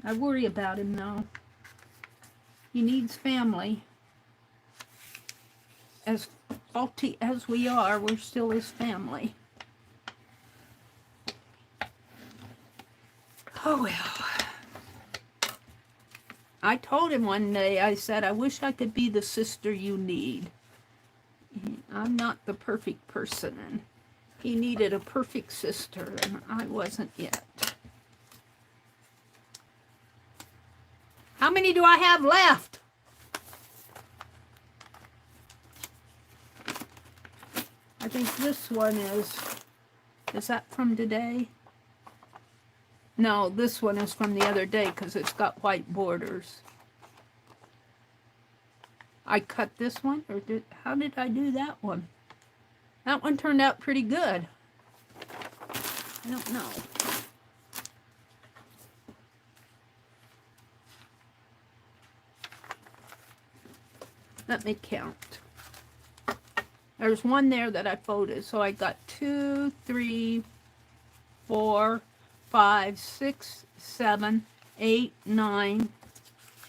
I worry about him though. He needs family. As faulty as we are, we're still his family. Oh well. I told him one day, I said, I wish I could be the sister you need. I'm not the perfect person, and he needed a perfect sister, and I wasn't yet. How many do I have left? I think this one is that from today? No, this one is from the other day because it's got white borders. I cut this one, or how did I do that one? That one turned out pretty good. I don't know. Let me count. There's one there that I folded, so I got 2, 3, 4, 5, 6, 7, 8, 9,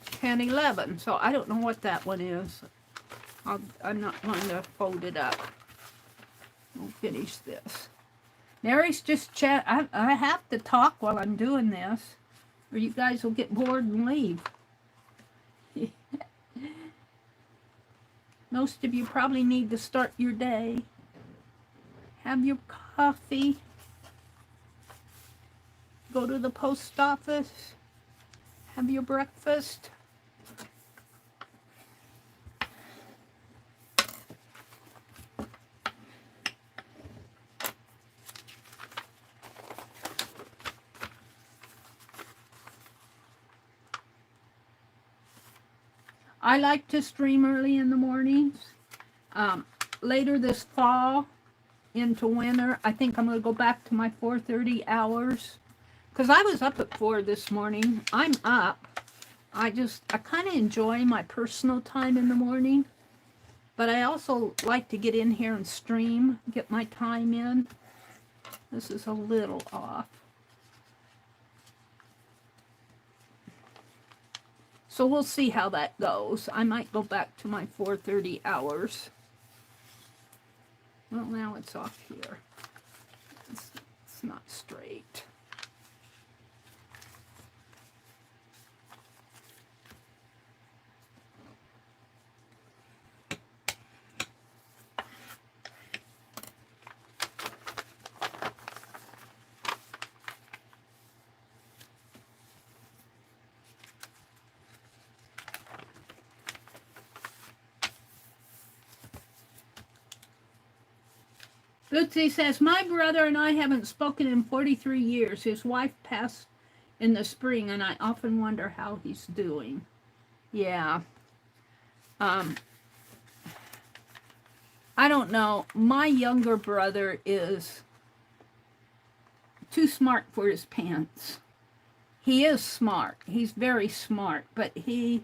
10, 11. So I don't know what that one is. I'm not going to fold it up. We'll finish this. Meri's just chat. I have to talk while I'm doing this, or you guys will get bored and leave. Most of you probably need to start your day. Have your coffee. Go to the post office. Have your breakfast. I like to stream early in the mornings. Later this fall into winter, I think I'm going to go back to my 4:30 hours. Because I was up at 4 this morning. I'm up. I kind of enjoy my personal time in the morning. But I also like to get in here and stream, get my time in. This is a little off. So we'll see how that goes. I might go back to my 4:30 hours. Well, now it's off here. It's not straight. Bootsy says, my brother and I haven't spoken in 43 years. His wife passed in the spring, and I often wonder how he's doing. Yeah. I don't know. My younger brother is too smart for his pants. He is smart. He's very smart, but he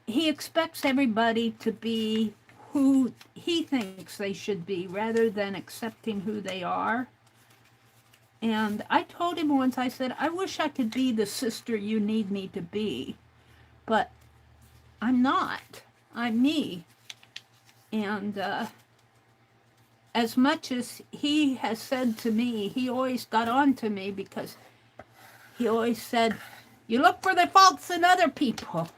expects everybody to be who he thinks they should be rather than accepting who they are. And I told him once, I said, I wish I could be the sister you need me to be, but I'm not. I'm me. And as much as he has said to me, he always got on to me because he always said, you look for the faults in other people.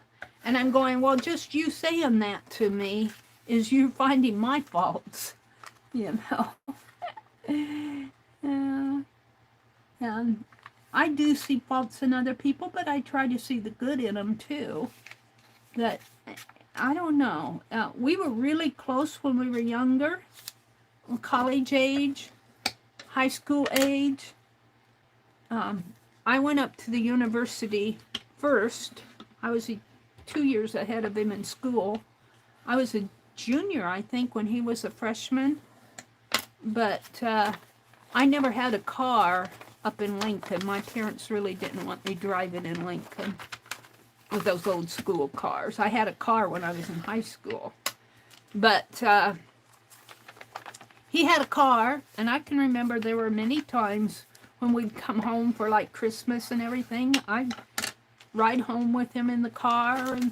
And I'm going, well, just you saying that to me is you finding my faults, you know. And I do see faults in other people, but I try to see the good in them too. That, I don't know. We were really close when we were younger, college age, high school age. I went up to the university first. I was 2 years ahead of him in school. I was a junior, I think, when he was a freshman. But I never had a car up in Lincoln. My parents really didn't want me driving in Lincoln with those old school cars. I had a car when I was in high school. But he had a car, and I can remember there were many times when we'd come home for like Christmas and everything. I'd ride home with him in the car, and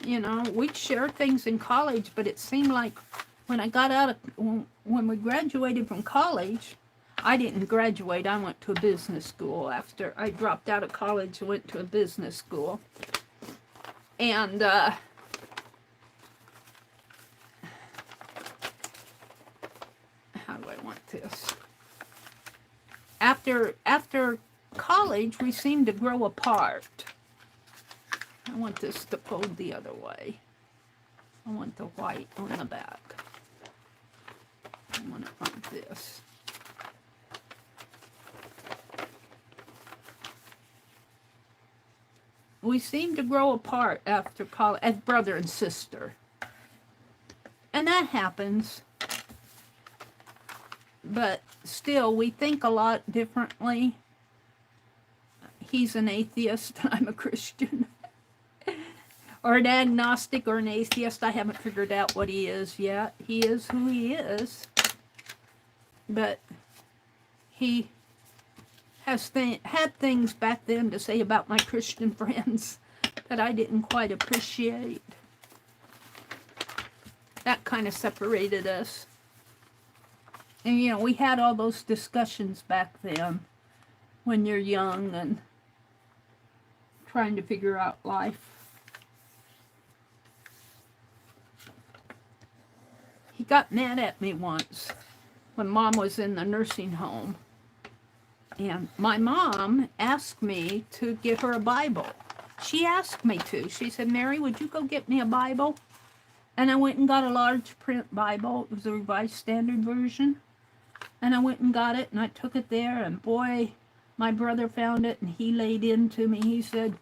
you know, we'd share things in college, but it seemed like when I got out of, when we graduated from college, I didn't graduate, I went to a business school after I dropped out of college and went to a business school. And how do I want this? After college, we seemed to grow apart. I want this to fold the other way. I want the white on the back. I want it like this. We seemed to grow apart after college, as brother and sister. And that happens. But still, we think a lot differently. He's an atheist, and I'm a Christian. Or an agnostic or an atheist. I haven't figured out what he is yet. He is who he is. But he has had things back then to say about my Christian friends that I didn't quite appreciate. That kind of separated us. And you know, we had all those discussions back then when you're young and trying to figure out life. He got mad at me once when Mom was in the nursing home. And my mom asked me to get her a Bible. She asked me to. She said, Mary, would you go get me a Bible? And I went and got a large print Bible. It was a Revised Standard Version. And I went and got it, and I took it there, and boy, my brother found it, and he laid into me. He said,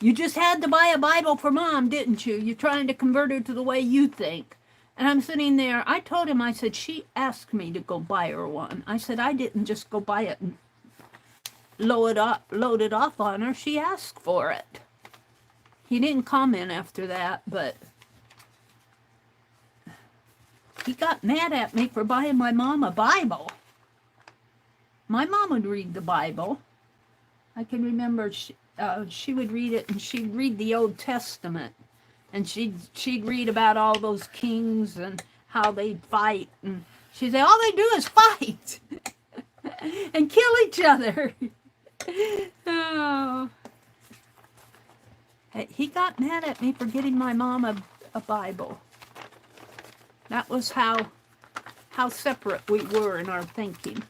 you just had to buy a Bible for Mom, didn't you? You're trying to convert her to the way you think. And I'm sitting there. I told him, I said, she asked me to go buy her one. I said, I didn't just go buy it and load it off on her. She asked for it. He didn't comment after that, but he got mad at me for buying my mom a Bible. My mom would read the Bible. I can remember she would read it, and she'd read the Old Testament. And she'd read about all those kings and how they'd fight. And she'd say, all they do is fight and kill each other. Oh. He got mad at me for getting my mom a Bible. That was how separate we were in our thinking.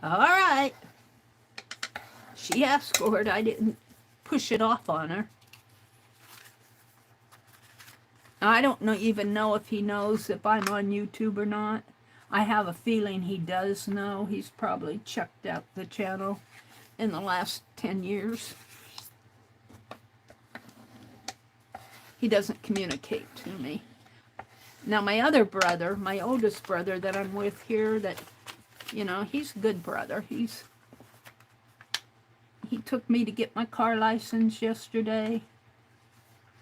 All right. She asked for it. I didn't push it off on her. I don't even know if he knows if I'm on YouTube or not. I have a feeling he does know. He's probably checked out the channel in the last 10 years. He doesn't communicate to me. Now my other brother, my oldest brother that I'm with here, that, you know, he's a good brother. He took me to get my car license yesterday.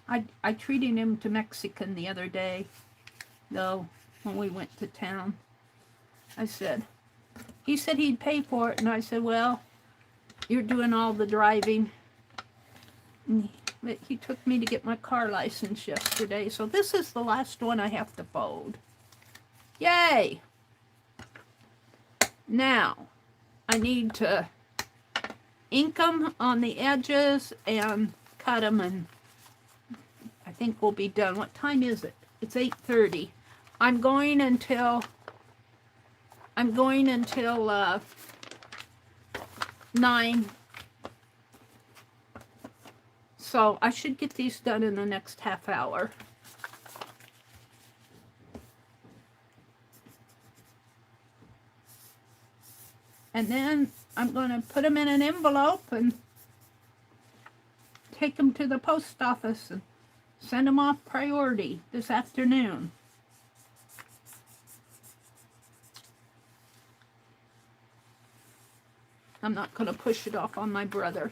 I treated him to Mexican the other day, though, when we went to town. He said he'd pay for it, and I said, well, you're doing all the driving. But he took me to get my car license yesterday, so this is the last one I have to fold. Yay! Now, I need to ink them on the edges and cut them, and I think we'll be done. What time is it? It's 8:30. I'm going until 9. So I should get these done in the next half hour. And then I'm going to put them in an envelope and take them to the post office and send them off priority this afternoon. I'm not going to push it off on my brother.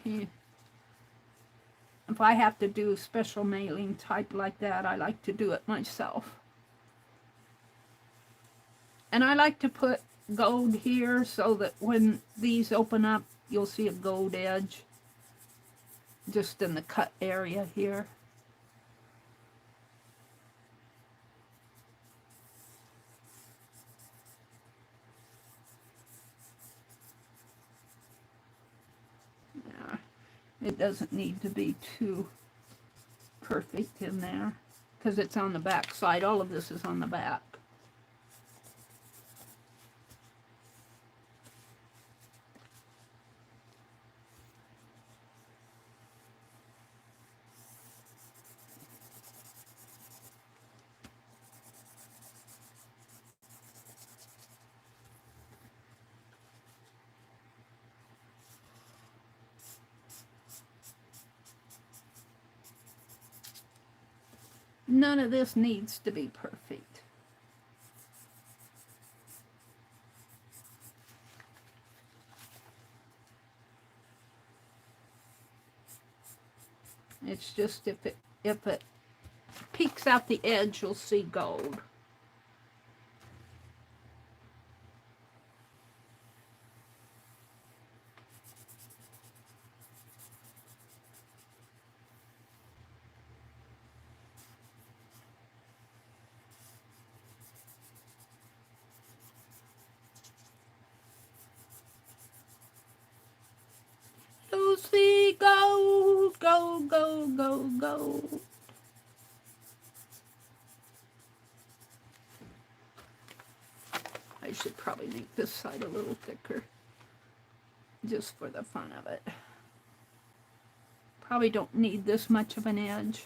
If I have to do special mailing type like that, I like to do it myself. And I like to put gold here so that when these open up, you'll see a gold edge just in the cut area here. It doesn't need to be too perfect in there because it's on the back side. All of this is on the back. None of this needs to be perfect. It's just if it peeks out the edge, you'll see gold. See gold, gold, gold, gold, gold. I should probably make this side a little thicker, just for the fun of it. Probably don't need this much of an edge.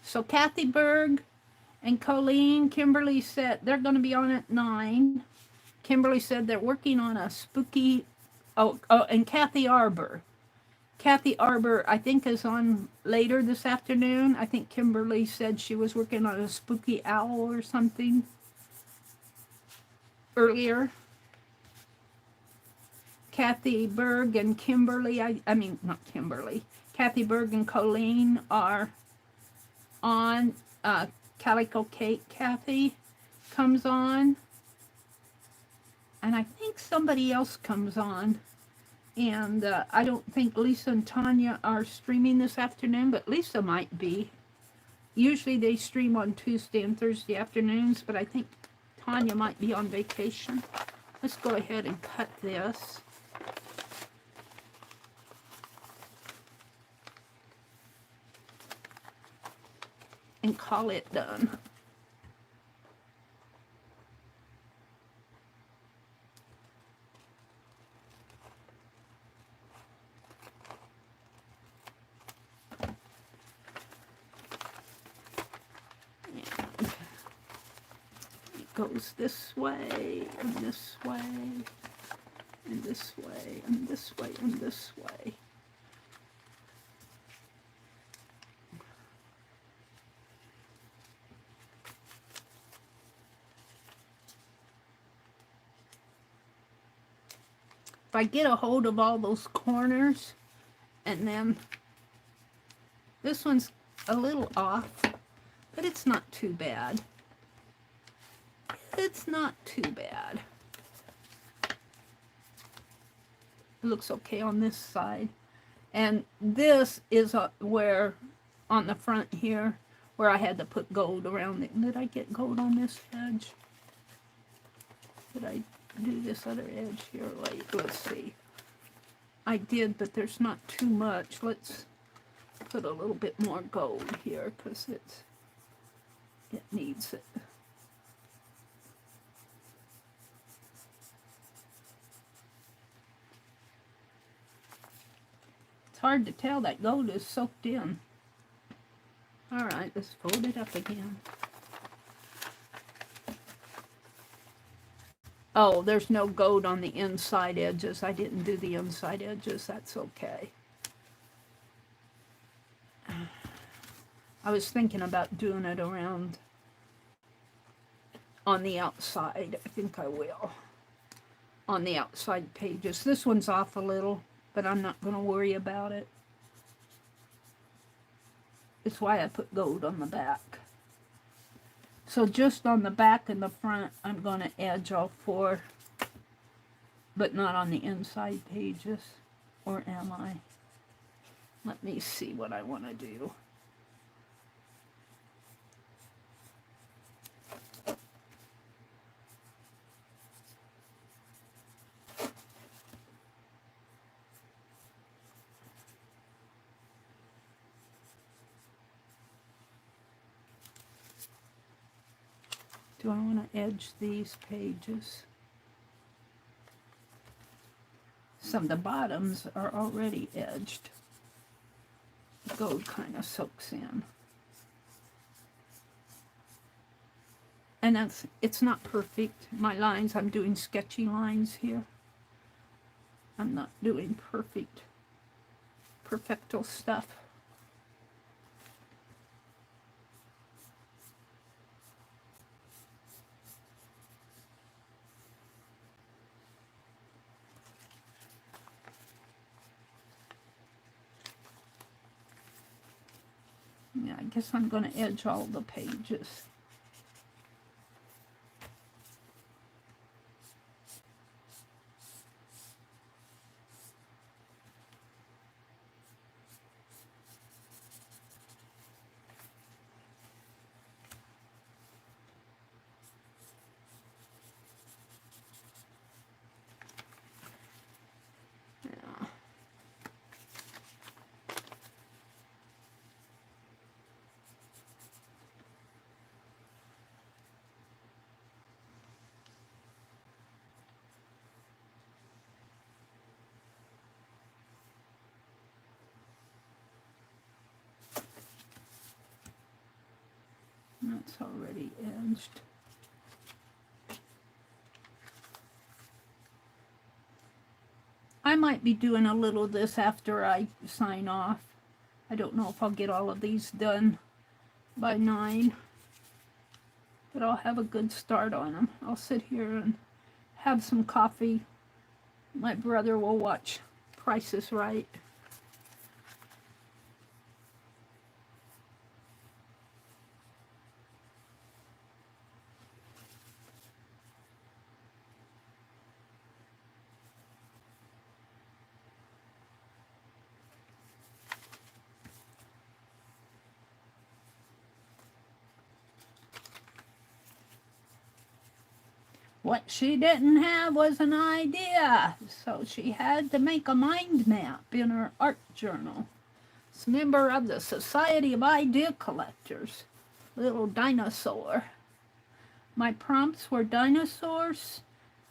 So Kathy Berg and Colleen, Kimberly said they're going to be on at 9. Kimberly said they're working on a spooky, and Kathy Arbor. Kathy Arbor, I think, is on later this afternoon. I think Kimberly said she was working on a spooky owl or something earlier. Kathy Berg and Kimberly, I mean, not Kimberly. Kathy Berg and Colleen are on. Calico Cake Kathy comes on. And I think somebody else comes on. And I don't think Lisa and Tanya are streaming this afternoon, but Lisa might be. Usually they stream on Tuesday and Thursday afternoons, but I think Tanya might be on vacation. Let's go ahead and cut this. And call it done. Goes this way, and this way, and this way, and this way, and this way. If I get a hold of all those corners, and then this one's a little off, but it's not too bad. It's not too bad. It looks okay on this side. And this is where, on the front here, where I had to put gold around it. Did I get gold on this edge? Did I do this other edge here? Wait, let's see. I did, but there's not too much. Let's put a little bit more gold here because it needs it. It's hard to tell, that gold is soaked in. All right, let's fold it up again. Oh, there's no gold on the inside edges. I didn't do the inside edges. That's okay. I was thinking about doing it around on the outside. I think I will. On the outside pages. This one's off a little, but I'm not going to worry about it. It's why I put gold on the back. So just on the back and the front, I'm going to edge all four, but not on the inside pages. Or am I? Let me see what I want to do. Do I want to edge these pages? Some of the bottoms are already edged. The gold kind of soaks in. And it's not perfect. My lines, I'm doing sketchy lines here. I'm not doing perfecto stuff. Yeah, I guess I'm going to edge all the pages. Yeah. That's already edged. I might be doing a little of this after I sign off. I don't know if I'll get all of these done by 9, but I'll have a good start on them. I'll sit here and have some coffee. My brother will watch Price is Right. What she didn't have was an idea, so she had to make a mind map in her art journal. It's a member of the Society of Idea Collectors. Little dinosaur. My prompts were dinosaurs,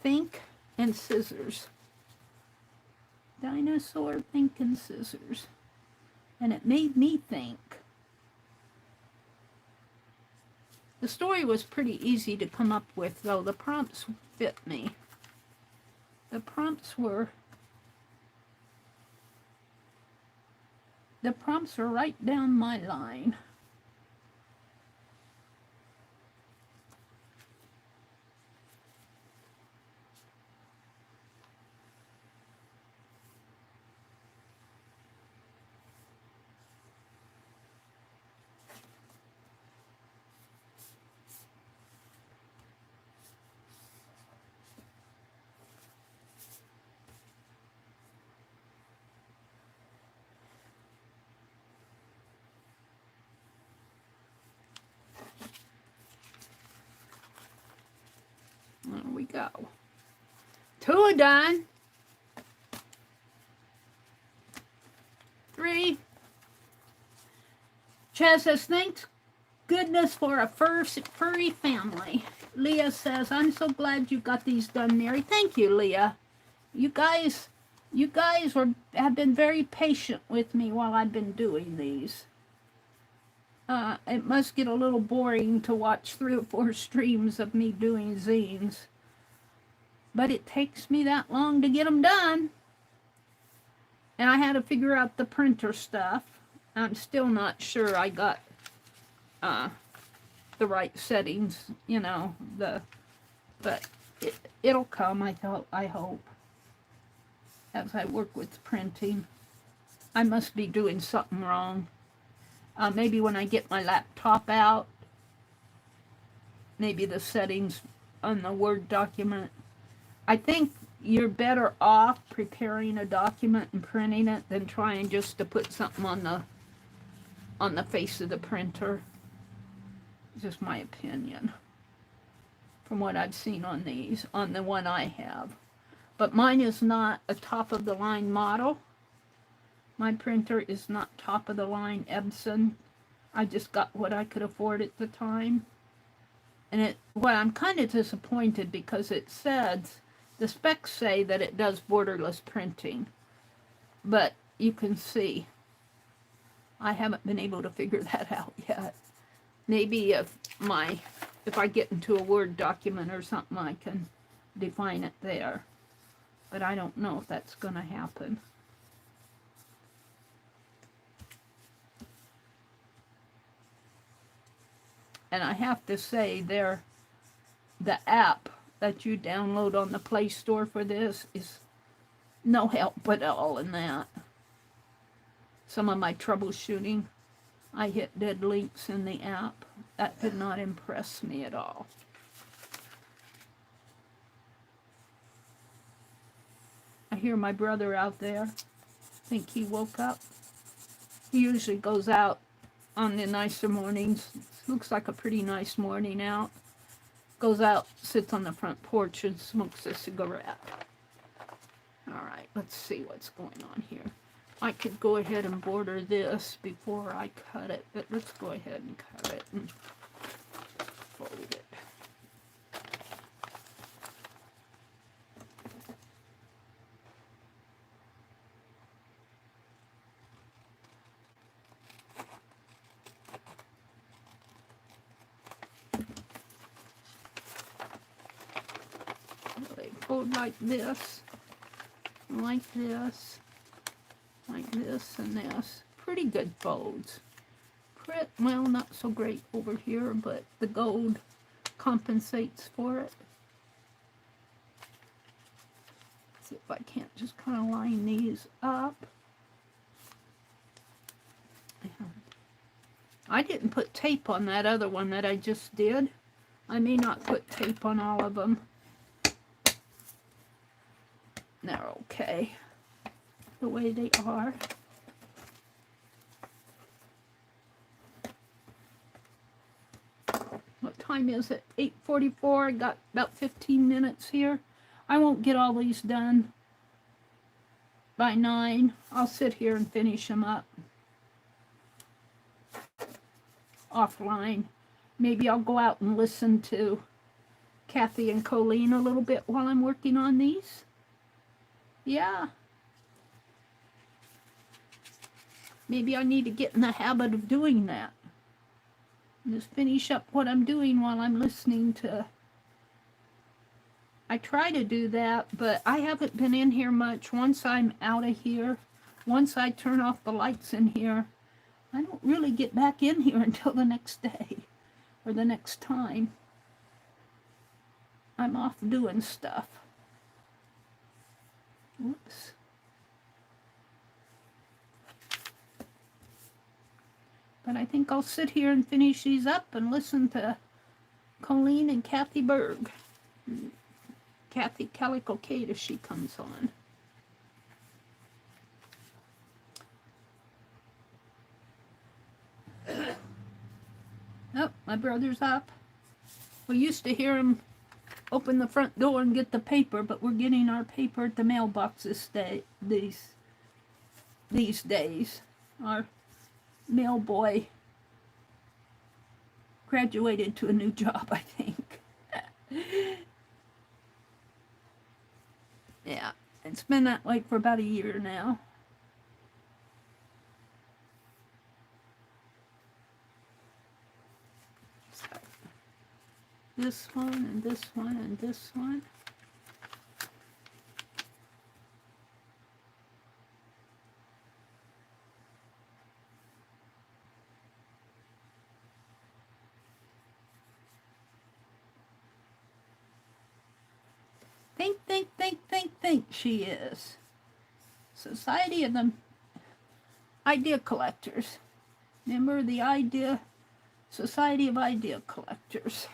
think, and scissors. Dinosaur, think, and scissors. And it made me think. The story was pretty easy to come up with, though. The prompts fit me. The prompts were right down my line. There we go. 2 are done. Chaz says, thanks goodness for a furry family. Leah says, I'm so glad you got these done, Meri. Thank you, Leah. You guys have been very patient with me while I've been doing these. It must get a little boring to watch 3 or 4 streams of me doing zines. But it takes me that long to get them done. And I had to figure out the printer stuff. I'm still not sure I got the right settings, you know, but it'll come, I hope, as I work with printing. I must be doing something wrong. Maybe when I get my laptop out, maybe the settings on the Word document. I think you're better off preparing a document and printing it than trying just to put something on the face of the printer. Just my opinion from what I've seen on these, on the one I have. But mine is not a top-of-the-line model. My printer is not top-of-the-line Epson. I just got what I could afford at the time. And well, I'm kind of disappointed because it says, the specs say that it does borderless printing. But you can see, I haven't been able to figure that out yet. Maybe if I get into a Word document or something, I can define it there. But I don't know if that's going to happen. And I have to say, the app that you download on the Play Store for this is no help at all in that. Some of my troubleshooting, I hit dead links in the app. That did not impress me at all. I hear my brother out there. I think he woke up. He usually goes out on the nicer mornings. Looks like a pretty nice morning out. Goes out, sits on the front porch and smokes a cigarette. Alright, let's see what's going on here. I could go ahead and border this before I cut it, but let's go ahead and cut it and fold it. They fold like this, like this. Like this and this. Pretty good folds. Well, not so great over here, but the gold compensates for it. Let's see if I can't just kind of line these up. I didn't put tape on that other one that I just did. I may not put tape on all of them. They're okay the way they are. What time is it? 8:44. I got about 15 minutes here. I won't get all these done by 9. I'll sit here and finish them up offline. Maybe I'll go out and listen to Kathy and Colleen a little bit while I'm working on these. Yeah. Maybe I need to get in the habit of doing that. Just finish up what I'm doing while I'm listening to. I try to do that, but I haven't been in here much. Once I'm out of here, once I turn off the lights in here, I don't really get back in here until the next day or the next time. I'm off doing stuff. Whoops. But I think I'll sit here and finish these up and listen to Colleen and Kathy Berg. Kathy Calico Kate if she comes on. Oh, my brother's up. We used to hear him open the front door and get the paper, but we're getting our paper at the mailbox these days. Our mail boy graduated to a new job, I think. Yeah, it's been that way for about a year now. So, this one and this one and this one. Think, she is. Society of the Idea Collectors. Member of the Society of Idea Collectors.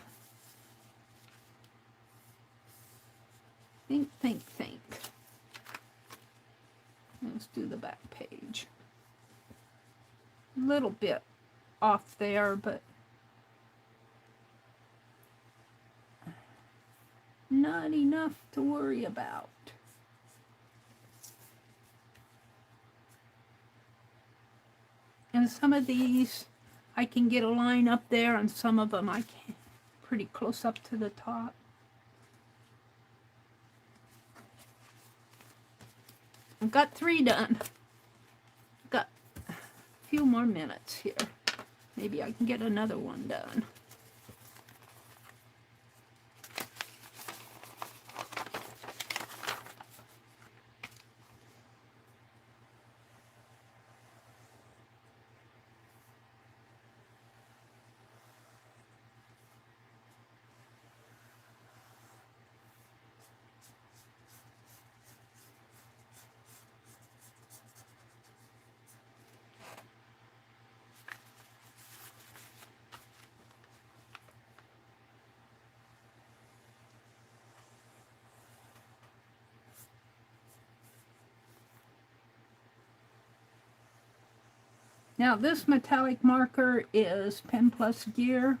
Think. Let's do the back page. A little bit off there, but not enough to worry about. And some of these I can get a line up there, and some of them I can't. Pretty close up to the top. I've got 3 done. Got a few more minutes here. Maybe I can get another one done. Now this metallic marker is Pen Plus Gear,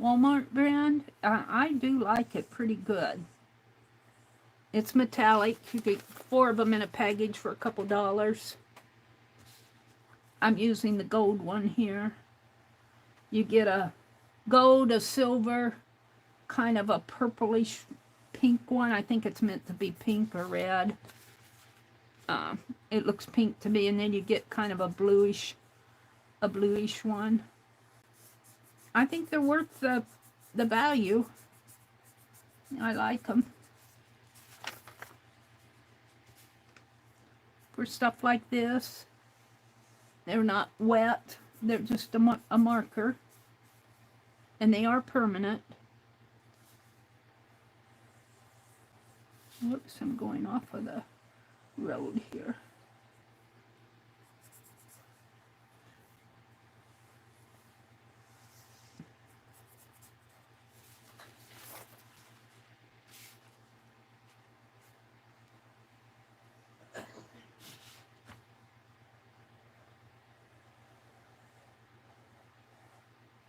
Walmart brand. I do like it pretty good. It's metallic. You get 4 of them in a package for a couple dollars. I'm using the gold one here. You get a gold, a silver, kind of a purplish pink one. I think it's meant to be pink or red. It looks pink to me, and then you get kind of a bluish one. I think they're worth the value. I like them. For stuff like this, they're not wet. They're just a marker. And they are permanent. Whoops, I'm going off of the road here.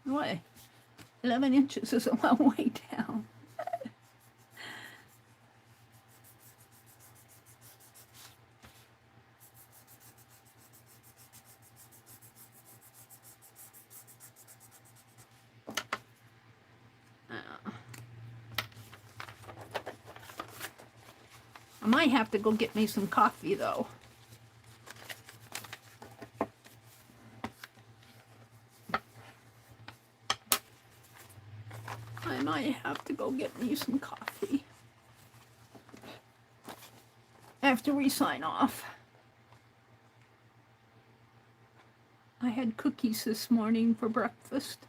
Boy, 11 inches is a long way down. I might have to go get me some coffee, though. I might have to go get me some coffee after we sign off. I had cookies this morning for breakfast.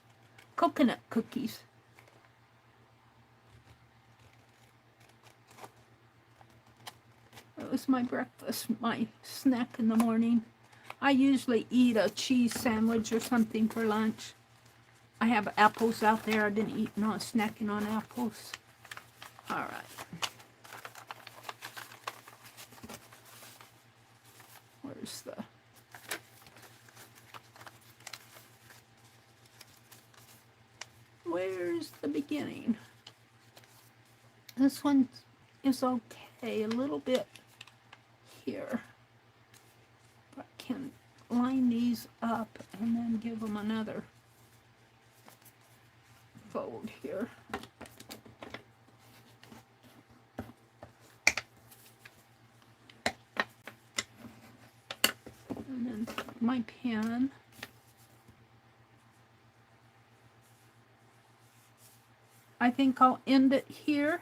Coconut cookies. That was my breakfast, my snack in the morning. I usually eat a cheese sandwich or something for lunch. I have apples out there. I've been snacking on apples. All right. Where's the beginning? This one is okay, a little bit here. But I can line these up and then give them another fold here. And then my pen. I think I'll end it here.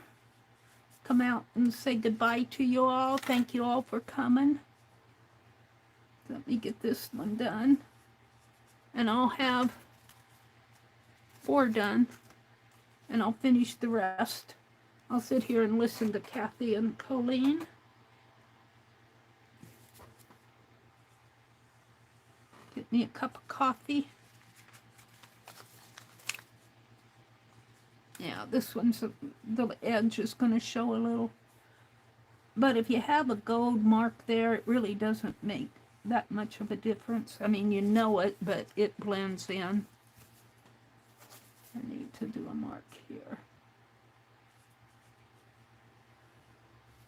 Come out and say goodbye to you all. Thank you all for coming. Let me get this one done. And I'll have 4 done. And I'll finish the rest. I'll sit here and listen to Kathy and Colleen. Get me a cup of coffee. Yeah, this one's, the edge is going to show a little. But if you have a gold mark there, it really doesn't make that much of a difference. I mean, you know it, but it blends in. I need to do a mark here.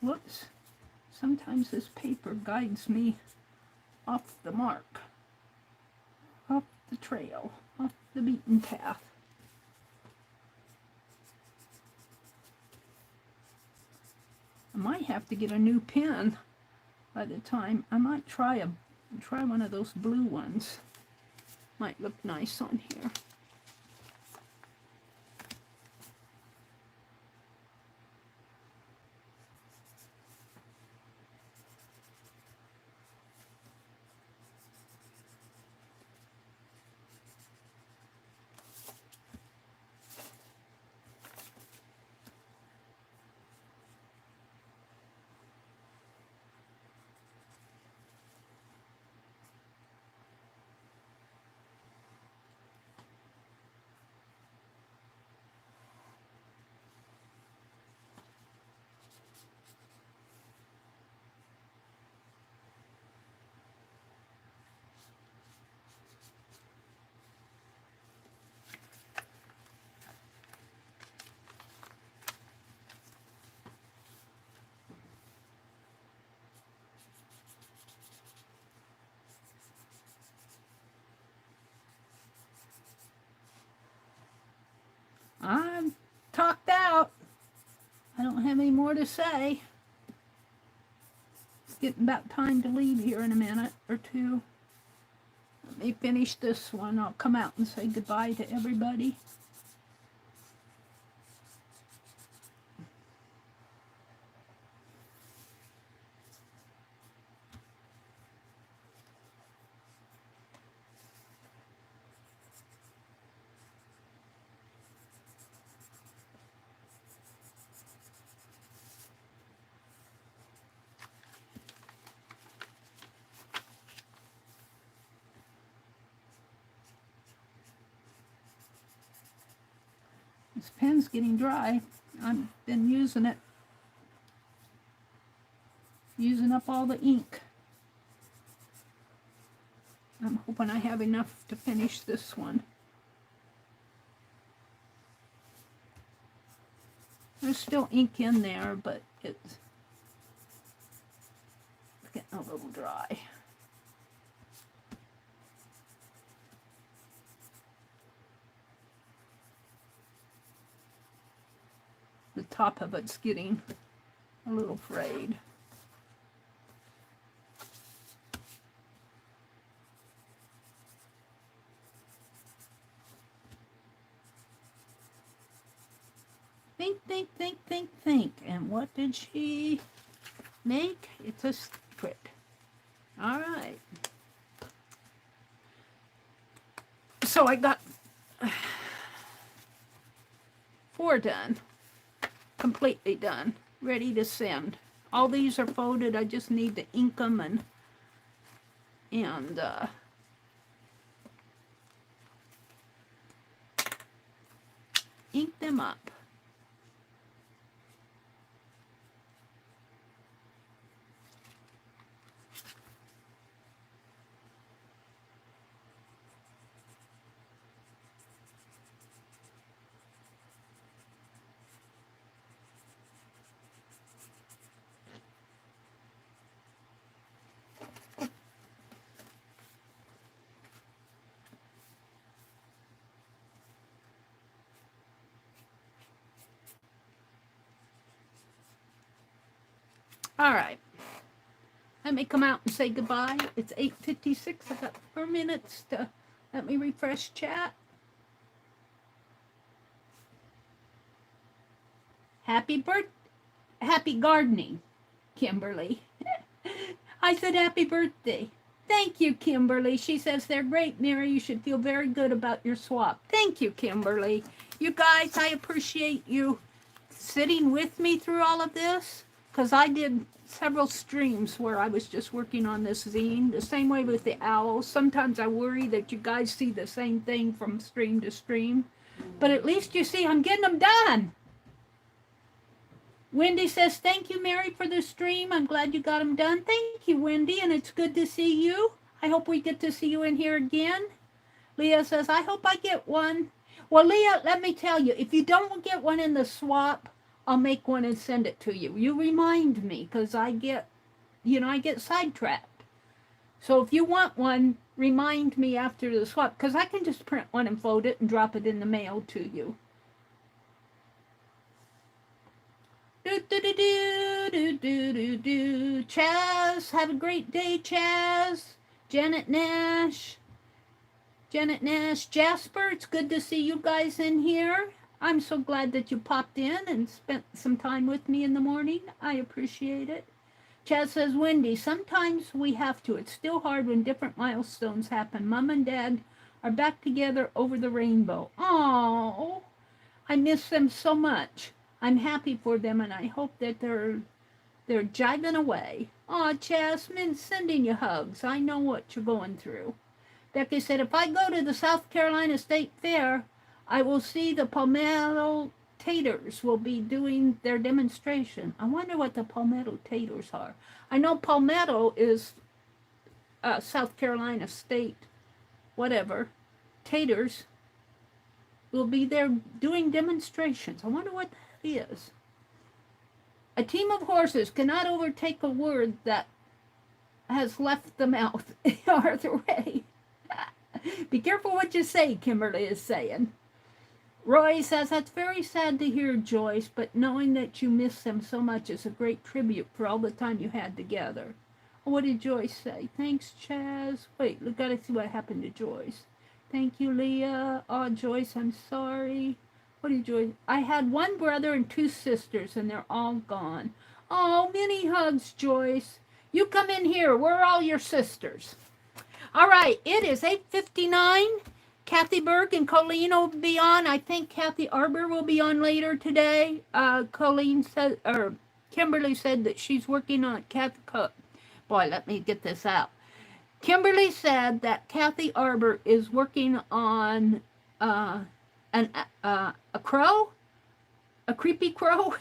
Whoops. Sometimes this paper guides me off the mark, off the trail, off the beaten path. I might have to get a new pen by the time. I might try one of those blue ones. Might look nice on here. I'm talked out. I don't have any more to say. It's getting about time to leave here in a minute or two. Let me finish this one. I'll come out and say goodbye to everybody. This pen's getting dry. I've been using it. Using up all the ink. I'm hoping I have enough to finish this one. There's still ink in there, but it's getting a little dry. The top of it's getting a little frayed. Think, think, think, think, think. And what did she make? It's a secret. All right. So I got 4 done. Completely done, ready to send. All these are folded. I just need to ink them and ink them up. All right. Let me come out and say goodbye. It's 8:56. I got 4 minutes to let me refresh chat. Happy gardening, Kimberly. I said happy birthday. Thank you, Kimberly. She says they're great, Meri. You should feel very good about your swap. Thank you, Kimberly. You guys, I appreciate you sitting with me through all of this, because I did several streams where I was just working on this zine, the same way with the owls. Sometimes I worry that you guys see the same thing from stream to stream, but at least you see I'm getting them done. Wendy says, thank you, Meri, for the stream. I'm glad you got them done. Thank you, Wendy, and it's good to see you. I hope we get to see you in here again. Leah says, I hope I get one. Well, Leah, let me tell you, if you don't get one in the swap, I'll make one and send it to you. You remind me, because I get sidetracked. So if you want one, remind me after the swap, because I can just print one and fold it and drop it in the mail to you. Chaz, have a great day, Chaz. Janet Nash, Jasper, it's good to see you guys in here. I'm so glad that you popped in and spent some time with me in the morning. I appreciate it. Chaz says, Wendy, sometimes we have to. It's still hard when different milestones happen. Mom and Dad are back together over the rainbow. Oh, I miss them so much. I'm happy for them, and I hope that they're jiving away. Aw, Jasmine, sending you hugs. I know what you're going through. Becky said, if I go to the South Carolina State Fair, I will see the palmetto taters will be doing their demonstration. I wonder what the palmetto taters are. I know palmetto is South Carolina State, whatever. Taters will be there doing demonstrations. I wonder what that is. A team of horses cannot overtake a word that has left the mouth. Arthur Ray. Be careful what you say, Kimberly is saying. Roy says, that's very sad to hear, Joyce, but knowing that you miss them so much is a great tribute for all the time you had together. What did Joyce say? Thanks, Chaz. Wait, we gotta see what happened to Joyce. Thank you, Leah. Oh, Joyce, I'm sorry. What did Joyce? I had one brother and 2 sisters, and they're all gone. Oh, many hugs, Joyce. You come in here. We're all your sisters. All right, it is 8:59. Kathy Berg and Colleen will be on. I think Kathy Arbor will be on later today. Kimberly said that she's working on boy, let me get this out. Kimberly said that Kathy Arbor is working on a crow, a creepy crow.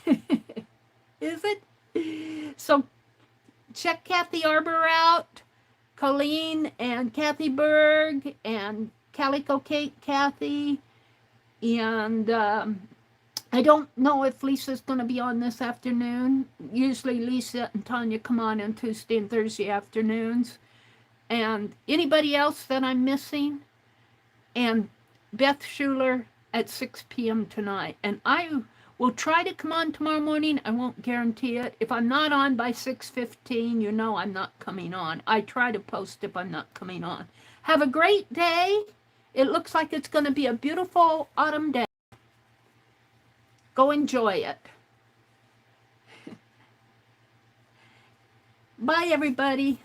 Is it? So check Kathy Arbor out. Colleen and Kathy Berg and Calico Kate Kathy, and I don't know if Lisa's going to be on this afternoon. Usually Lisa and Tanya come on Tuesday and Thursday afternoons. And anybody else that I'm missing? And Beth Schuler at 6 p.m. tonight. And I will try to come on tomorrow morning. I won't guarantee it. If I'm not on by 6:15, you know I'm not coming on. I try to post if I'm not coming on. Have a great day. It looks like it's going to be a beautiful autumn day. Go enjoy it. Bye, everybody.